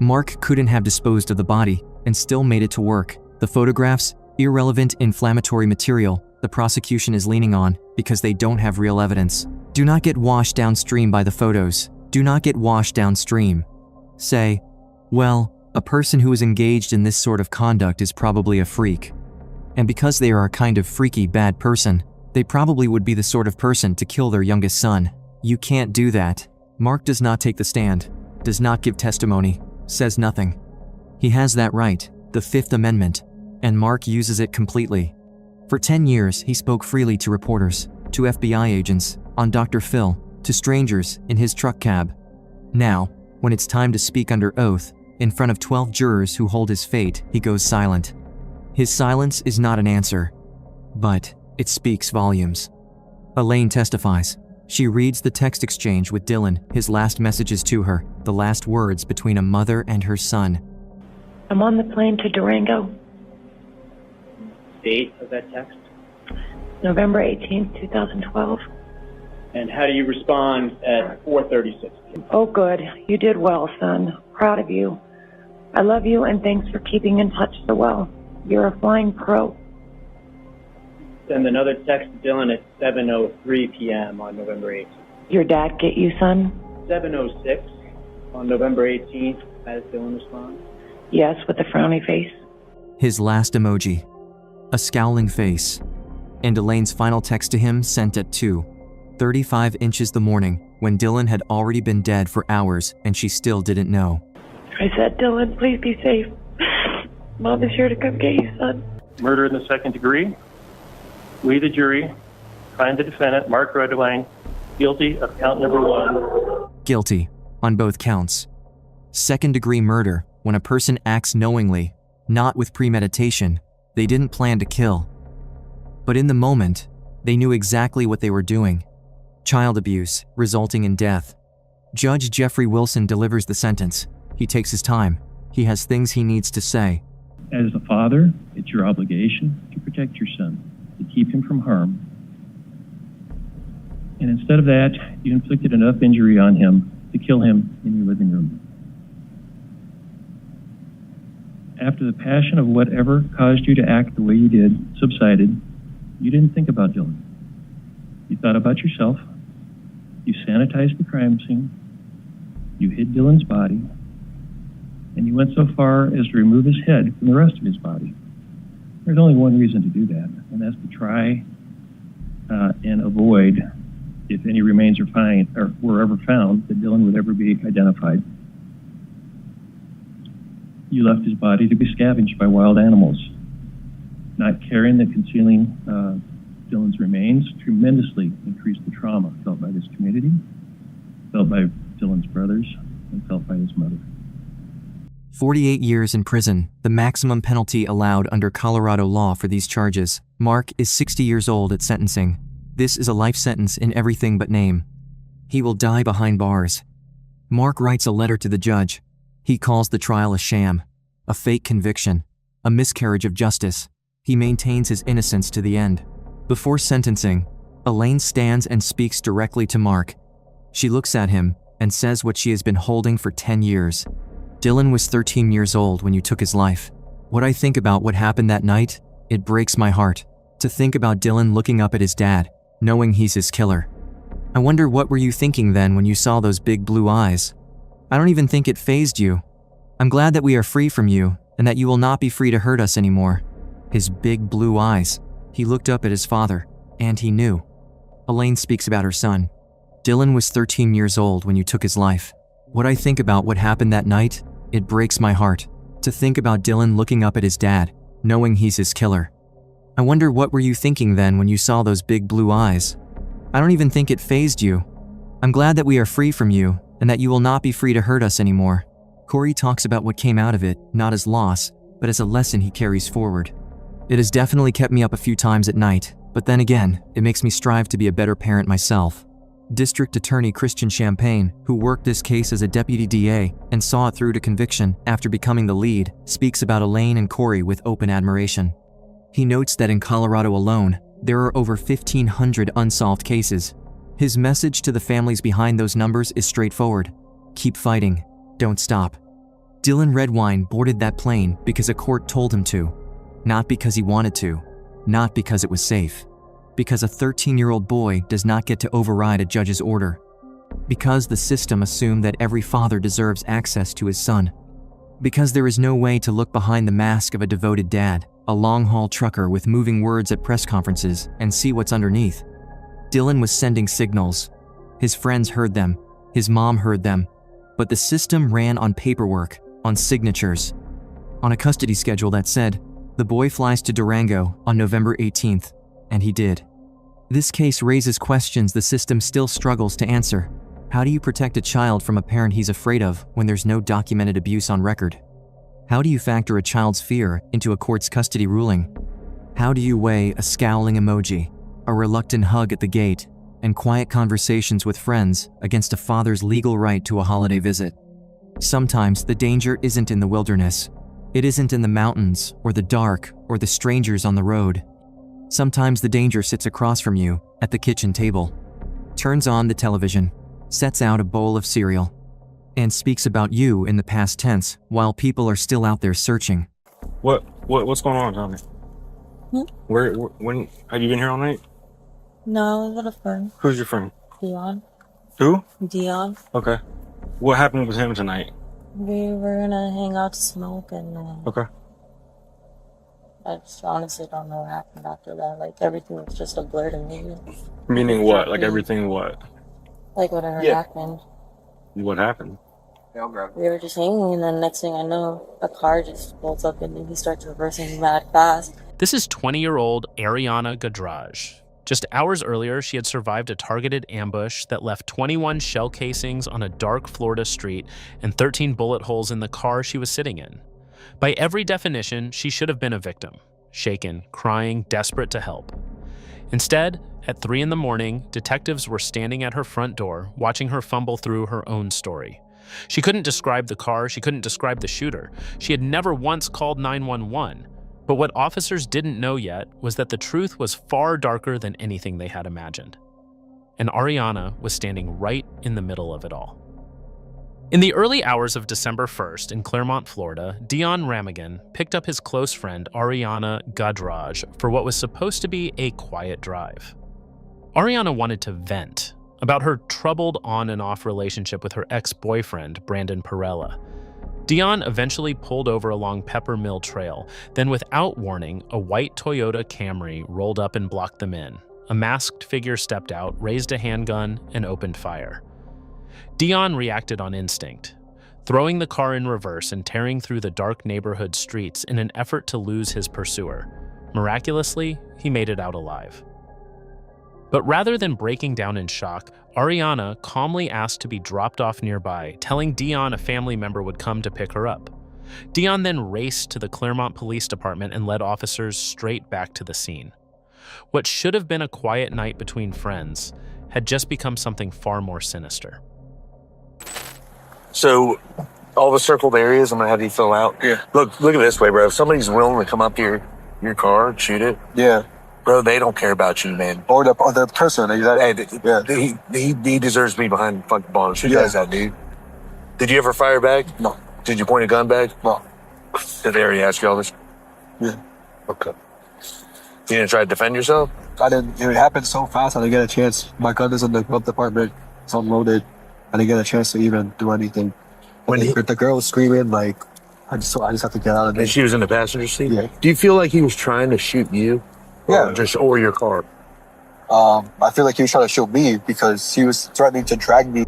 Mark couldn't have disposed of the body and still made it to work. The photographs? Irrelevant inflammatory material the prosecution is leaning on because they don't have real evidence. Do not get washed downstream by the photos. Do not get washed downstream. Say, well, a person who is engaged in this sort of conduct is probably a freak. And because they are a kind of freaky bad person, they probably would be the sort of person to kill their youngest son. You can't do that. Mark does not take the stand, does not give testimony, says nothing. He has that right, the Fifth Amendment, and Mark uses it completely. For 10 years, he spoke freely to reporters, to FBI agents, on Dr. Phil, to strangers in his truck cab. Now, when it's time to speak under oath, in front of 12 jurors who hold his fate, he goes silent. His silence is not an answer, but it speaks volumes. Elaine testifies. She reads the text exchange with Dylan, his last messages to her, the last words between a mother and her son. I'm on the plane to Durango, Date of that text? November 18th, 2012. And how do you respond at 4:36? Oh, good. You did well, son. Proud of you. I love you and thanks for keeping in touch so well. You're a flying pro. Send another text to Dylan at 7:03 p.m. on November 18th. Your dad get you, son? 7:06 on November 18th. How does Dylan respond? Yes, with a frowny face. His last emoji, a scowling face, and Elaine's final text to him sent at 2:35 inches the morning when Dylan had already been dead for hours and she still didn't know. I said, Dylan, please be safe. Mom is here to come get you, son. Murder in the second degree. We, the jury, find the defendant, Mark Redwine, guilty of count number 1. Guilty on both counts. Second-degree murder, when a person acts knowingly, not with premeditation. They didn't plan to kill. But in the moment, they knew exactly what they were doing. Child abuse, resulting in death. Judge Jeffrey Wilson delivers the sentence. He takes his time. He has things he needs to say. As a father, it's your obligation to protect your son, to keep him from harm. And instead of that, you inflicted enough injury on him to kill him in your living room. After the passion of whatever caused you to act the way you did subsided, you didn't think about Dylan. You thought about yourself. You sanitized the crime scene. You hid Dylan's body. And you went so far as to remove his head from the rest of his body. There's only one reason to do that, and that's to try and avoid, if any remains were ever found, that Dylan would ever be identified. You left his body to be scavenged by wild animals. Not caring that concealing Dylan's remains tremendously increased the trauma felt by this community, felt by Dylan's brothers, and felt by his mother. 48 years in prison, the maximum penalty allowed under Colorado law for these charges. Mark is 60 years old at sentencing. This is a life sentence in everything but name. He will die behind bars. Mark writes a letter to the judge. He calls the trial a sham, a fake conviction, a miscarriage of justice. He maintains his innocence to the end. Before sentencing, Elaine stands and speaks directly to Mark. She looks at him and says what she has been holding for 10 years. Dylan was 13 years old when you took his life. What I think about what happened that night, it breaks my heart. To think about Dylan looking up at his dad, knowing he's his killer. I wonder what were you thinking then when you saw those big blue eyes? I don't even think it fazed you. I'm glad that we are free from you and that you will not be free to hurt us anymore. His big blue eyes. He looked up at his father, and he knew. Elaine speaks about her son. Dylan was 13 years old when you took his life. What I think about what happened that night, it breaks my heart. To think about Dylan looking up at his dad, knowing he's his killer. I wonder what were you thinking then when you saw those big blue eyes? I don't even think it fazed you. I'm glad that we are free from you and that you will not be free to hurt us anymore. Corey talks about what came out of it, not as loss, but as a lesson he carries forward. It has definitely kept me up a few times at night, but then again, it makes me strive to be a better parent myself. District Attorney Christian Champagne, who worked this case as a deputy DA and saw it through to conviction after becoming the lead, speaks about Elaine and Corey with open admiration. He notes that in Colorado alone, there are over 1,500 unsolved cases. His message to the families behind those numbers is straightforward. Keep fighting. Don't stop. Dylan Redwine boarded that plane because a court told him to. Not because he wanted to. Not because it was safe. Because a 13-year-old boy does not get to override a judge's order. Because the system assumed that every father deserves access to his son. Because there is no way to look behind the mask of a devoted dad, a long-haul trucker with moving words at press conferences, and see what's underneath. Dylan was sending signals. His friends heard them. His mom heard them. But the system ran on paperwork, on signatures, on a custody schedule that said, the boy flies to Durango on November 18th, and he did. This case raises questions the system still struggles to answer. How do you protect a child from a parent he's afraid of when there's no documented abuse on record? How do you factor a child's fear into a court's custody ruling? How do you weigh a scowling emoji, a reluctant hug at the gate, and quiet conversations with friends against a father's legal right to a holiday visit? Sometimes the danger isn't in the wilderness. It isn't in the mountains, or the dark, or the strangers on the road. Sometimes the danger sits across from you at the kitchen table, turns on the television, sets out a bowl of cereal, and speaks about you in the past tense while people are still out there searching. What's going on, Tommy? When have you been here all night? No, I got a friend. Who's your friend? Dion. Who? Dion. Okay. What happened with him tonight? We were gonna hang out to smoke and Okay. I just honestly don't know what happened after that. Like everything was just a blur to me. Meaning what? Like everything what? Like whatever happened. What happened? We were just hanging and then next thing I know, a car just pulls up and then he starts reversing mad fast. This is 20-year-old Ariana Gadraj. Just hours earlier, she had survived a targeted ambush that left 21 shell casings on a dark Florida street and 13 bullet holes in the car she was sitting in. By every definition, she should have been a victim, shaken, crying, desperate to help. Instead, at 3 in the morning, detectives were standing at her front door, watching her fumble through her own story. She couldn't describe the car, she couldn't describe the shooter. She had never once called 911. But what officers didn't know yet was that the truth was far darker than anything they had imagined. And Ariana was standing right in the middle of it all. In the early hours of December 1st in Clermont, Florida, Dion Ramagan picked up his close friend Ariana Gadraj for what was supposed to be a quiet drive. Ariana wanted to vent about her troubled on and off relationship with her ex-boyfriend, Brandon Pirela. Dion eventually pulled over along Pepper Mill Trail. Then without warning, a white Toyota Camry rolled up and blocked them in. A masked figure stepped out, raised a handgun, and opened fire. Dion reacted on instinct, throwing the car in reverse and tearing through the dark neighborhood streets in an effort to lose his pursuer. Miraculously, he made it out alive. But rather than breaking down in shock, Ariana calmly asked to be dropped off nearby, telling Dion a family member would come to pick her up. Dion then raced to the Clermont Police Department and led officers straight back to the scene. What should have been a quiet night between friends had just become something far more sinister. So, all the circled areas I'm gonna have you fill out. Yeah. Look at this way, bro. If somebody's willing to come up here, your car, and shoot it. Yeah. Bro, they don't care about you, man. Or the person. He deserves to be behind the fucking bars. Who does that, dude? Did you ever fire back? No. Did you point a gun back? No. Did they already ask you all this? Yeah. Okay. You didn't try to defend yourself? I didn't. It happened so fast. I didn't get a chance. My gun is in the glove department. It's unloaded. I didn't get a chance to even do anything. When the girl was screaming, like, I just have to get out of there. And she was in the passenger seat? Yeah. Do you feel like he was trying to shoot you? Yeah. Or your car? I feel like he was trying to shoot me because he was threatening to drag me.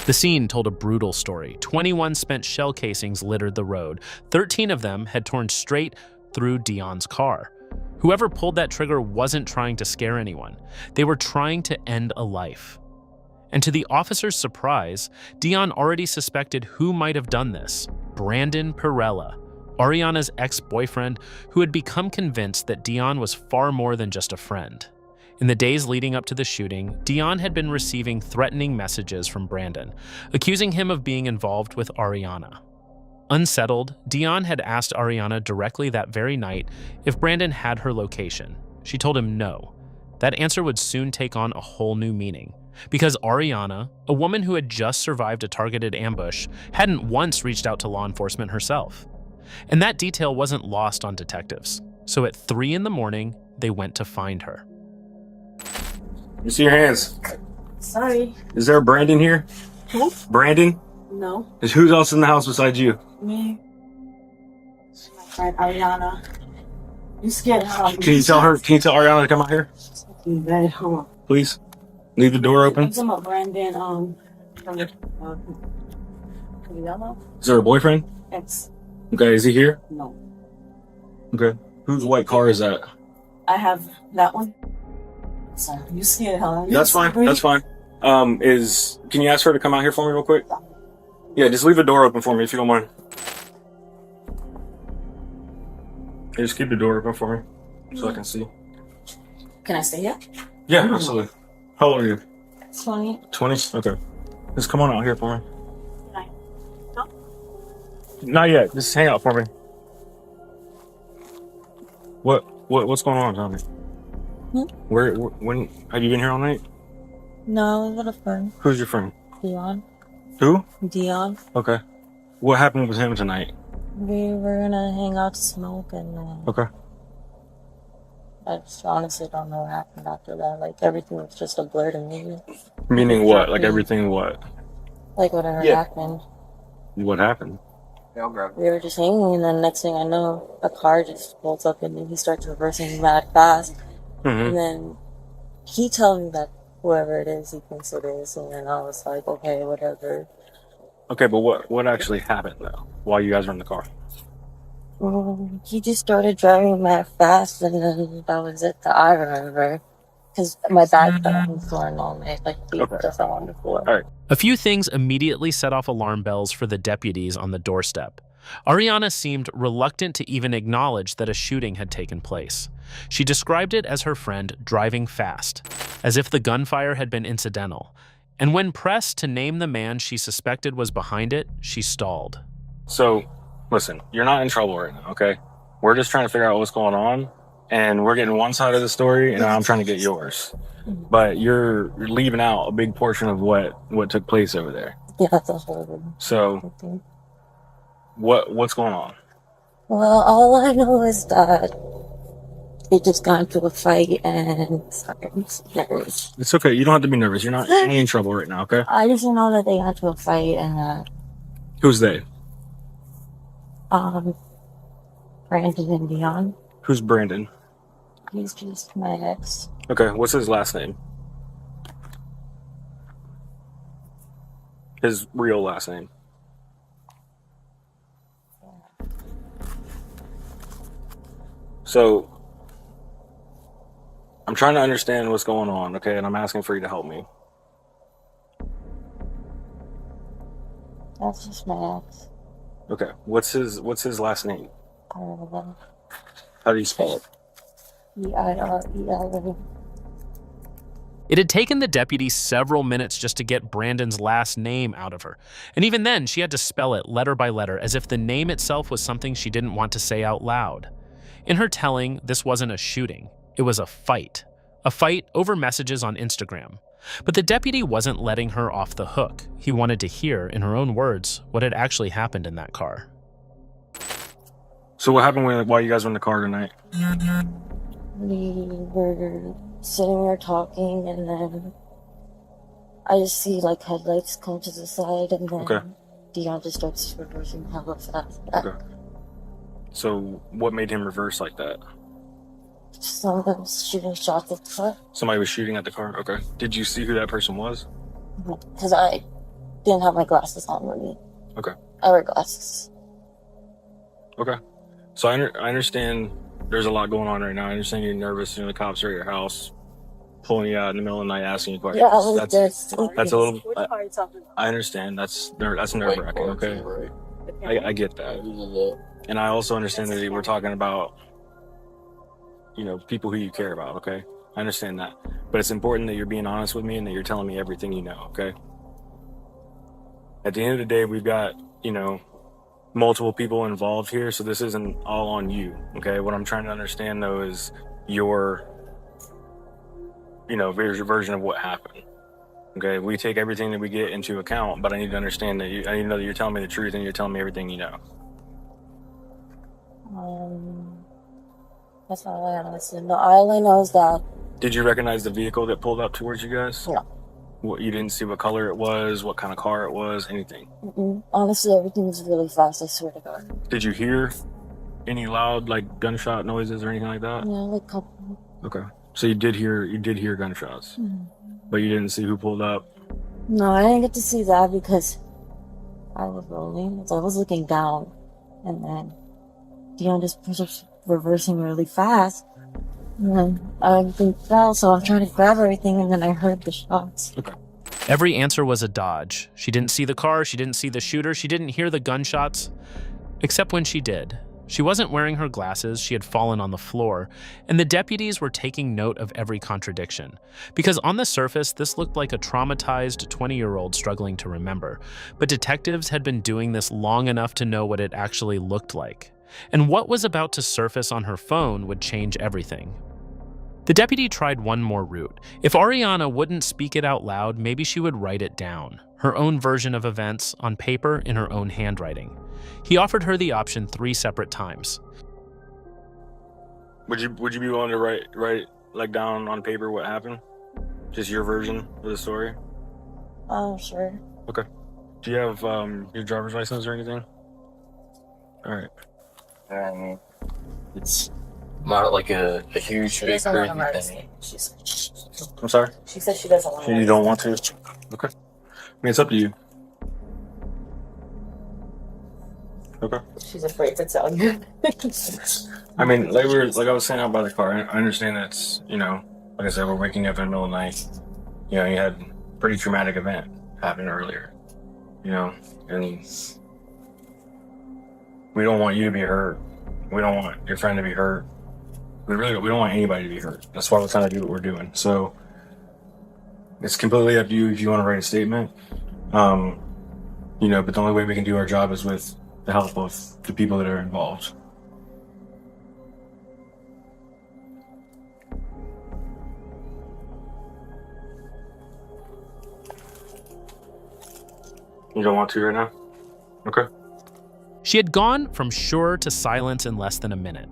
The scene told a brutal story. 21 spent shell casings littered the road. 13 of them had torn straight through Dion's car. Whoever pulled that trigger wasn't trying to scare anyone. They were trying to end a life. And to the officer's surprise, Dion already suspected who might have done this: Brandon Pirela, Ariana's ex-boyfriend, who had become convinced that Dion was far more than just a friend. In the days leading up to the shooting, Dion had been receiving threatening messages from Brandon, accusing him of being involved with Ariana. Unsettled, Dion had asked Ariana directly that very night if Brandon had her location. She told him no. that answer would soon take on a whole new meaning. Because Ariana, a woman who had just survived a targeted ambush, hadn't once reached out to law enforcement herself. And that detail wasn't lost on detectives. So at 3 in the morning, they went to find her. You see your hands. Sorry. Is there a Brandon here? Who? Brandon? No. Who else in the house besides you? Me. My friend Ariana. You scared her? Can you tell Ariana to come out here? Hold on. Please? Leave the door open. I'm talking about Brandon, from the, Pirela? Is there a boyfriend? Ex. Okay, is he here? No. Okay. Whose white car is that? I have that one. Sorry, you scared her. That's fine. That's fine. Can you ask her to come out here for me real quick? Yeah, just leave the door open for me if you don't mind. Hey, just keep the door open for me so I can see. Can I stay here? Yeah, absolutely. How old are you? 20. 20? Okay. Just come on out here for me. No? Not yet. Just hang out for me. What's going on, Tommy? When have you been here all night? No, I was with a friend. Who's your friend? Dion. Who? Dion. Okay. What happened with him tonight? We were gonna hang out to smoke and Okay. I just honestly don't know what happened after that. Like everything was just a blur to me. Meaning what? Like everything what? Like whatever happened. What happened? We were just hanging and then next thing I know, a car just pulls up and then he starts reversing mad fast. And then he tells me that whoever it is, he thinks it is. And then I was like, okay, whatever. Okay, but what actually happened though while you guys were in the car? He just started driving mad fast and then that was it that I remember. Because my bag fell on the floor and all night, like feet just fell on the floor. All right. A few things immediately set off alarm bells for the deputies on the doorstep. Ariana seemed reluctant to even acknowledge that a shooting had taken place. She described it as her friend driving fast, as if the gunfire had been incidental. And when pressed to name the man she suspected was behind it, she stalled. So, listen, you're not in trouble right now, okay? We're just trying to figure out what's going on, and we're getting one side of the story, and I'm trying to get yours. But you're leaving out a big portion of what took place over there. Yeah, that's a whole So, what's going on? Well, all I know is that they just got into a fight and sorry, I'm nervous. It's okay. You don't have to be nervous. You're not in trouble right now, okay? I just know that they got into a fight and Who's they? Brandon and Dion. Who's Brandon? He's just my ex. Okay, what's his last name? His real last name. So, I'm trying to understand what's going on, okay? And I'm asking for you to help me. That's just my ex. Okay, what's his last name? Pirela. How do you spell it? Pirela. It had taken the deputy several minutes just to get Brandon's last name out of her. And even then, she had to spell it letter by letter as if the name itself was something she didn't want to say out loud. In her telling, this wasn't a shooting. It was a fight. A fight over messages on Instagram. But the deputy wasn't letting her off the hook. He wanted to hear, in her own words, what had actually happened in that car. So what happened while you guys were in the car tonight? We were sitting there talking and then I just see like headlights come to the side and then Dion just starts reversing hella fast. Okay. So what made him reverse like that? Someone was shooting shots at the car. Somebody was shooting at the car? Okay. Did you see who that person was? Because I didn't have my glasses on with me. Okay. I wear glasses. Okay. So I understand there's a lot going on right now. I understand you're nervous. You know, the cops are at your house, pulling you out in the middle of the night, asking you questions. Yeah, I was that's a little. I understand. That's nerve-wracking. Okay. I get that. And I also understand that we're talking about, you know, people who you care about, okay? I understand that. But it's important that you're being honest with me and that you're telling me everything you know, okay? At the end of the day, we've got, you know, multiple people involved here, so this isn't all on you, okay? What I'm trying to understand, though, is your here's your version of what happened. Okay, we take everything that we get into account, but I need to understand that I need to know that you're telling me the truth and you're telling me everything you know. That's all I understand. No, all I know is that. Did you recognize the vehicle that pulled up towards you guys? No. What, you didn't see what color it was, what kind of car it was, anything? Honestly, everything was really fast, I swear to God. Did you hear any loud, like, gunshot noises or anything like that? Yeah, like a couple. Okay. So you did hear gunshots, but you didn't see who pulled up? No, I didn't get to see that because I was rolling. So I was looking down, and then Dion just was reversing really fast. And then everything fell, so I'm trying to grab everything, and then I heard the shots. Okay. Every answer was a dodge. She didn't see the car, she didn't see the shooter, she didn't hear the gunshots, except when she did. She wasn't wearing her glasses, she had fallen on the floor, and the deputies were taking note of every contradiction. Because on the surface, this looked like a traumatized 20-year-old struggling to remember, but detectives had been doing this long enough to know what it actually looked like. And what was about to surface on her phone would change everything. The deputy tried one more route. If Ariana wouldn't speak it out loud, maybe she would write it down, her own version of events, on paper in her own handwriting. He offered her the option 3 separate times. Would you be willing to write like down on paper what happened? Just your version of the story? Oh, sure. Okay. Do you have your driver's license or anything? All right. I mean, it's not like a huge big crazy thing. I'm sorry? She said she doesn't want to. You don't want to? Okay. I mean, it's up to you. Okay. She's afraid to tell you. I mean, like I was saying out by the car, I understand that's, like I said, we're waking up in the middle of the night. You had a pretty traumatic event happen earlier, and we don't want you to be hurt. We don't want your friend to be hurt. We don't want anybody to be hurt. That's why we're trying to do what we're doing. So it's completely up to you if you want to write a statement. But the only way we can do our job is with the help of the people that are involved. You don't want to right now? Okay. She had gone from sure to silence in less than a minute.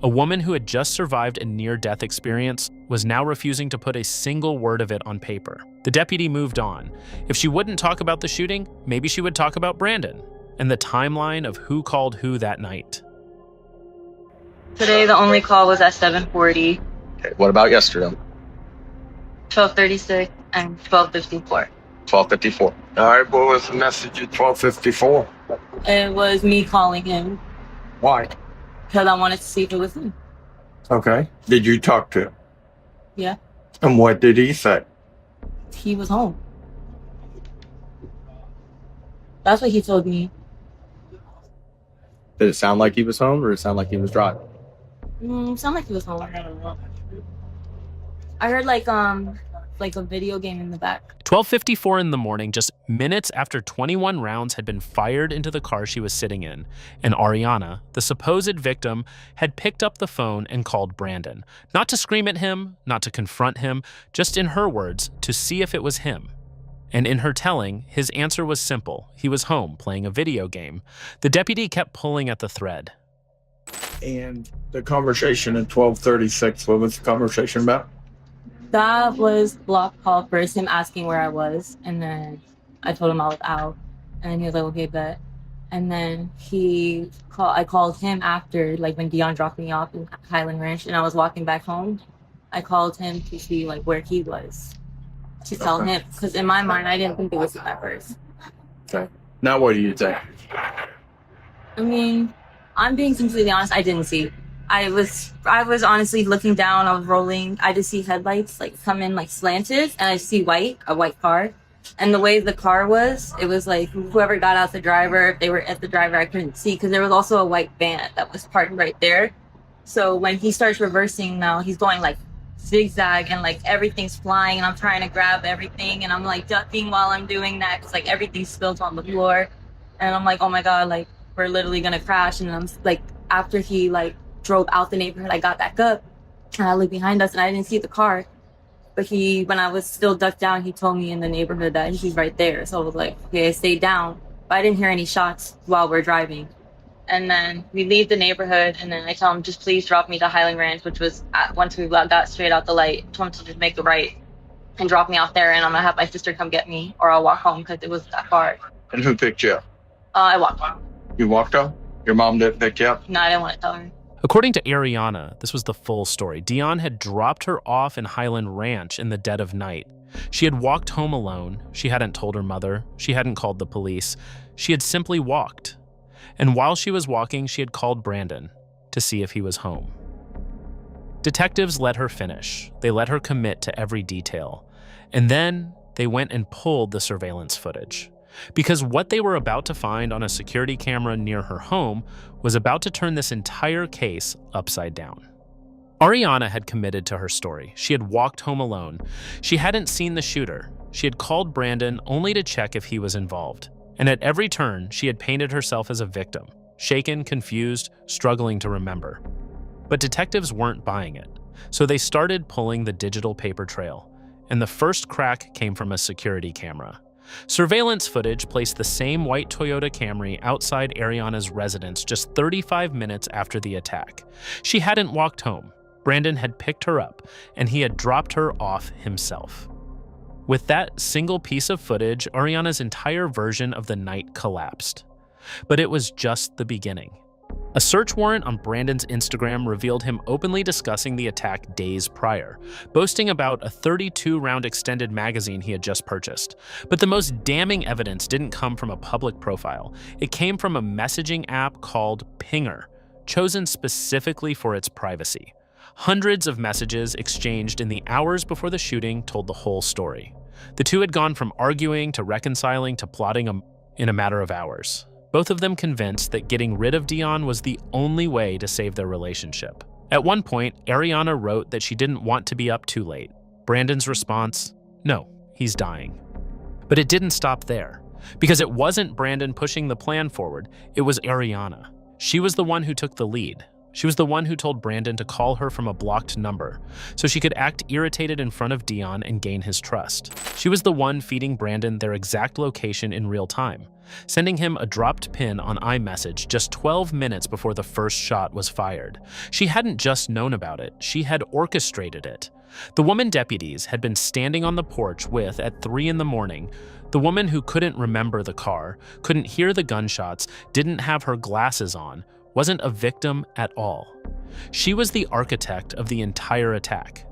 A woman who had just survived a near-death experience was now refusing to put a single word of it on paper. The deputy moved on. If she wouldn't talk about the shooting, maybe she would talk about Brandon and the timeline of who called who that night. Today, the only call was at 7:40, Okay, what about yesterday? 12:36, and 12:54. 12:54. All right, what was the message at 12:54? It was me calling him Why? because I wanted to see if it was him. Okay. Did you talk to him? Yeah, And what did he say? he was home. That's what he told me. Did it sound like he was home or did it sound like he was driving? Sound like he was home. I heard like a video game in the back. 12:54 in the morning, just minutes after 21 rounds had been fired into the car she was sitting in, and Ariana, the supposed victim, had picked up the phone and called Brandon. Not to scream at him, not to confront him, just in her words, to see if it was him. And in her telling, his answer was simple. He was home playing a video game. The deputy kept pulling at the thread. And the conversation at 12:36, what was the conversation about? That was block call first, him asking where I was, and then I told him I was out, and then he was like, okay, bet. And then I called him after, like when Dion dropped me off in Highland Ranch, and I was walking back home. I called him to see like where he was, to tell him, because in my mind, I didn't think it was him at first. Okay. Now what do you think? I mean, I'm being completely honest, I didn't see. I was honestly looking down, I was rolling. I just see headlights like come in like slanted, and I see a white car. And the way the car was, it was like whoever got out the driver, if they were at the driver, I couldn't see because there was also a white van that was parked right there. So when he starts reversing now, he's going like zigzag and like everything's flying, and I'm trying to grab everything, and I'm like ducking while I'm doing that because like everything spilled on the floor. And I'm like, oh my God, like we're literally gonna crash. And I'm like, after he like drove out the neighborhood, I got back up and I looked behind us and I didn't see the car. But when I was still ducked down, he told me in the neighborhood that he's right there. So I was like, okay, I stayed down. But I didn't hear any shots while we're driving. And then we leave the neighborhood, and then I tell him, just please drop me to Highland Ranch, which was once we got straight out the light. I told him to just make a right and drop me off there, and I'm going to have my sister come get me, or I'll walk home because it was that far. And who picked you up? I walked home. You walked up? Your mom didn't pick you up? No, I didn't want to tell her. According to Ariana, this was the full story. Dion had dropped her off in Highland Ranch in the dead of night. She had walked home alone. She hadn't told her mother. She hadn't called the police. She had simply walked. And while she was walking, she had called Brandon to see if he was home. Detectives let her finish. They let her commit to every detail. And then they went and pulled the surveillance footage. Because what they were about to find on a security camera near her home was about to turn this entire case upside down. Ariana had committed to her story. She had walked home alone. She hadn't seen the shooter. She had called Brandon only to check if he was involved. And at every turn, she had painted herself as a victim, shaken, confused, struggling to remember. But detectives weren't buying it. So they started pulling the digital paper trail. And the first crack came from a security camera. Surveillance footage placed the same white Toyota Camry outside Ariana's residence just 35 minutes after the attack. She hadn't walked home. Brandon had picked her up, and he had dropped her off himself. With that single piece of footage, Ariana's entire version of the night collapsed. But it was just the beginning. A search warrant on Brandon's Instagram revealed him openly discussing the attack days prior, boasting about a 32-round extended magazine he had just purchased. But the most damning evidence didn't come from a public profile. It came from a messaging app called Pinger, chosen specifically for its privacy. Hundreds of messages exchanged in the hours before the shooting told the whole story. The two had gone from arguing to reconciling to plotting in a matter of hours. Both of them convinced that getting rid of Dion was the only way to save their relationship. At one point, Ariana wrote that she didn't want to be up too late. Brandon's response, no, he's dying. But it didn't stop there, because it wasn't Brandon pushing the plan forward, it was Ariana. She was the one who took the lead. She was the one who told Brandon to call her from a blocked number, so she could act irritated in front of Dion and gain his trust. She was the one feeding Brandon their exact location in real time, sending him a dropped pin on iMessage just 12 minutes before the first shot was fired. She hadn't just known about it, she had orchestrated it. The woman deputies had been standing on the porch with, at 3 in the morning, the woman who couldn't remember the car, couldn't hear the gunshots, didn't have her glasses on, wasn't a victim at all. She was the architect of the entire attack.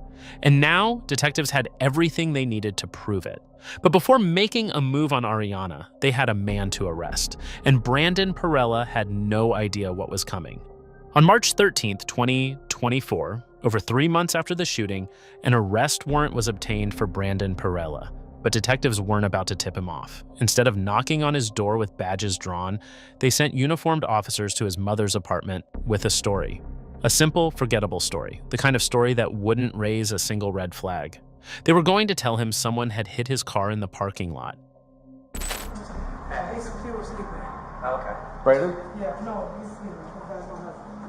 And now, detectives had everything they needed to prove it. But before making a move on Ariana, they had a man to arrest, and Brandon Pirela had no idea what was coming. On March 13th, 2024, over 3 months after the shooting, an arrest warrant was obtained for Brandon Pirela. But detectives weren't about to tip him off. Instead of knocking on his door with badges drawn, they sent uniformed officers to his mother's apartment with a story. A simple, forgettable story, the kind of story that wouldn't raise a single red flag. They were going to tell him someone had hit his car in the parking lot. He was sleeping. Okay. Brandon? Yeah, no, he's sleeping.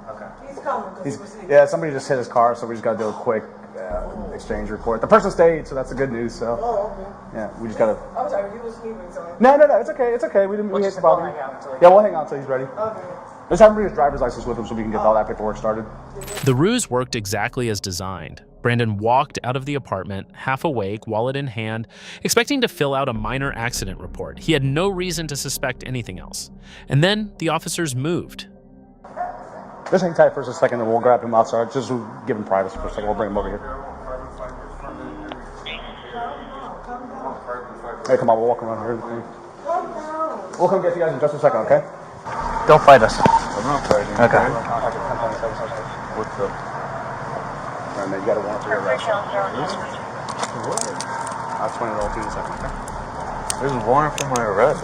Okay. He's coming. He's Yeah, somebody just hit his car, so we just got to do a quick exchange report. The person stayed, so that's the good news. So. Oh, okay. Yeah, we just gotta. I'm sorry, he was sleeping. So. No, it's okay. It's okay. We hate to bother you. Yeah, we'll hang out until he's ready. Okay. Let's have him bring his driver's license with him so we can get all that paperwork started. The ruse worked exactly as designed. Brandon walked out of the apartment, half awake, wallet in hand, expecting to fill out a minor accident report. He had no reason to suspect anything else. And then the officers moved. Just hang tight for a second and we'll grab him outside. Just give him privacy for a second. We'll bring him over here. Hey, come on, we'll walk around here. We'll come get you guys in just a second, okay? Don't fight us. I'm not fighting. Okay. What's up? All right, man, you got a warrant for your arrest. I'll explain it all to you in a second, okay? There's a warrant for my arrest.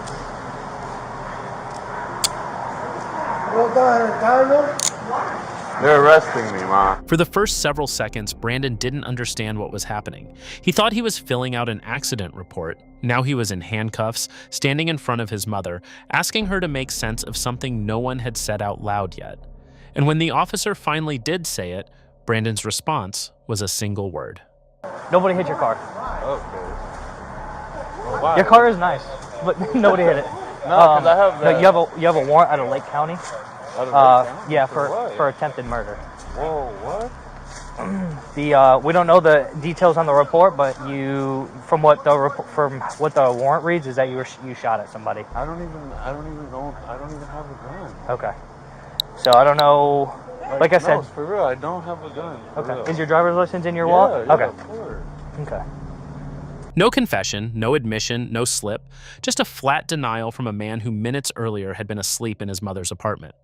They're arresting me, Ma. For the first several seconds, Brandon didn't understand what was happening. He thought he was filling out an accident report. Now he was in handcuffs, standing in front of his mother, asking her to make sense of something no one had said out loud yet. And when the officer finally did say it, Brandon's response was a single word. Nobody hit your car. Okay. Well, why? Your car is nice, but nobody hit it. No, because I have that. No, you have a warrant out of Lake County. Out of Lake County? Yeah, what? for attempted murder. Whoa, what? We don't know the details on the report, but from what the warrant reads is that you shot at somebody. I don't even have a gun. Okay. So I don't know. Like I said, no, for real, I don't have a gun. Okay. Real. Is your driver's license in your wallet? Yeah, okay. of course. Okay. No confession, no admission, no slip, just a flat denial from a man who minutes earlier had been asleep in his mother's apartment.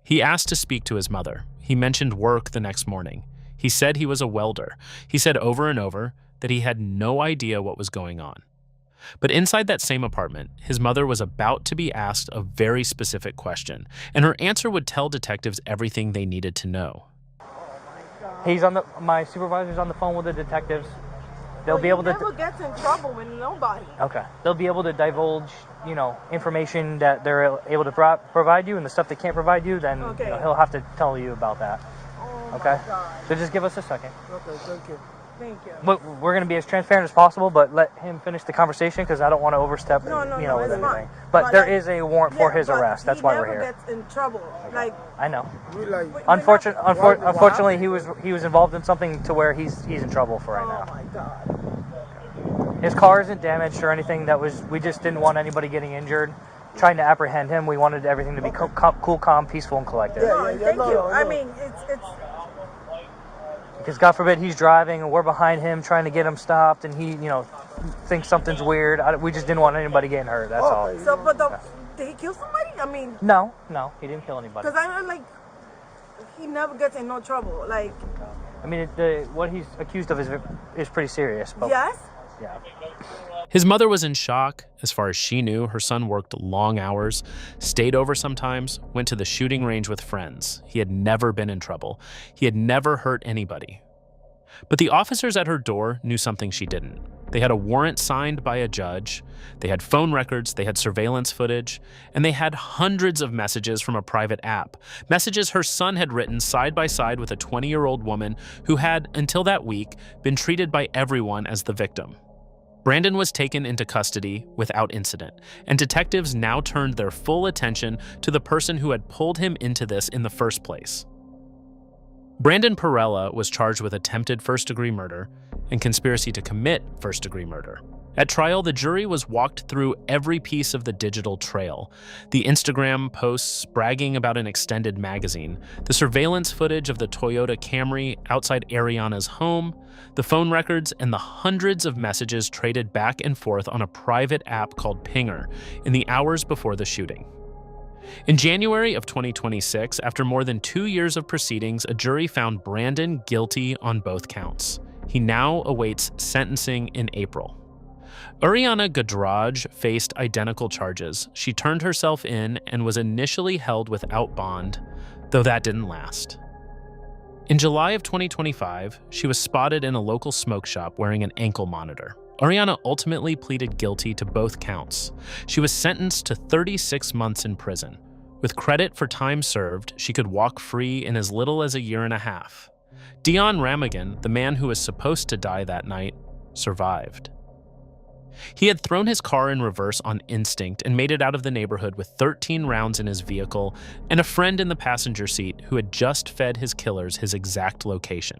He asked to speak to his mother. He mentioned work the next morning. He said he was a welder. He said over and over that he had no idea what was going on. But inside that same apartment, his mother was about to be asked a very specific question, and her answer would tell detectives everything they needed to know. My supervisor's on the phone with the detectives. They'll be able to. Never gets in trouble with nobody. Okay. They'll be able to divulge, information that they're able to provide you, and the stuff they can't provide you. Then he'll have to tell you about that. Oh okay. My God. So just give us a second. Okay. Thank you. Thank you. But we're going to be as transparent as possible, but let him finish the conversation because I don't want to overstep. No, with it's anything. fine. But there is a warrant for his arrest. That's why we're here. He never gets in trouble. Like I know. Unfortunately, Unfortunately, he was involved in something to where he's in trouble for right now. Oh my God. His car isn't damaged or anything. We just didn't want anybody getting injured. Trying to apprehend him, we wanted everything to be cool, calm, peaceful, and collected. Thank you. I mean, it's. Because God forbid he's driving and we're behind him trying to get him stopped, and he, thinks something's weird. We just didn't want anybody getting hurt. That's all. So, did he kill somebody? I mean. No, he didn't kill anybody. Because I'm like, he never gets in no trouble. Like. I mean, what he's accused of is pretty serious. But yes. Yeah. His mother was in shock. As far as she knew, her son worked long hours, stayed over sometimes, went to the shooting range with friends. He had never been in trouble. He had never hurt anybody. But the officers at her door knew something she didn't. They had a warrant signed by a judge, they had phone records, they had surveillance footage, and they had hundreds of messages from a private app. Messages her son had written side by side with a 20-year-old woman who had, until that week, been treated by everyone as the victim. Brandon was taken into custody without incident, and detectives now turned their full attention to the person who had pulled him into this in the first place. Brandon Pirela was charged with attempted first-degree murder and conspiracy to commit first-degree murder. At trial, the jury was walked through every piece of the digital trail. The Instagram posts bragging about an extended magazine, the surveillance footage of the Toyota Camry outside Ariana's home, the phone records, and the hundreds of messages traded back and forth on a private app called Pinger in the hours before the shooting. In January of 2026, after more than 2 years of proceedings, a jury found Brandon guilty on both counts. He now awaits sentencing in April. Ariana Gadraj faced identical charges. She turned herself in and was initially held without bond, though that didn't last. In July of 2025, she was spotted in a local smoke shop wearing an ankle monitor. Ariana ultimately pleaded guilty to both counts. She was sentenced to 36 months in prison. With credit for time served, she could walk free in as little as a year and a half. Dion, the man who was supposed to die that night, survived. He had thrown his car in reverse on instinct and made it out of the neighborhood with 13 rounds in his vehicle and a friend in the passenger seat who had just fed his killers his exact location.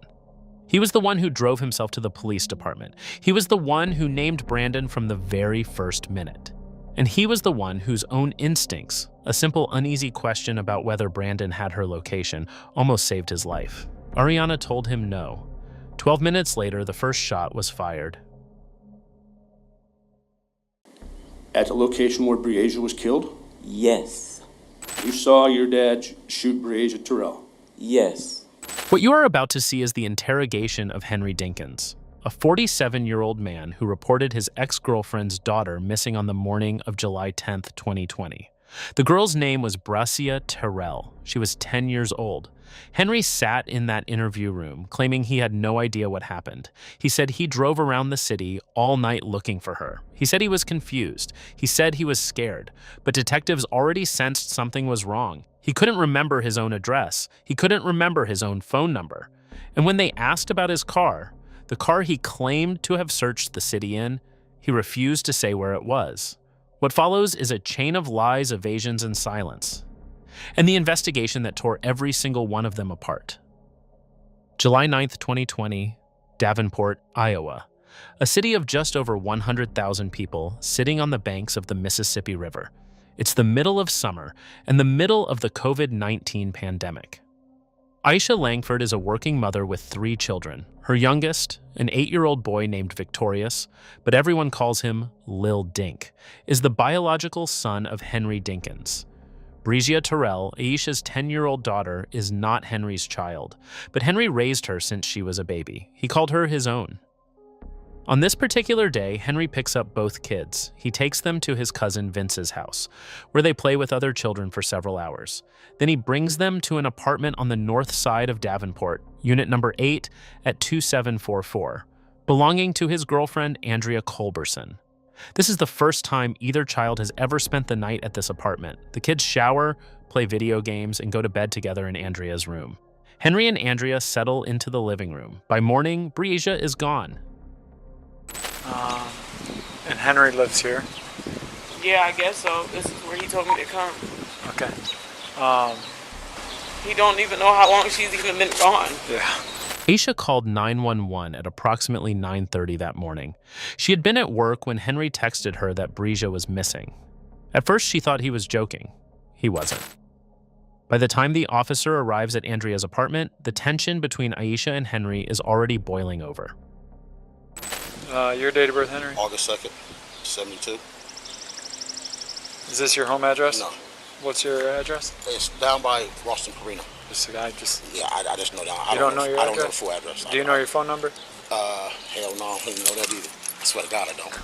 He was the one who drove himself to the police department. He was the one who named Brandon from the very first minute. And he was the one whose own instincts, a simple uneasy question about whether Brandon had her location, almost saved his life. Ariana told him no. 12 minutes later, the first shot was fired. At the location where Barrage was killed? Yes. You saw your dad shoot Barrage at Terrell? Yes. What you are about to see is the interrogation of Henry Dinkins, a 47-year-old man who reported his ex-girlfriend's daughter missing on the morning of July 10th, 2020. The girl's name was Bracia Terrell. She was 10 years old. Henry sat in that interview room, claiming he had no idea what happened. He said he drove around the city all night looking for her. He said he was confused. He said he was scared. But detectives already sensed something was wrong. He couldn't remember his own address. He couldn't remember his own phone number. And when they asked about his car, The car he claimed to have searched the city in, he refused to say where it was. What follows is a chain of lies, evasions, and silence, and the investigation that tore every single one of them apart. July 9th, 2020, Davenport, Iowa, a city of just over 100,000 people sitting on the banks of the Mississippi River. It's the middle of summer and the middle of the COVID-19 pandemic. Aisha Langford is a working mother with 3 children. Her youngest, an 8-year-old boy named Victorious, but everyone calls him Lil Dink, is the biological son of Henry Dinkins. Brizia Terrell, Aisha's 10-year-old daughter, is not Henry's child, but Henry raised her since she was a baby. He called her his own. On this particular day, Henry picks up both kids. He takes them to his cousin Vince's house, where they play with other children for several hours. Then he brings them to an apartment on the north side of Davenport, unit number 8 at 2744, belonging to his girlfriend Andrea Culberson. This is the first time either child has ever spent the night at this apartment. The kids shower, play video games, and go to bed together in Andrea's room. Henry and Andrea settle into the living room. By morning, Brizia is gone. And Henry lives here? Yeah, I guess so. This is where he told me to come. Okay. He don't even know how long she's even been gone. Yeah. Aisha called 911 at approximately 9:30 that morning. She had been at work when Henry texted her that Brizia was missing. At first, she thought he was joking. He wasn't. By the time the officer arrives at Andrea's apartment, the tension between Aisha and Henry is already boiling over. Your date of birth, Henry? August 2nd, 72. Is this your home address? No. What's your address? It's down by Ralston Perino. Yeah, I just know that. You don't know your address? I don't know the full address. Do you know your phone number? Hell no, I don't even know that either. I swear to God, I don't.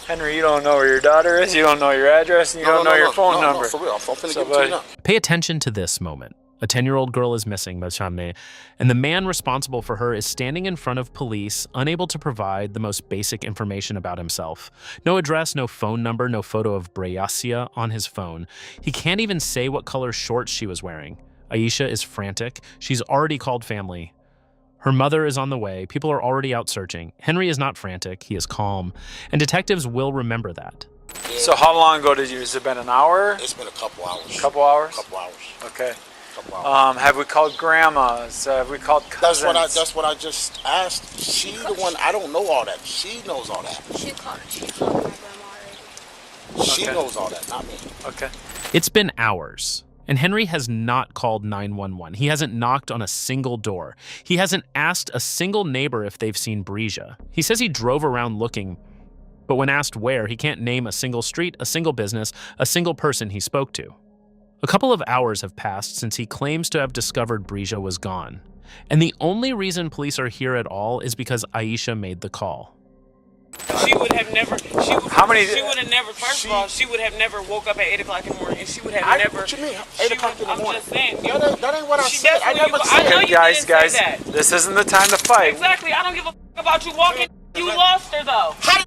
Henry, you don't know where your daughter is, you don't know your address, and you don't know your phone number. No, for real. I'm finna give it to you now. Pay attention to this moment. A 10-year-old girl is missing, Machamne, and the man responsible for her is standing in front of police, unable to provide the most basic information about himself. No address, no phone number, no photo of Breyasia on his phone. He can't even say what color shorts she was wearing. Aisha is frantic. She's already called family. Her mother is on the way. People are already out searching. Henry is not frantic. He is calm. And detectives will remember that. Yeah. So how long ago has it been, an hour? It's been a couple hours. Couple hours? Couple hours. Okay. Have we called grandmas? Have we called cousins? That's what I just asked. She the one, I don't know all that. She knows all that. She called my grandma already. She knows all that, not me. Okay. It's been hours, and Henry has not called 911. He hasn't knocked on a single door. He hasn't asked a single neighbor if they've seen Brizia. He says he drove around looking, but when asked where, he can't name a single street, a single business, a single person he spoke to. A couple of hours have passed since he claims to have discovered Brizia was gone. And the only reason police are here at all is because Aisha made the call. She would have never, first of all, she would have never woke up at 8 o'clock in the morning, and she would have never. What you mean, 8 o'clock in the morning? I'm just saying. That ain't what I said. I never said. I know you guys, didn't say that. This isn't the time to fight. Exactly. I don't give a about you walking. You lost her, though. How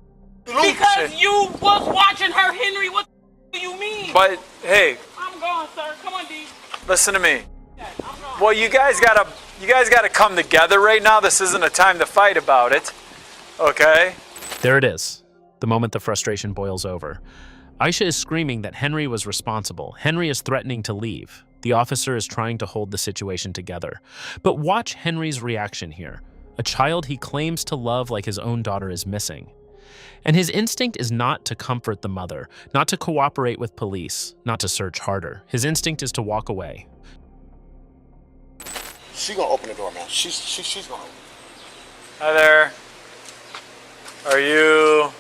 you lose? Because you was watching her, Henry. What do you mean? But, hey. I'm gone, sir. Come on, D. Listen to me. Well, you guys gotta come together right now. This isn't a time to fight about it. Okay? There it is. The moment the frustration boils over. Aisha is screaming that Henry was responsible. Henry is threatening to leave. The officer is trying to hold the situation together. But watch Henry's reaction here. A child he claims to love like his own daughter is missing. And his instinct is not to comfort the mother, not to cooperate with police, not to search harder. His instinct is to walk away. She's gonna open the door, man. She's gonna open. Hi there. Are you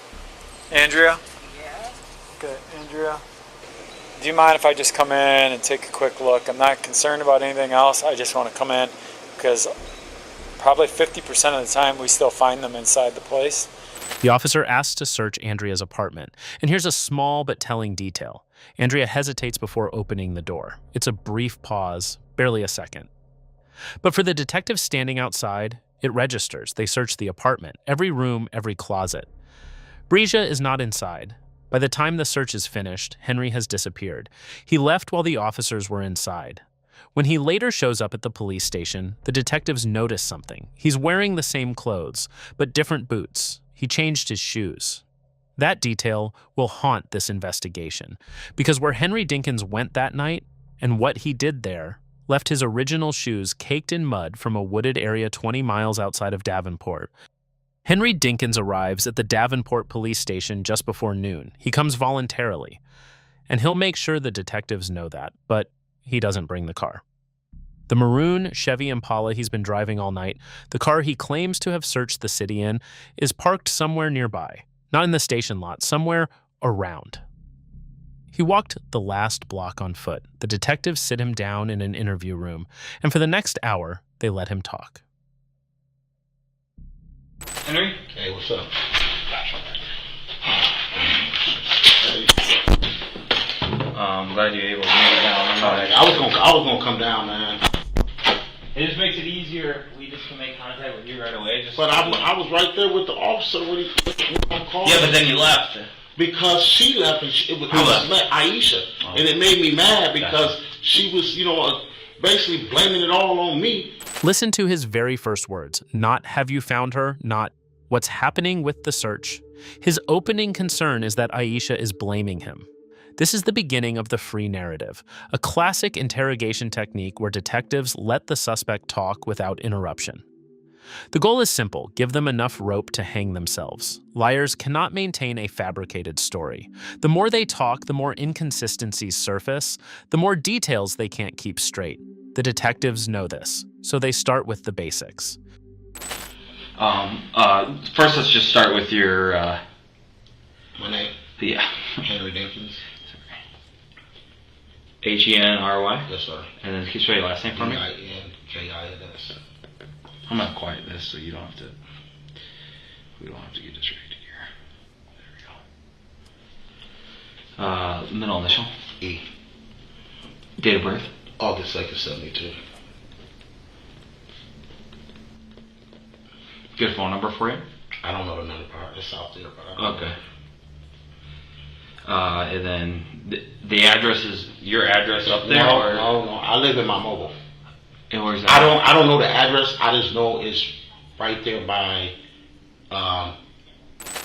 Andrea? Yeah. Okay, Andrea. Do you mind if I just come in and take a quick look? I'm not concerned about anything else. I just want to come in because probably 50% of the time we still find them inside the place. The officer asks to search Andrea's apartment, and here's a small but telling detail. Andrea hesitates before opening the door. It's a brief pause, barely a second. But for the detectives standing outside, it registers. They search the apartment, every room, every closet. Brizia is not inside. By the time the search is finished, Henry has disappeared. He left while the officers were inside. When he later shows up at the police station, the detectives notice something. He's wearing the same clothes, but different boots. He changed his shoes. That detail will haunt this investigation, because where Henry Dinkins went that night and what he did there left his original shoes caked in mud from a wooded area 20 miles outside of Davenport. Henry Dinkins arrives at the Davenport police station just before noon. He comes voluntarily, and he'll make sure the detectives know that, but he doesn't bring the car. The maroon Chevy Impala he's been driving all night, the car he claims to have searched the city in, is parked somewhere nearby, not in the station lot, somewhere around. He walked the last block on foot. The detectives sit him down in an interview room, and for the next hour, they let him talk. Henry? Hey, what's up? I'm glad you're able to bring it down. I was gonna come down, man. It just makes it easier. We just can make contact with you right away. But I was right there with the officer when he called. Yeah, but then you left. Because she left, and it was Aisha, and it made me mad because she was, basically blaming it all on me. Listen to his very first words. Not "have you found her?" Not "what's happening with the search?" His opening concern is that Aisha is blaming him. This is the beginning of the free narrative, a classic interrogation technique where detectives let the suspect talk without interruption. The goal is simple: give them enough rope to hang themselves. Liars cannot maintain a fabricated story. The more they talk, the more inconsistencies surface, the more details they can't keep straight. The detectives know this, so they start with the basics. First, let's just start with your, My name? Yeah. Henry Dinkins. Henry? Yes, sir. And then can you spell your last name for me? Dinkins. I'm gonna quiet this so you don't have to. We don't have to get distracted here. There we go. Middle initial. E. Date of birth. August 2nd, 72. Good phone number for you. I don't know the number part. It's out there, but I don't Okay. And then the address is your address up there. No, or? no. I live in my mobile. And where's that? I don't know the address. I just know it's right there by.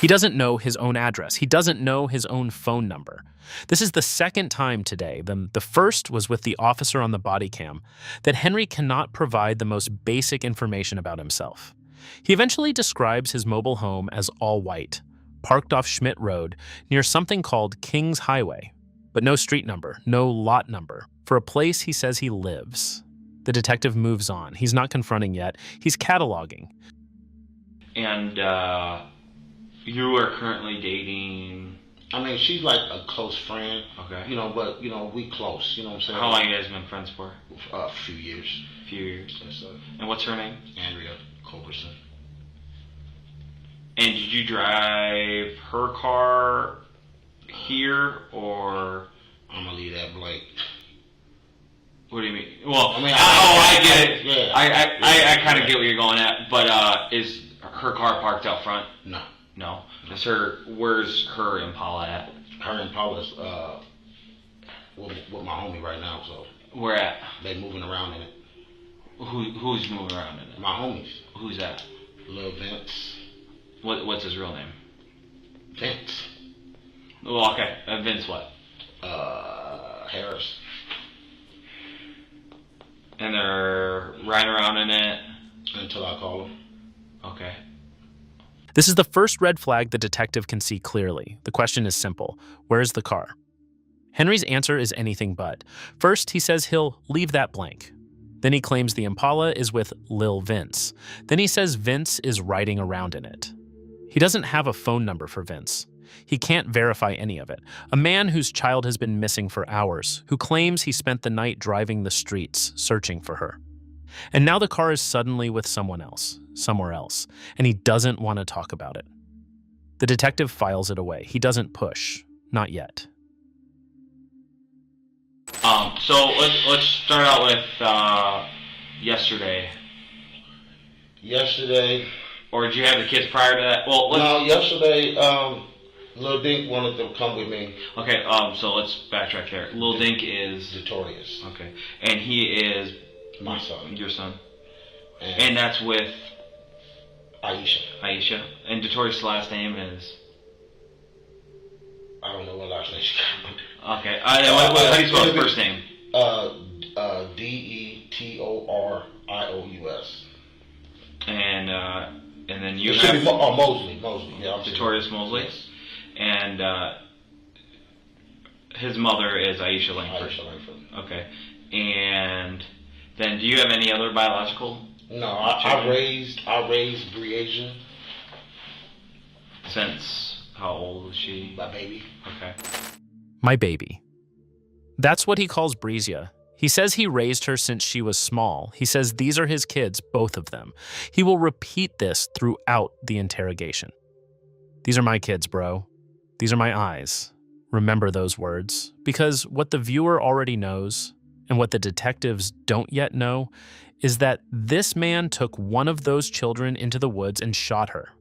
He doesn't know his own address. He doesn't know his own phone number. This is the second time today, the first was with the officer on the body cam, that Henry cannot provide the most basic information about himself. He eventually describes his mobile home as all white, parked off Schmidt Road near something called Kings Highway, but no street number, no lot number, for a place he says he lives. The detective moves on. He's not confronting yet. He's cataloging. And you are currently dating. I mean, she's like a close friend. Okay. But we close. You know what I'm saying? How long have you guys been friends for? A few years. A few years. Yes, sir. And what's her name? Andrea Culberson. And did you drive her car here, or? I'm gonna leave that blank. What do you mean? Well, I mean, I get it. Yeah. I kind of get where you're going at, but is her car parked out front? No. No. Where's her Impala at? Her Impala's with my homie right now. So. Where at? They moving around in it. Who's moving around in it? My homies. Who's that? Lil Vince. What's his real name? Vince. Well, okay. Vince what? Harris. And they're riding around in it? Until I call them. Okay. This is the first red flag the detective can see clearly. The question is simple. Where's the car? Henry's answer is anything but. First, he says he'll leave that blank. Then he claims the Impala is with Lil Vince. Then he says Vince is riding around in it. He doesn't have a phone number for Vince. He can't verify any of it. A man whose child has been missing for hours, who claims he spent the night driving the streets, searching for her. And now the car is suddenly with someone else, somewhere else, and he doesn't want to talk about it. The detective files it away. He doesn't push. Not yet. So let's start out with yesterday. Yesterday. Or did you have the kids prior to that? Well, no, yesterday, Lil Dink wanted to come with me. Okay, so let's backtrack there. Lil Dink is Notorious. Okay, and he is my son. Your son, and that's with Aisha. Aisha, and Notorious' last name is. I don't know what last name she got. Okay, how do you spell his first name? Detorious. And then you it have should be Mosley. Yeah, Notorious Mosley. Yes. And his mother is Aisha Langford. Okay. And then, do you have any other biological? No, I raised Breasia. Since how old was she? My baby. Okay. My baby. That's what he calls Breesia. He says he raised her since she was small. He says these are his kids, both of them. He will repeat this throughout the interrogation. These are my kids, bro. These are my eyes. Remember those words, because what the viewer already knows and what the detectives don't yet know is that this man took one of those children into the woods and shot her.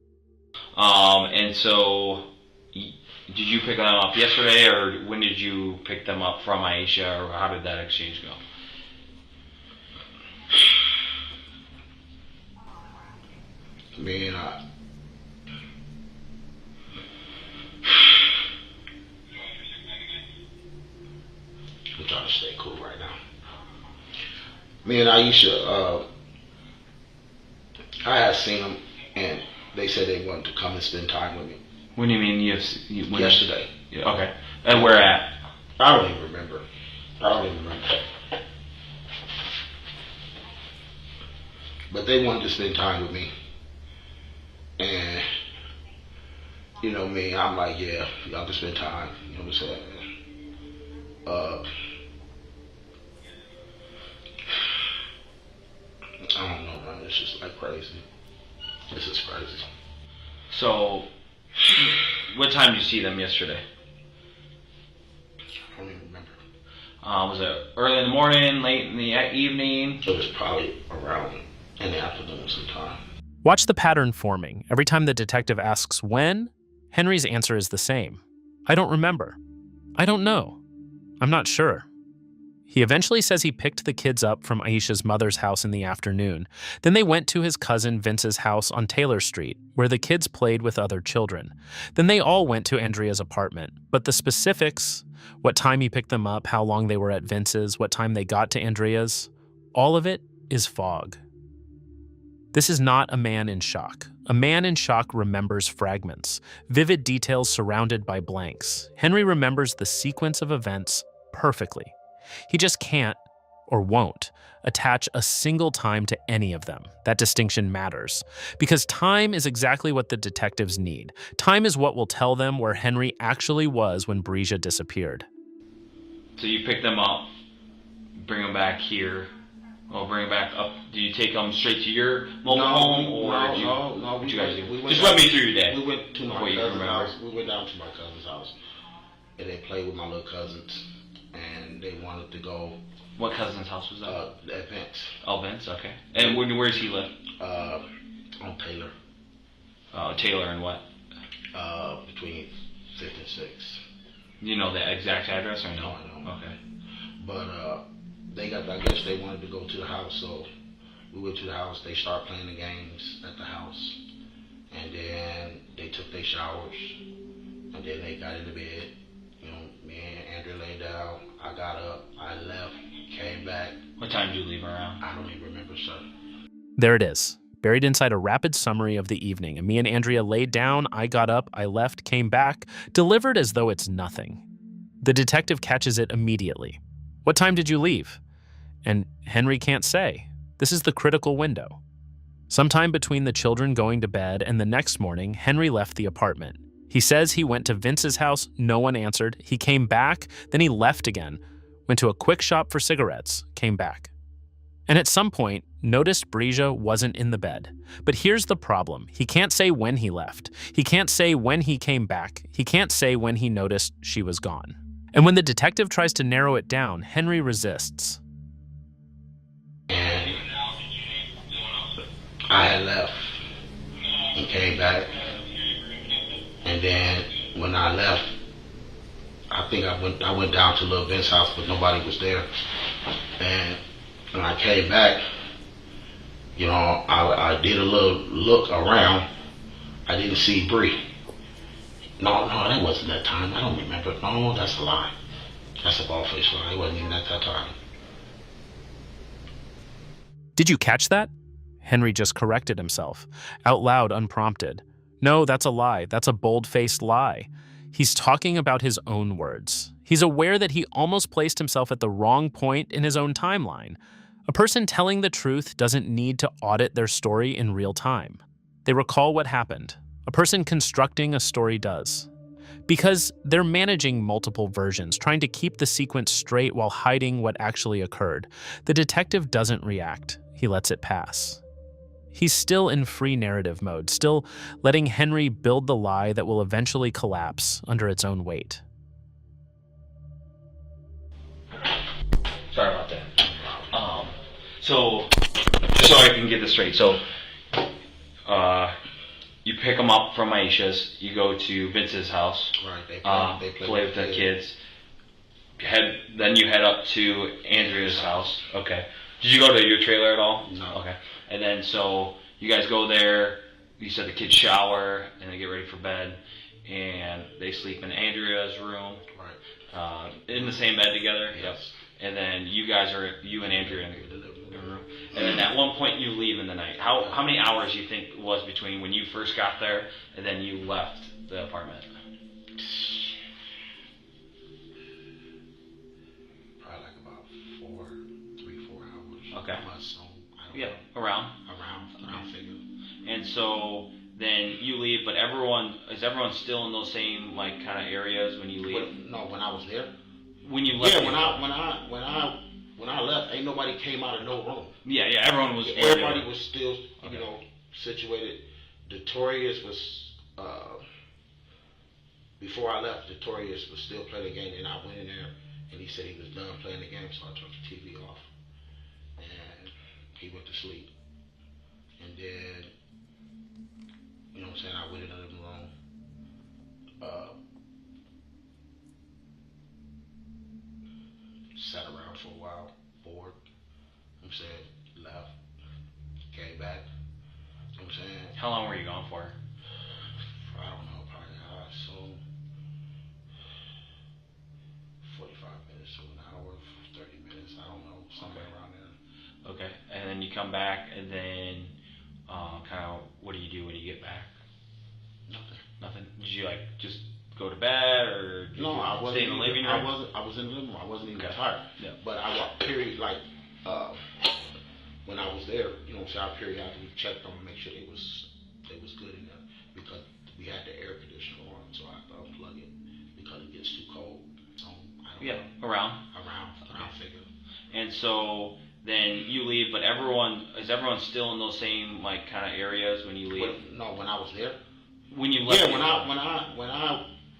And so, did you pick them up yesterday, or when did you pick them up from Aisha, or how did that exchange go? Man, I'm trying to stay cool right now. Me and Aisha, I had seen them, and they said they wanted to come and spend time with me. What do you mean? Yesterday. Yeah, okay. And where at? I don't even remember. But they wanted to spend time with me. And, you know me, I'm like, yeah, y'all can spend time. You know what I'm saying? I don't know, man. It's just like crazy. This is crazy. So, what time did you see them yesterday? I don't even remember. Was it early in the morning, late in the evening? It was probably around in the afternoon sometime. Watch the pattern forming. Every time the detective asks when, Henry's answer is the same. I don't remember. I don't know. I'm not sure. He eventually says he picked the kids up from Aisha's mother's house in the afternoon. Then they went to his cousin Vince's house on Taylor Street, where the kids played with other children. Then they all went to Andrea's apartment. But the specifics, what time he picked them up, how long they were at Vince's, what time they got to Andrea's, all of it is fog. This is not a man in shock. A man in shock remembers fragments, vivid details surrounded by blanks. Henry remembers the sequence of events perfectly. He just can't, or won't, attach a single time to any of them. That distinction matters, because time is exactly what the detectives need. Time is what will tell them where Henry actually was when Breesia disappeared. So you pick them up, bring them back here, or bring them back up. Do you take them straight to your mobile home, or no, what you guys do? Just run me through your day. We went to my cousin's house. We went down to my cousin's house, and they played with my little cousins. And they wanted to go. What cousin's house was that? At Vince. Oh, Vince, okay. And where does he live? On Taylor. Taylor and what? Between 5th and 6th. You know the exact address or no? No, I don't. Okay. But I guess they wanted to go to the house, so we went to the house. They started playing the games at the house, and then they took their showers, and then they got into bed. You know, me and Andrew laid down. I got up. I left. Came back. What time did you leave around? I don't even remember, sir. There it is, buried inside a rapid summary of the evening. And me and Andrea laid down. I got up. I left. Came back. Delivered as though it's nothing. The detective catches it immediately. What time did you leave? And Henry can't say. This is the critical window. Sometime between the children going to bed and the next morning, Henry left the apartment. He says he went to Vince's house, no one answered. He came back, then he left again, went to a quick shop for cigarettes, came back. And at some point, noticed Breesia wasn't in the bed. But here's the problem. He can't say when he left. He can't say when he came back. He can't say when he noticed she was gone. And when the detective tries to narrow it down, Henry resists. And I had left and came back. And then when I left, I think I went down to Lil Vince's house, but nobody was there. And when I came back, you know, I did a little look around. I didn't see Bree. No, that wasn't that time. I don't remember. No, that's a lie. That's a bald-faced lie. It wasn't even at that time. Did you catch that? Henry just corrected himself, out loud, unprompted. No, that's a lie. That's a bold-faced lie. He's talking about his own words. He's aware that he almost placed himself at the wrong point in his own timeline. A person telling the truth doesn't need to audit their story in real time. They recall what happened. A person constructing a story does. Because they're managing multiple versions, trying to keep the sequence straight while hiding what actually occurred. The detective doesn't react. He lets it pass. He's still in free narrative mode, still letting Henry build the lie that will eventually collapse under its own weight. Sorry about that. So, just so I can get this straight, so you pick them up from Aisha's, you go to Vince's house, right? They play with the kids. Then you head up to Andrea's house. Okay. Did you go to your trailer at all? No. Okay. And then so you guys go there. You said the kids shower and they get ready for bed, and they sleep in Andrea's room. Right. In the same bed together. Yes. And then you and Andrea in the living room. And then at one point you leave in the night. How many hours do you think was between when you first got there and then you left the apartment? Probably like about 3-4 hours. Okay. So, yeah, around figure. And so then you leave, but is everyone still in those same like kind of areas when you leave? No, when I was there. When you left? Yeah, when I left, ain't nobody came out of no room. Yeah, everyone was. Everybody was still, situated. Notorious was before I left. Notorious was still playing the game, and I went in there, and he said he was done playing the game, so I turned the TV off, and he went to sleep. And then, you know what I'm saying, I went in the living room. Sat around for a while, bored. I'm saying, left, came back. You know what I'm saying? How long were you gone for? I don't know, probably so 45 minutes to an hour, 30 minutes, I don't know, somewhere around there. Okay, and then you come back, and then kind of, what do you do when you get back? Nothing? Did you just go to bed, or did I wasn't stay in the living room? I was in the living room. I wasn't even tired. Yeah. But I got when I was there, you know, so I periodically checked them and make sure they was good in there, because we had the air conditioner on, so I unplug it because it gets too cold. So around figure. And so then you leave, but is everyone still in those same like kind of areas when you leave? No, when I was there. When you left? Yeah,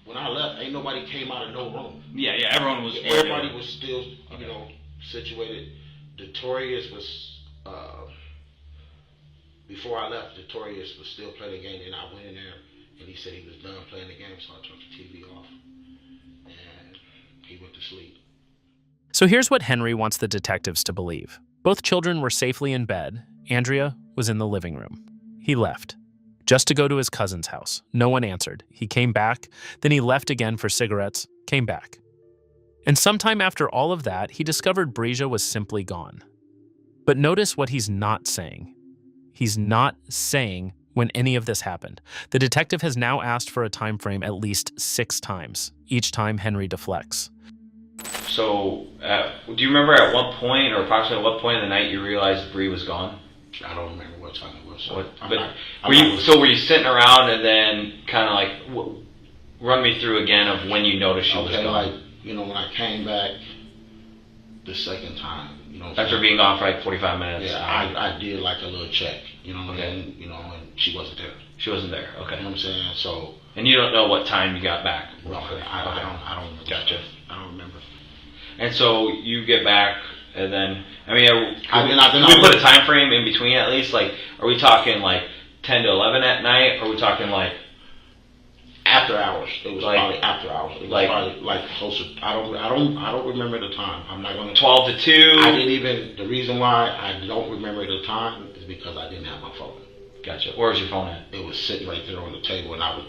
when I left, ain't nobody came out of no room. Yeah, everyone was. Everybody was still, situated. Notorious was before I left. Notorious was still playing the game, and I went in there, and he said he was done playing the game, so I turned the TV off, and he went to sleep. So here's what Henry wants the detectives to believe. Both children were safely in bed. Andrea was in the living room. He left, just to go to his cousin's house. No one answered. He came back, then he left again for cigarettes, came back. And sometime after all of that, he discovered Breja was simply gone. But notice what he's not saying. He's not saying when any of this happened. The detective has now asked for a time frame at least 6 times. Each time Henry deflects. So, do you remember at what point, or approximately at what point of the night, you realized Bree was gone? I don't remember what time it was. So were you sitting around and then kind of like run me through again of when you noticed she was gone? Like, when I came back the second time, after being gone for like 45 minutes. Yeah, I did like a little check, and she wasn't there. She wasn't there. Okay. You know what I'm saying? So. And you don't know what time you got back? No, I don't remember. Gotcha. I don't remember. And so you get back, and then we put a time frame in between at least? Like, are we talking like 10 to 11 at night? Or are we talking like After hours. It was Like- probably after hours. It was like- probably like closer. I don't remember the time. I'm not gonna. 12 to 2. I didn't even. The reason why I don't remember the time is because I didn't have my phone. Gotcha. Where was your phone at? It was sitting right there on the table, and I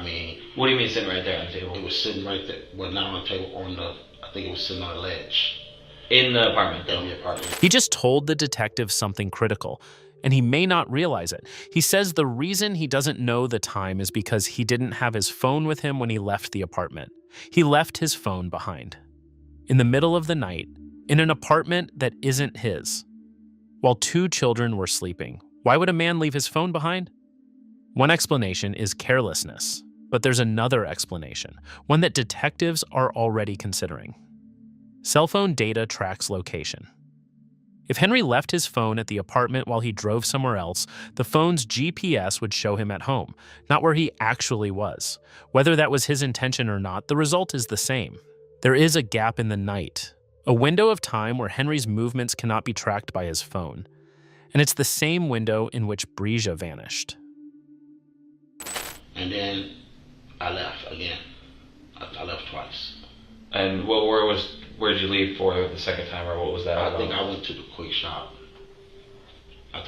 mean. What do you mean sitting right there on the table? It was sitting right there. Well, not on the table. I think it was sitting on a ledge. In the apartment. In the apartment. He just told the detective something critical, and he may not realize it. He says the reason he doesn't know the time is because he didn't have his phone with him when he left the apartment. He left his phone behind. In the middle of the night, in an apartment that isn't his, while 2 children were sleeping. Why would a man leave his phone behind? One explanation is carelessness, but there's another explanation, one that detectives are already considering. Cell phone data tracks location. If Henry left his phone at the apartment while he drove somewhere else, the phone's GPS would show him at home, not where he actually was. Whether that was his intention or not, the result is the same. There is a gap in the night, a window of time where Henry's movements cannot be tracked by his phone. And it's the same window in which Breja vanished. And then I left again. I left twice. And where'd you leave for the second time, or what was that? I think I went to the quick shop. Got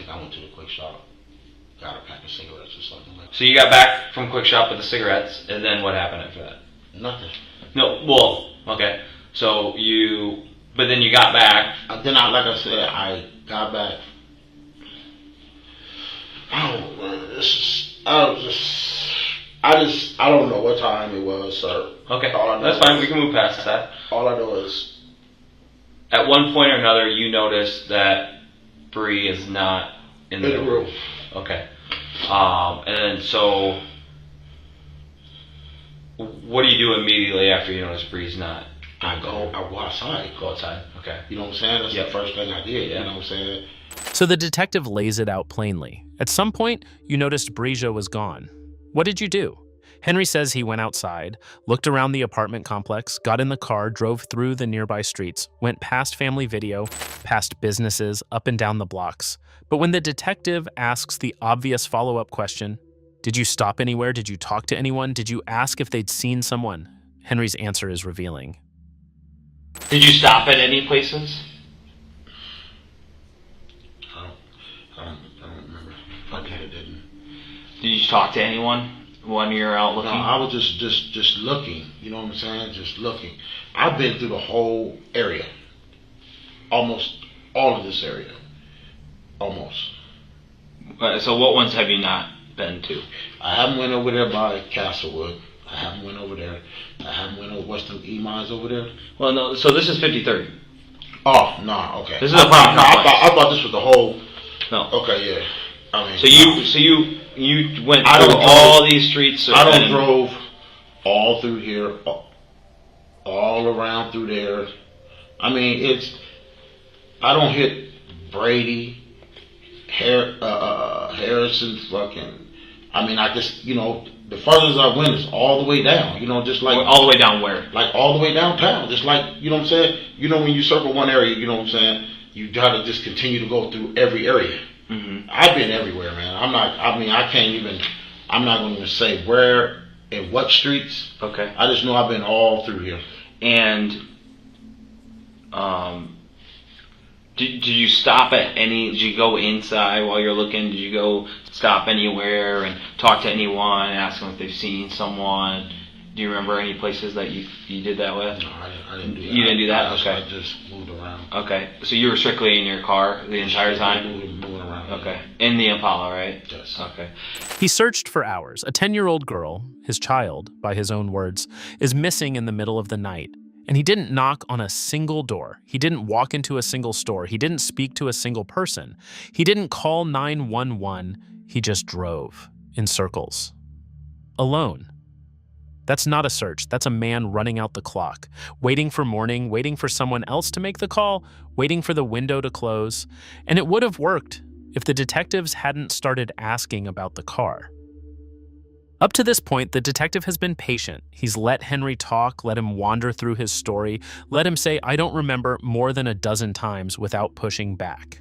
a pack of cigarettes or something like that. So you got back from Quick Shop with the cigarettes, and then what happened after that? Nothing. No, well, okay. But then you got back. Then like I said, I got back. I don't know what time it was, sir. Okay, that's fine. We can move past that. All I know is, at one point or another, you noticed that Bree is not in the room. Okay. And then so, what do you do immediately after you notice Bree's not? I go outside. Go outside. Okay. You know what I'm saying? That's the first thing I did. You know what I'm saying? So the detective lays it out plainly. At some point, you noticed Breja was gone. What did you do? Henry says he went outside, looked around the apartment complex, got in the car, drove through the nearby streets, went past Family Video, past businesses, up and down the blocks. But when the detective asks the obvious follow-up question, did you stop anywhere? Did you talk to anyone? Did you ask if they'd seen someone? Henry's answer is revealing. Did you stop at any places? I don't remember. I didn't. Did you talk to anyone when you were out looking? No, I was just looking. You know what I'm saying? Just looking. I've been through the whole area. Almost all of this area. Almost. So what ones have you not been to? I haven't went over there by Castlewood. I haven't went over there. I haven't went over Western E-Mines over there. Well, no. So this is 53rd. Oh, no. Okay. This is a problem. I thought this was the whole. No. Okay. Yeah. I mean. So you went through all these streets. I don't drove all through here, all around through there. I mean, I don't hit Brady, Harrison, fucking. I mean, I just, the furthest I went is all the way down. Just like all the way down where? Like all the way downtown. Just like, you know what I'm saying. When you circle one area, you know what I'm saying. You gotta just continue to go through every area. Mm-hmm. I've been everywhere, man. I'm not going to even say where and what streets. Okay. I just know I've been all through here. And, did you stop at any, did you go inside while you're looking? Did you go stop anywhere and talk to anyone, ask them if they've seen someone? Do you remember any places that you did that with? No, I didn't do that. You didn't do that? Okay. I just moved around. Okay. So you were strictly in your car the entire time? Moving around. Okay. In the Impala, right? Yes. Okay. He searched for hours. A 10-year-old girl, his child, by his own words, is missing in the middle of the night. And he didn't knock on a single door. He didn't walk into a single store. He didn't speak to a single person. He didn't call 911. He just drove in circles. Alone. That's not a search. That's a man running out the clock, waiting for morning, waiting for someone else to make the call, waiting for the window to close. And it would have worked if the detectives hadn't started asking about the car. Up to this point, the detective has been patient. He's let Henry talk, let him wander through his story, let him say, "I don't remember," more than a dozen times without pushing back.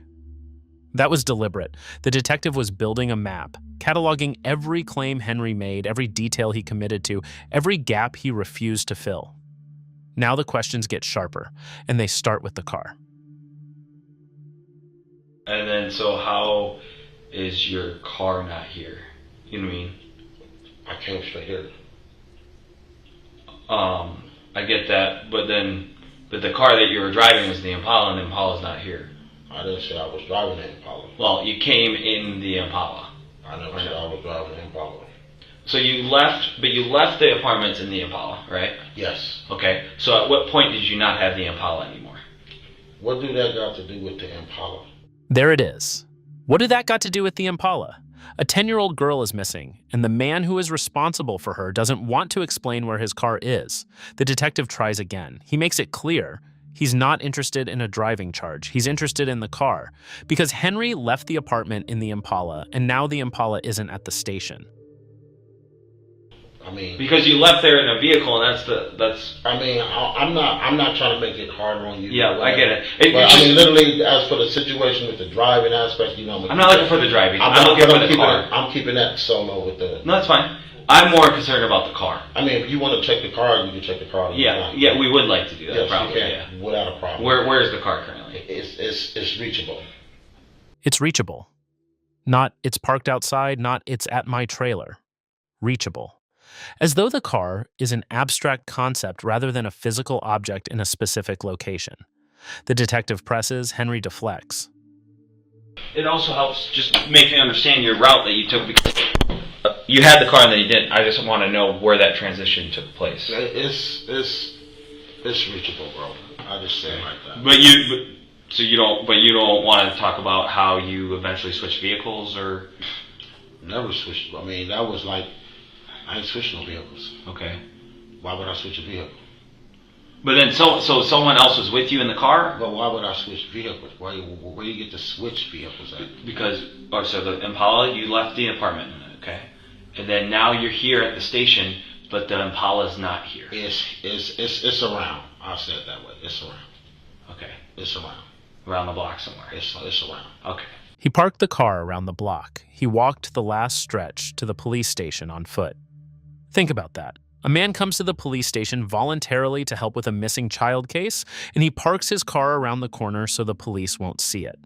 That was deliberate. The detective was building a map, cataloging every claim Henry made, every detail he committed to, every gap he refused to fill. Now the questions get sharper, and they start with the car. And then, so how is your car not here? You know what I mean? I came straight here. I get that, but the car that you were driving was the Impala, and the Impala's not here. I didn't say I was driving the Impala. Well, you came in the Impala. I never said I was driving the Impala. So you left the apartments in the Impala, right? Yes. Okay, so at what point did you not have the Impala anymore? What do that got to do with the Impala? There it is. What did that got to do with the Impala? A 10-year-old girl is missing, and the man who is responsible for her doesn't want to explain where his car is. The detective tries again. He makes it clear he's not interested in a driving charge. He's interested in the car, because Henry left the apartment in the Impala, and now the Impala isn't at the station. I mean, because you left there in a vehicle, and that's. I mean, I'm not trying to make it harder on you. Yeah, I get it. But I mean, literally, as for the situation with the driving aspect, you know, I'm not looking for the driving. I'm looking for the car. I'm keeping that solo with the. No, that's fine. I'm more concerned about the car. I mean, if you want to check the car, you can check the car. Yeah, we would like to do that. Yes, probably, you can, without a problem. Where is the car currently? It's reachable. It's reachable. Not it's parked outside, not it's at my trailer. Reachable. As though the car is an abstract concept rather than a physical object in a specific location. The detective presses, Henry deflects. It also helps just make me understand your route that you took, because you had the car and then you didn't. I just want to know where that transition took place. It's reachable, bro. I just say it like that. But you don't want to talk about how you eventually switched vehicles, or never switched. I mean, that was like, I ain't switching no vehicles. Okay. Why would I switch a vehicle? But then, so someone else was with you in the car? But why would I switch vehicles? Where do you get to switch vehicles at? Because, so the Impala, you left the apartment, okay? And then now you're here at the station, but the Impala's not here. It's around. I'll say it that way. It's around. Okay. It's around. Around the block somewhere. It's around. Okay. He parked the car around the block. He walked the last stretch to the police station on foot. Think about that. A man comes to the police station voluntarily to help with a missing child case, and he parks his car around the corner so the police won't see it.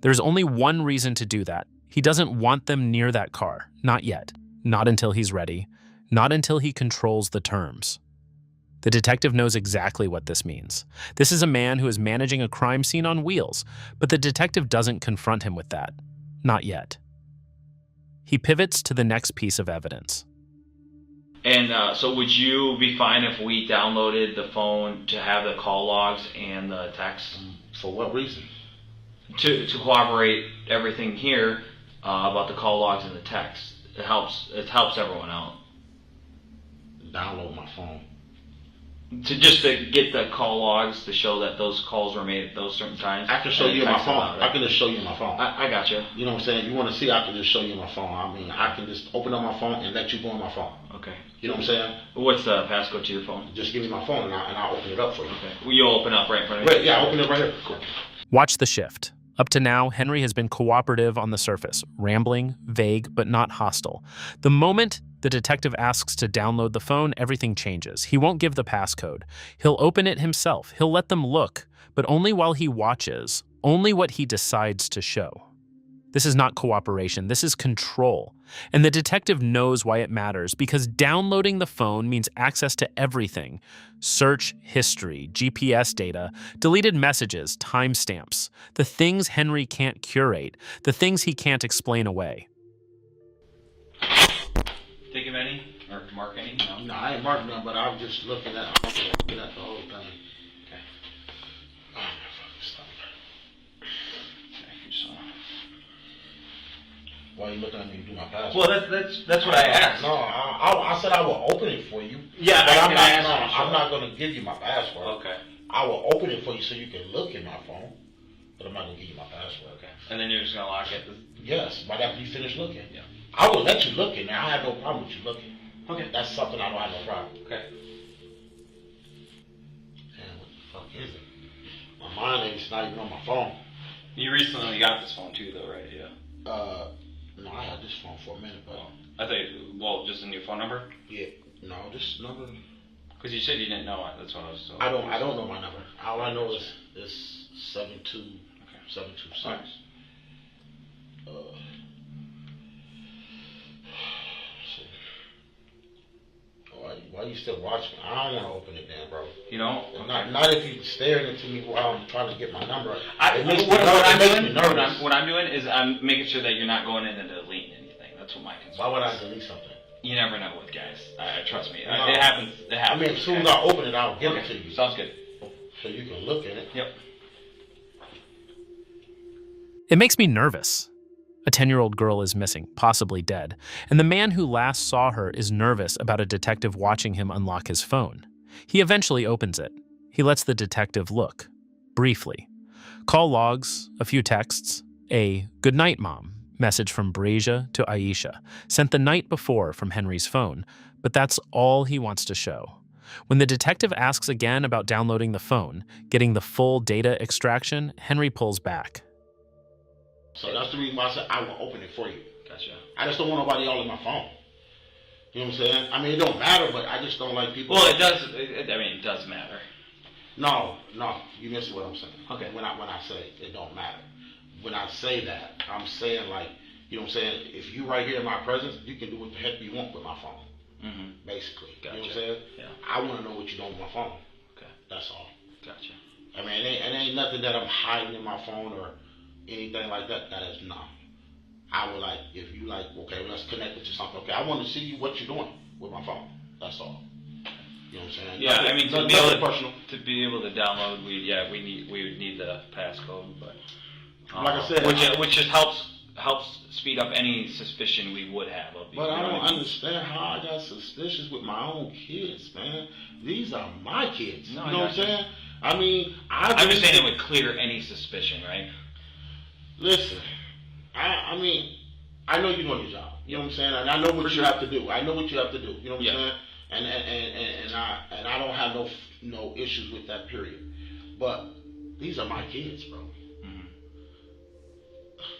There's only one reason to do that. He doesn't want them near that car. Not yet. Not until he's ready. Not until he controls the terms. The detective knows exactly what this means. This is a man who is managing a crime scene on wheels, but the detective doesn't confront him with that. Not yet. He pivots to the next piece of evidence. And so would you be fine if we downloaded the phone to have the call logs and the text? For what reason? To corroborate everything here about the call logs and the text. It helps everyone out. Download my phone. To get the call logs to show that those calls were made at those certain times. I can show you my phone. I can just show you my phone. I got you. You know what I'm saying? You want to see, I can just show you my phone. I mean, I can just open up my phone and let you go on my phone. Okay. You know what I'm saying? What's the passcode to your phone? Just give me my phone and I'll open it up for you. Okay. Well, you'll open up right in front of me? Right, yeah, I'll open it right here. Cool. Watch the shift. Up to now, Henry has been cooperative on the surface, rambling, vague, but not hostile. The moment the detective asks to download the phone, everything changes. He won't give the passcode. He'll open it himself. He'll let them look, but only while he watches, only what he decides to show. This is not cooperation. This is control. And the detective knows why it matters, because downloading the phone means access to everything. Search history, GPS data, deleted messages, timestamps, the things Henry can't curate, the things he can't explain away. Think of any? Or mark any? No, I ain't marking them, but I'm just looking at the whole thing. Okay. Oh, my fucking stomach. Thank you, son. Why are you looking at me to do my password? Well, that's what I asked. No, I said I will open it for you. Yeah, but I'm not going to give you my password. Okay. I will open it for you so you can look in my phone, but I'm not going to give you my password. Okay. And then you're just going to lock it? Yes, right after you finish looking. Yeah. I will let you look in there. I have no problem with you looking. Okay. That's something I don't have no problem. Okay. Man, what the fuck is it? My mind ain't not even on my phone. You recently got this phone too, though, right? Yeah. No, I had this phone for a minute, but I thought, just a new phone number? Yeah. No, this number. Because you said you didn't know it. That's what I was told. I don't know my number. All I know is 72726. Right. Why you still watching? I don't want to open it then, bro. You know? Not if you're staring into me while I'm trying to get my number. What I'm doing is I'm making sure that you're not going in and deleting anything. That's what my concern is. Why would I delete something? You never know with guys. Trust me. No. It happens. I mean, as soon as I open it, I'll give it to you. Sounds good. So you can look at it. Yep. It makes me nervous. A 10-year-old girl is missing, possibly dead, and the man who last saw her is nervous about a detective watching him unlock his phone. He eventually opens it. He lets the detective look, briefly. Call logs, a few texts, a "Good night, Mom" message from Brasia to Aisha, sent the night before from Henry's phone, but that's all he wants to show. When the detective asks again about downloading the phone, getting the full data extraction, Henry pulls back. So that's the reason why I said I will open it for you. Gotcha. I just don't want nobody all in my phone. You know what I'm saying? I mean, it don't matter, but I just don't like people. Well, it does. It does matter. No, you miss what I'm saying. Okay. When I say it don't matter, when I say that, I'm saying like, you know what I'm saying? If you right here in my presence, you can do what the heck you want with my phone. Mm-hmm. Basically. Gotcha. You know what I'm saying? Yeah. I want to know what you're doing with my phone. Okay. That's all. Gotcha. I mean, it ain't nothing that I'm hiding in my phone or anything like that. That is not. I would like, if you like, okay, let's connect it to something. Okay, I want to see what you're doing with my phone. That's all. You know what I'm saying? Yeah, nothing, I mean, nothing personal. to be able to download, we would need the passcode, but like I said, which just helps speed up any suspicion we would have of you. But I don't understand how I got suspicious with my own kids, man. These are my kids. No, you know what I'm saying? I mean, I'm just saying it would clear any suspicion, right? Listen, I mean, I know you know your job. You know what I'm saying? And I know what you have to do. I know what you have to do. You know what I'm saying? And I don't have no issues with that, period. But these are my kids, bro. Mm-hmm.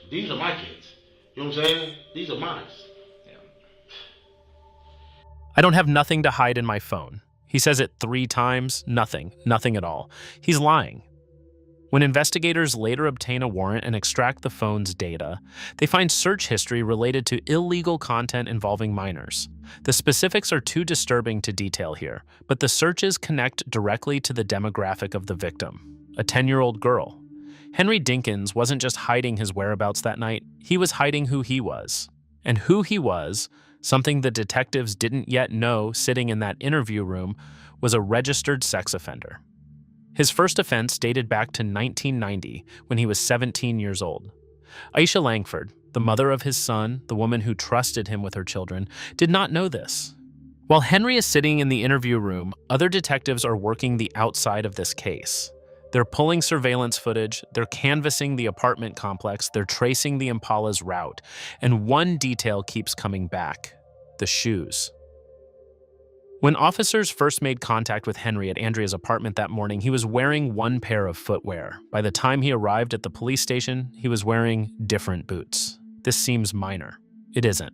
These are my kids. You know what I'm saying? These are mine. Yeah. I don't have nothing to hide in my phone. He says it 3 times, nothing at all. He's lying. When investigators later obtain a warrant and extract the phone's data, they find search history related to illegal content involving minors. The specifics are too disturbing to detail here, but the searches connect directly to the demographic of the victim, a 10-year-old girl. Henry Dinkins wasn't just hiding his whereabouts that night, he was hiding who he was. And who he was, something the detectives didn't yet know sitting in that interview room, was a registered sex offender. His first offense dated back to 1990, when he was 17 years old. Aisha Langford, the mother of his son, the woman who trusted him with her children, did not know this. While Henry is sitting in the interview room, other detectives are working the outside of this case. They're pulling surveillance footage, they're canvassing the apartment complex, they're tracing the Impala's route, and one detail keeps coming back: the shoes. When officers first made contact with Henry at Andrea's apartment that morning, he was wearing one pair of footwear. By the time he arrived at the police station, he was wearing different boots. This seems minor. It isn't.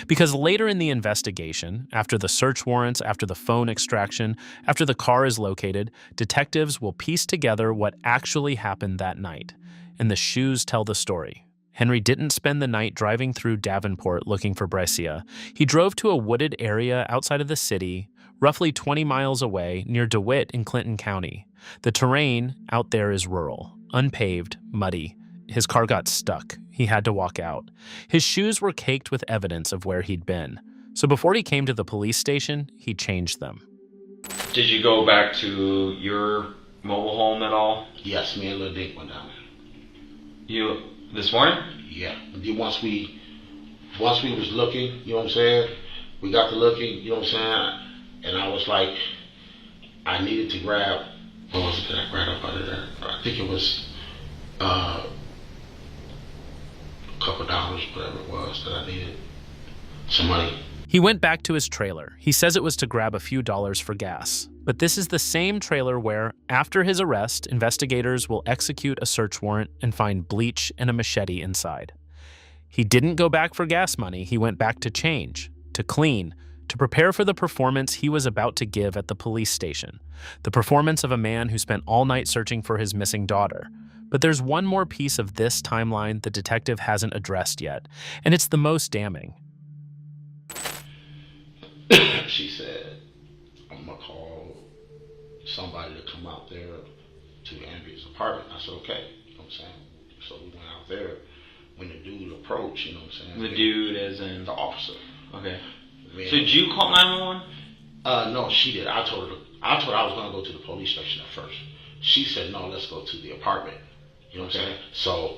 Because later in the investigation, after the search warrants, after the phone extraction, after the car is located, detectives will piece together what actually happened that night. And the shoes tell the story. Henry didn't spend the night driving through Davenport looking for Brescia. He drove to a wooded area outside of the city, roughly 20 miles away, near DeWitt in Clinton County. The terrain out there is rural, unpaved, muddy. His car got stuck. He had to walk out. His shoes were caked with evidence of where he'd been. So before he came to the police station, he changed them. Did you go back to your mobile home at all? Yes, me and Lil Dink went down there. This morning? Yeah. Once we was looking, you know what I'm saying? We got to looking, you know what I'm saying? And I was like, I needed to grab, what was it that I grabbed up out of there? I think it was a couple dollars, whatever it was that I needed. Some money. He went back to his trailer. He says it was to grab a few dollars for gas. But this is the same trailer where, after his arrest, investigators will execute a search warrant and find bleach and a machete inside. He didn't go back for gas money. He went back to change, to clean, to prepare for the performance he was about to give at the police station. The performance of a man who spent all night searching for his missing daughter. But there's one more piece of this timeline the detective hasn't addressed yet, and it's the most damning. She said, I'm going to call somebody to come out there to Andrea's apartment. I said, okay. You know what I'm saying? So we went out there. When the dude approached, you know what I'm saying? The dude as in? The officer. Okay. Man, so did you call 911? No, she did. I told her I was going to go to the police station at first. She said, no, let's go to the apartment. You know what I'm saying? So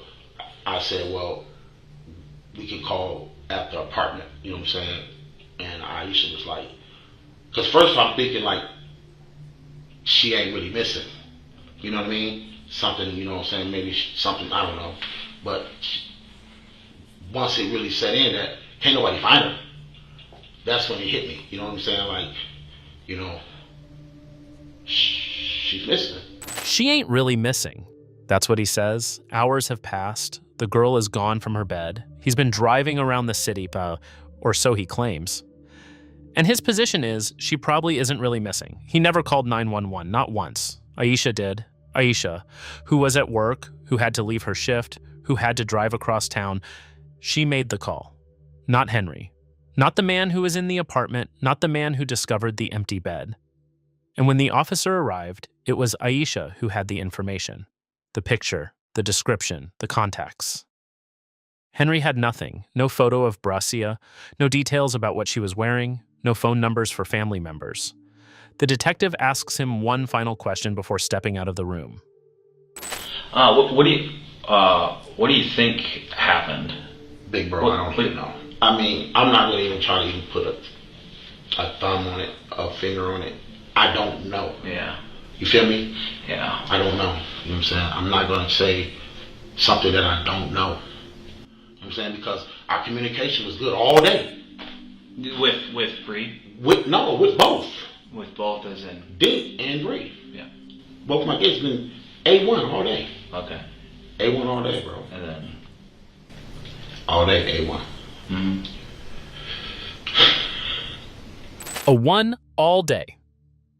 I said, well, we can call at the apartment. You know what I'm saying? And Aisha was like, because first I'm thinking like, she ain't really missing. You know what I mean? Something, you know what I'm saying? Maybe something, I don't know. But once it really set in that can't nobody find her, that's when it hit me. You know what I'm saying? Like, you know, she's missing. She ain't really missing. That's what he says. Hours have passed. The girl is gone from her bed. He's been driving around the city, or so he claims. And his position is she probably isn't really missing. He never called 911, not once. Aisha did. Aisha, who was at work, who had to leave her shift, who had to drive across town, she made the call. Not Henry. Not the man who was in the apartment, not the man who discovered the empty bed. And when the officer arrived, it was Aisha who had the information. The picture, the description, the contacts. Henry had nothing. No photo of Bracia, no details about what she was wearing, no phone numbers for family members. The detective asks him one final question before stepping out of the room. What do you think happened? Big bro, I don't even know. I mean, I'm not going to even try to even put a thumb on it, a finger on it. I don't know. Yeah. You feel me? Yeah. I don't know. You know what I'm saying? I'm not going to say something that I don't know. You know what I'm saying? Because our communication was good all day. With Bree? With both. With both as in? D and Bree. Yeah. Both my kids been A1 all day. Okay. A1 all day, bro. And then? All day, A1. Mm-hmm. A 1 all day.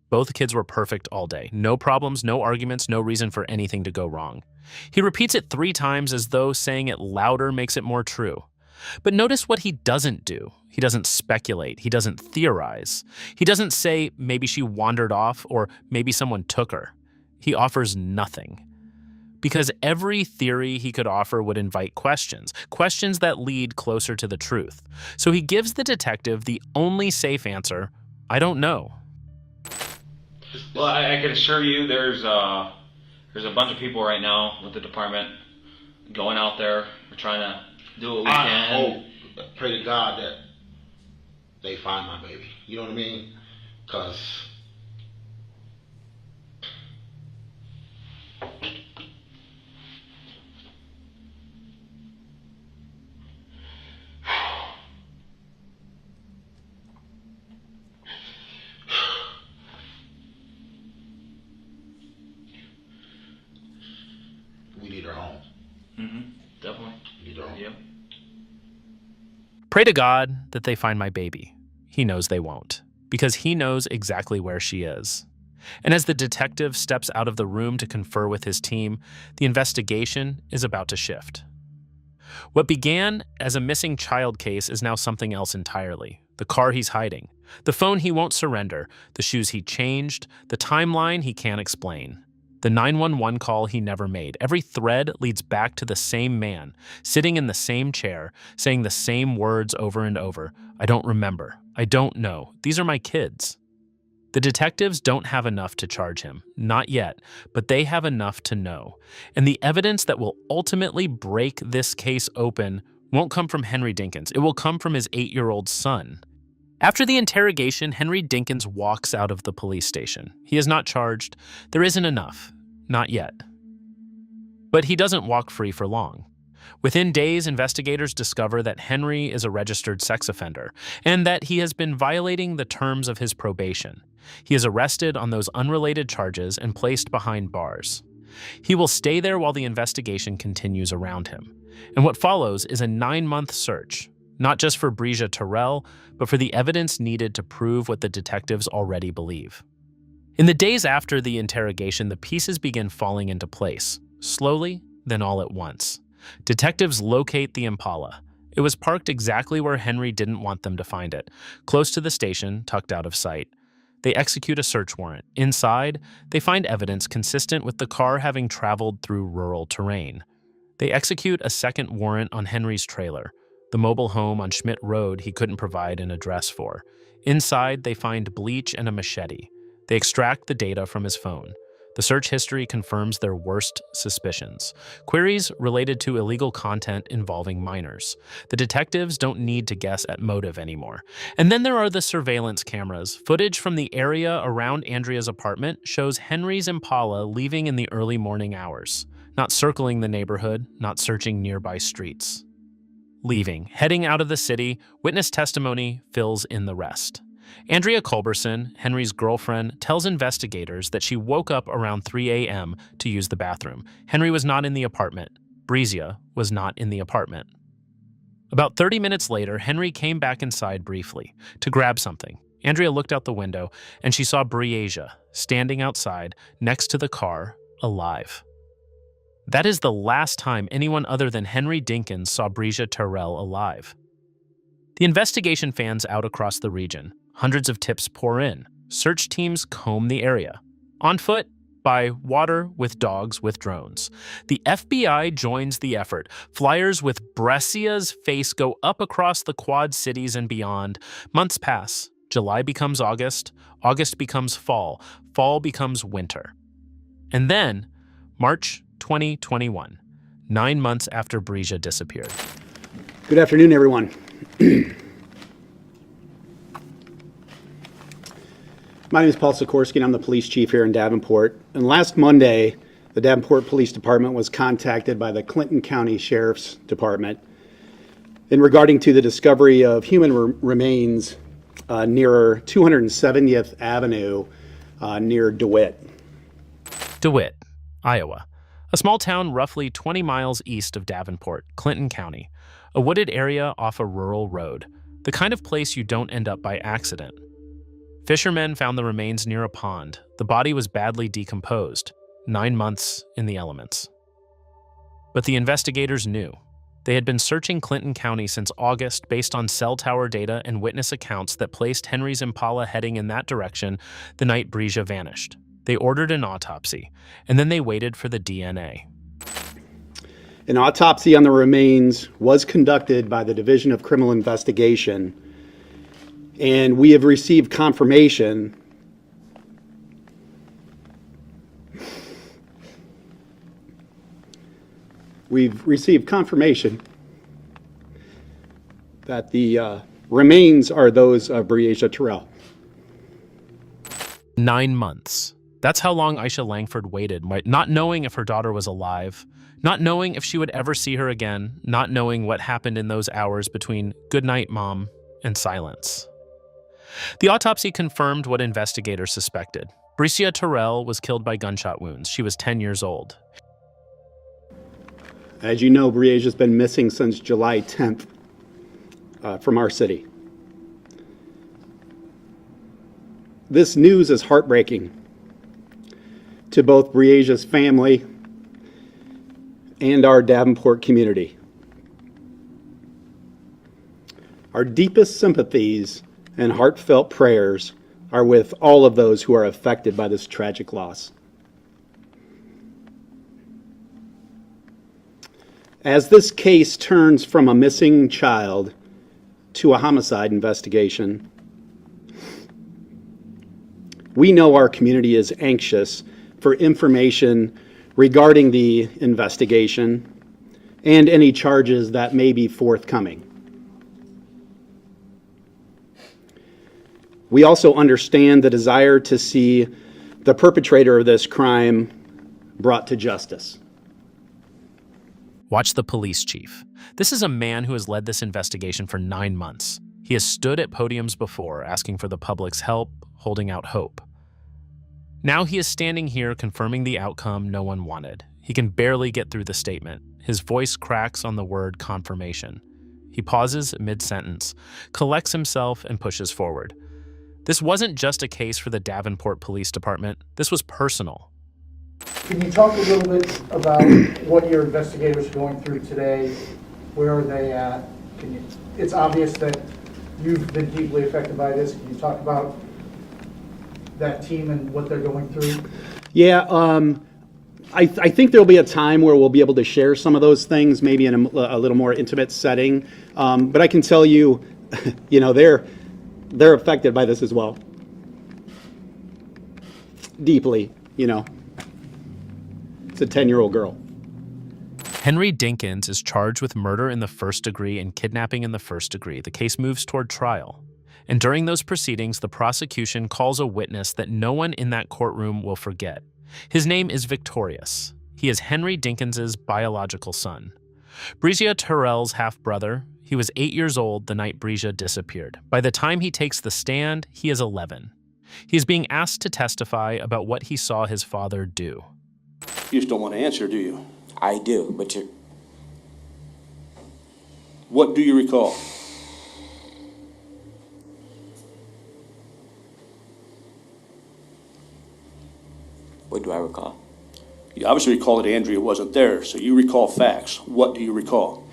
Both kids were perfect all day. No problems, no arguments, no reason for anything to go wrong. He repeats it 3 times as though saying it louder makes it more true. But notice what he doesn't do. He doesn't speculate. He doesn't theorize. He doesn't say maybe she wandered off or maybe someone took her. He offers nothing. Because every theory he could offer would invite questions that lead closer to the truth. So he gives the detective the only safe answer, I don't know. Well, I can assure you there's a bunch of people right now with the department going out there. We're trying to do what we can. I hope, pray to God that they find my baby. You know what I mean? Because we need her home. Mm-hmm. Definitely. We need her home. Yep. Pray to God that they find my baby. He knows they won't, because he knows exactly where she is. And as the detective steps out of the room to confer with his team, the investigation is about to shift. What began as a missing child case is now something else entirely. The car he's hiding, the phone he won't surrender, the shoes he changed, the timeline he can't explain. The 911 call he never made. Every thread leads back to the same man, sitting in the same chair, saying the same words over and over. I don't remember. I don't know. These are my kids. The detectives don't have enough to charge him. Not yet, but they have enough to know. And the evidence that will ultimately break this case open won't come from Henry Dinkins. It will come from his 8-year-old son. After the interrogation, Henry Dinkins walks out of the police station. He is not charged. There isn't enough. Not yet. But he doesn't walk free for long. Within days, investigators discover that Henry is a registered sex offender and that he has been violating the terms of his probation. He is arrested on those unrelated charges and placed behind bars. He will stay there while the investigation continues around him. And what follows is a 9-month search, not just for Breja Terrell, but for the evidence needed to prove what the detectives already believe. In the days after the interrogation, the pieces begin falling into place, slowly, then all at once. Detectives locate the Impala. It was parked exactly where Henry didn't want them to find it, close to the station, tucked out of sight. They execute a search warrant. Inside, they find evidence consistent with the car having traveled through rural terrain. They execute a second warrant on Henry's trailer, the mobile home on Schmidt Road he couldn't provide an address for. Inside, they find bleach and a machete. They extract the data from his phone. The search history confirms their worst suspicions. Queries related to illegal content involving minors. The detectives don't need to guess at motive anymore. And then there are the surveillance cameras. Footage from the area around Andrea's apartment shows Henry's Impala leaving in the early morning hours, not circling the neighborhood, not searching nearby streets. Leaving, heading out of the city, witness testimony fills in the rest. Andrea Culberson, Henry's girlfriend, tells investigators that she woke up around 3 a.m. to use the bathroom. Henry was not in the apartment. Breja was not in the apartment. About 30 minutes later, Henry came back inside briefly to grab something. Andrea looked out the window, and she saw Breja standing outside next to the car, alive. That is the last time anyone other than Henry Dinkins saw Breja Terrell alive. The investigation fans out across the region. Hundreds of tips pour in. Search teams comb the area. On foot, by water, with dogs, with drones. The FBI joins the effort. Flyers with Breja's face go up across the Quad Cities and beyond. Months pass. July becomes August. August becomes fall. Fall becomes winter. And then, March 2021, 9 months after Breja disappeared. Good afternoon, everyone. My name is Paul Sikorsky, and I'm the police chief here in Davenport. And last Monday, the Davenport Police Department was contacted by the Clinton County Sheriff's Department in regarding to the discovery of human remains near 270th Avenue near DeWitt. DeWitt, Iowa. A small town roughly 20 miles east of Davenport, Clinton County. A wooded area off a rural road. The kind of place you don't end up by accident. Fishermen found the remains near a pond. The body was badly decomposed, 9 months in the elements. But the investigators knew. They had been searching Clinton County since August based on cell tower data and witness accounts that placed Henry's Impala heading in that direction the night Breja vanished. They ordered an autopsy, and then they waited for the DNA. An autopsy on the remains was conducted by the Division of Criminal Investigation, and we have received confirmation that the remains are those of Breja Terrell. 9 months. That's how long Aisha Langford waited, not knowing if her daughter was alive, not knowing if she would ever see her again, not knowing what happened in those hours between "Good night, Mom" and silence. The autopsy confirmed what investigators suspected. Breja Terrell was killed by gunshot wounds. She was 10 years old. As you know, Breja's been missing since July 10th from our city. This news is heartbreaking to both Breja's family and our Davenport community. Our deepest sympathies and heartfelt prayers are with all of those who are affected by this tragic loss. As this case turns from a missing child to a homicide investigation, we know our community is anxious for information regarding the investigation and any charges that may be forthcoming. We also understand the desire to see the perpetrator of this crime brought to justice. Watch the police chief. This is a man who has led this investigation for 9 months. He has stood at podiums before, asking for the public's help, holding out hope. Now he is standing here confirming the outcome no one wanted. He can barely get through the statement. His voice cracks on the word confirmation. He pauses mid-sentence, collects himself, and pushes forward. This wasn't just a case for the Davenport Police Department. This was personal. Can you talk a little bit about what your investigators are going through today? Where are they at? It's obvious that you've been deeply affected by this. Can you talk about that team and what they're going through? Yeah, I think there'll be a time where we'll be able to share some of those things, maybe in a little more intimate setting. But I can tell you, they're affected by this as well. Deeply, It's a 10-year-old girl. Henry Dinkins is charged with murder in the first degree and kidnapping in the first degree. The case moves toward trial. And during those proceedings, the prosecution calls a witness that no one in that courtroom will forget. His name is Victorious. He is Henry Dinkins's biological son. Brizia Terrell's half-brother. He was 8 years old the night Brizia disappeared. By the time he takes the stand, he is 11. He is being asked to testify about what he saw his father do. You just don't want to answer, do you? I do, but you... What do you recall? What do I recall? You obviously recall that Andrea wasn't there, so you recall facts. What do you recall?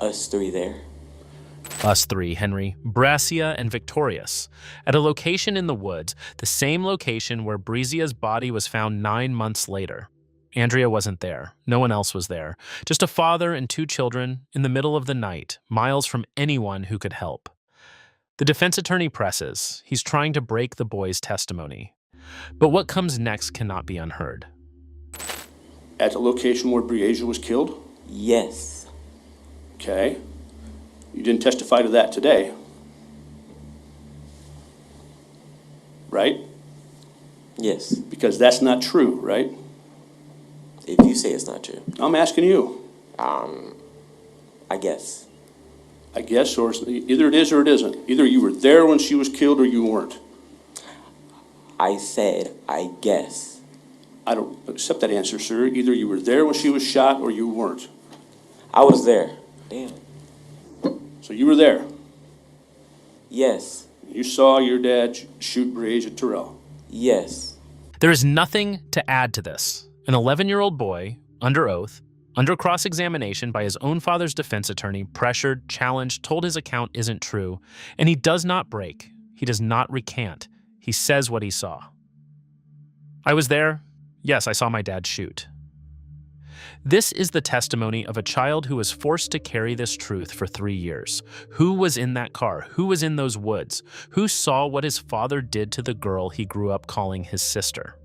Us three there. Us three, Henry, Brizia, and Victorious, at a location in the woods, the same location where Brizia's body was found 9 months later. Andrea wasn't there. No one else was there. Just a father and 2 children in the middle of the night, miles from anyone who could help. The defense attorney presses. He's trying to break the boy's testimony. But what comes next cannot be unheard. At the location where Brizia was killed? Yes. Okay. You didn't testify to that today, right? Yes. Because that's not true, right? If you say it's not true. I'm asking you. I guess. I guess, or either it is or it isn't. Either you were there when she was killed or you weren't. I said, I guess. I don't accept that answer, sir. Either you were there when she was shot or you weren't. I was there. Damn. So you were there? Yes. You saw your dad shoot Brizia Terrell? Yes. There is nothing to add to this. An 11-year-old boy, under oath, under cross-examination by his own father's defense attorney, pressured, challenged, told his account isn't true, and he does not break. He does not recant. He says what he saw. I was there. Yes, I saw my dad shoot. This is the testimony of a child who was forced to carry this truth for 3 years. Who was in that car? Who was in those woods? Who saw what his father did to the girl he grew up calling his sister?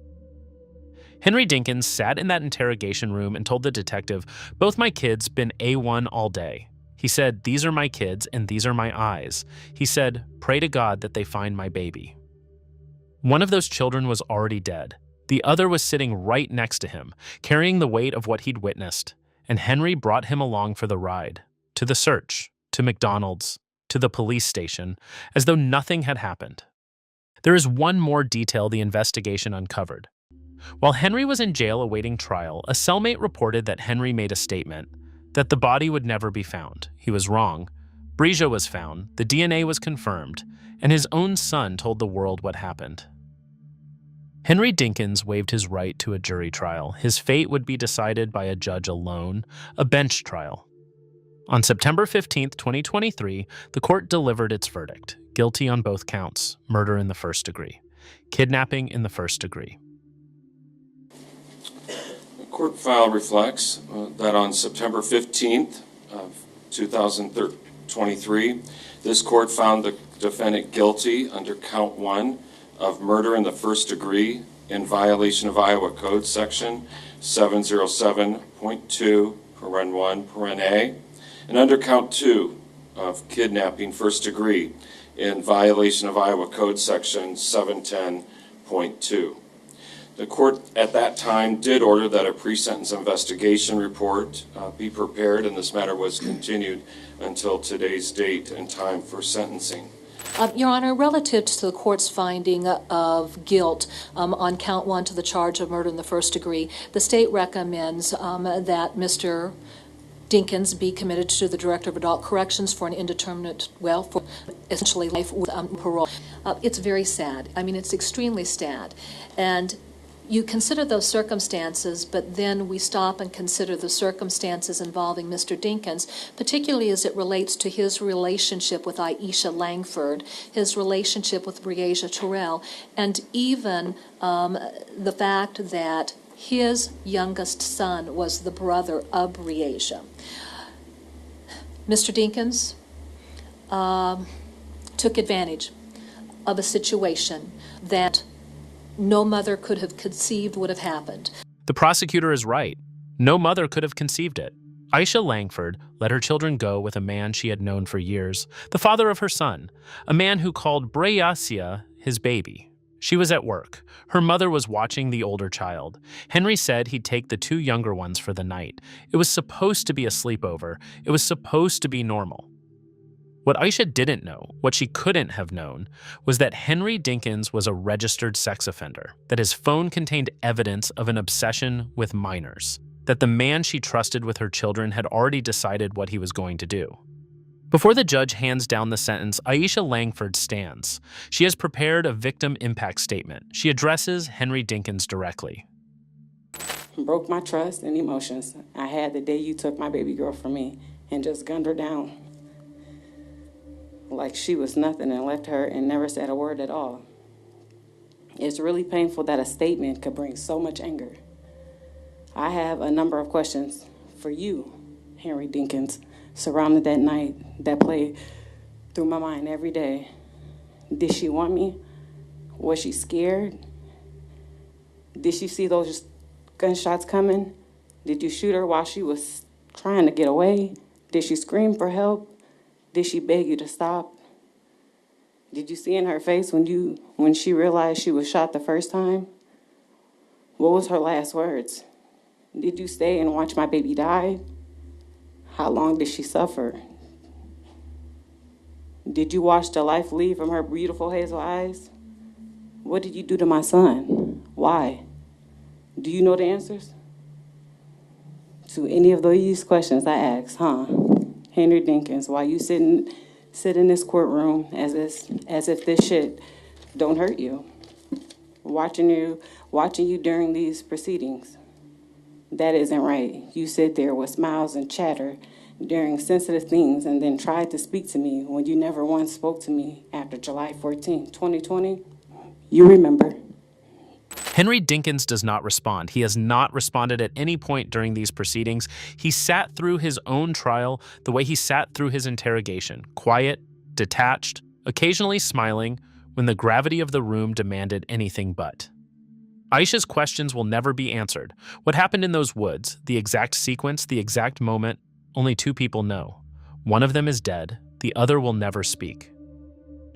Henry Dinkins sat in that interrogation room and told the detective, "Both my kids been A1 all day." He said, "These are my kids and these are my eyes." He said, "Pray to God that they find my baby." One of those children was already dead. The other was sitting right next to him, carrying the weight of what he'd witnessed, and Henry brought him along for the ride, to the search, to McDonald's, to the police station, as though nothing had happened. There is one more detail the investigation uncovered. While Henry was in jail awaiting trial, a cellmate reported that Henry made a statement, that the body would never be found. He was wrong. Brizia was found, the DNA was confirmed, and his own son told the world what happened. Henry Dinkins waived his right to a jury trial. His fate would be decided by a judge alone, a bench trial. On September 15, 2023, the court delivered its verdict, guilty on both counts, murder in the first degree, kidnapping in the first degree. The court file reflects that on September 15th of 2023, this court found the defendant guilty under count 1 of murder in the first degree in violation of Iowa Code Section 707.2(1)(a), and under count 2 of kidnapping first degree in violation of Iowa Code Section 710.2. The court at that time did order that a pre-sentence investigation report be prepared, and this matter was continued until today's date and time for sentencing. Your Honor, relative to the court's finding of guilt on count 1 to the charge of murder in the first degree, the state recommends that Mr. Dinkins be committed to the Director of Adult Corrections for an indeterminate, for essentially life with parole. It's very sad. I mean, it's extremely sad. And you consider those circumstances, but then we stop and consider the circumstances involving Mr. Dinkins, particularly as it relates to his relationship with Aisha Langford, his relationship with Breasia Terrell, and even the fact that his youngest son was the brother of Breasia. Mr. Dinkins took advantage of a situation that no mother could have conceived would have happened. The prosecutor is right. No mother could have conceived it. Aisha Langford let her children go with a man she had known for years, the father of her son, a man who called Breasia his baby. She was at work. Her mother was watching the older child. Henry said he'd take the 2 younger ones for the night. It was supposed to be a sleepover. It was supposed to be normal. What Aisha didn't know, what she couldn't have known, was that Henry Dinkins was a registered sex offender, that his phone contained evidence of an obsession with minors, that the man she trusted with her children had already decided what he was going to do. Before the judge hands down the sentence, Aisha Langford stands. She has prepared a victim impact statement. She addresses Henry Dinkins directly. Broke my trust and emotions I had the day you took my baby girl from me and just gunned her down like she was nothing and left her and never said a word at all. It's really painful that a statement could bring so much anger. I have a number of questions for you, Henry Dinkins, surrounding that night that played through my mind every day. Did she want me? Was she scared? Did she see those gunshots coming? Did you shoot her while she was trying to get away? Did she scream for help? Did she beg you to stop? Did you see in her face when she realized she was shot the first time? What was her last words? Did you stay and watch my baby die? How long did she suffer? Did you watch the life leave from her beautiful hazel eyes? What did you do to my son? Why? Do you know the answers to any of these questions I asked, Henry Dinkins, while you sit in this courtroom as if this shit don't hurt you, watching you during these proceedings. That isn't right. You sit there with smiles and chatter during sensitive things and then tried to speak to me when you never once spoke to me after July 14, 2020. You remember. Henry Dinkins does not respond. He has not responded at any point during these proceedings. He sat through his own trial the way he sat through his interrogation, quiet, detached, occasionally smiling when the gravity of the room demanded anything but. Aisha's questions will never be answered. What happened in those woods, the exact sequence, the exact moment, only 2 people know. One of them is dead, the other will never speak.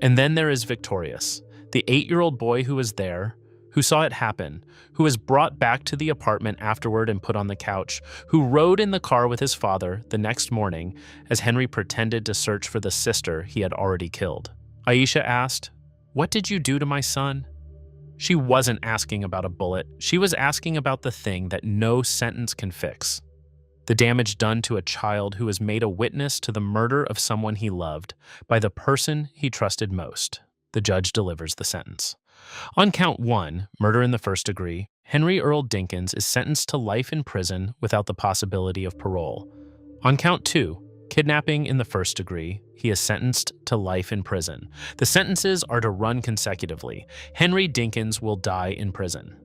And then there is Victorious, the 8-year-old boy who was there, who saw it happen, who was brought back to the apartment afterward and put on the couch, who rode in the car with his father the next morning as Henry pretended to search for the sister he had already killed. Aisha asked, "What did you do to my son?" She wasn't asking about a bullet. She was asking about the thing that no sentence can fix. The damage done to a child who was made a witness to the murder of someone he loved by the person he trusted most. The judge delivers the sentence. On count 1, murder in the first degree, Henry Earl Dinkins is sentenced to life in prison without the possibility of parole. On count 2, kidnapping in the first degree, he is sentenced to life in prison. The sentences are to run consecutively. Henry Dinkins will die in prison.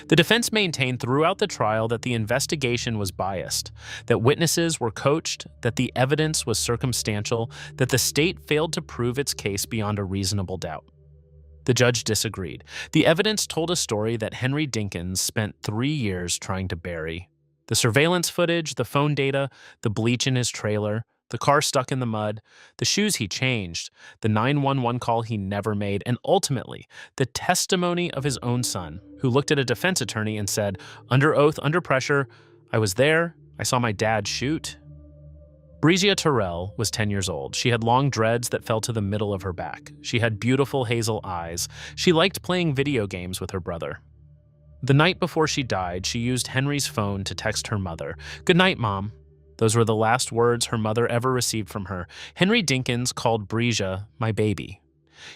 The defense maintained throughout the trial that the investigation was biased, that witnesses were coached, that the evidence was circumstantial, that the state failed to prove its case beyond a reasonable doubt. The judge disagreed. The evidence told a story that Henry Dinkins spent 3 years trying to bury. The surveillance footage, the phone data, the bleach in his trailer, The car stuck in the mud, the shoes he changed, the 911 call he never made, and ultimately, the testimony of his own son, who looked at a defense attorney and said, under oath, under pressure, I was there, I saw my dad shoot. Brizia Terrell was 10 years old. She had long dreads that fell to the middle of her back. She had beautiful hazel eyes. She liked playing video games with her brother. The night before she died, she used Henry's phone to text her mother, "Good night, Mom." Those were the last words her mother ever received from her. Henry Dinkins called Brizia my baby.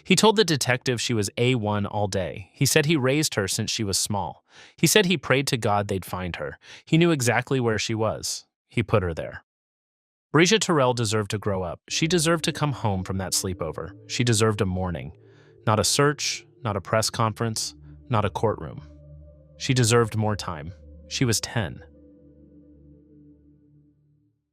He told the detective she was A1 all day. He said he raised her since she was small. He said he prayed to God they'd find her. He knew exactly where she was. He put her there. Brizia Terrell deserved to grow up. She deserved to come home from that sleepover. She deserved a mourning. Not a search, not a press conference, not a courtroom. She deserved more time. She was 10.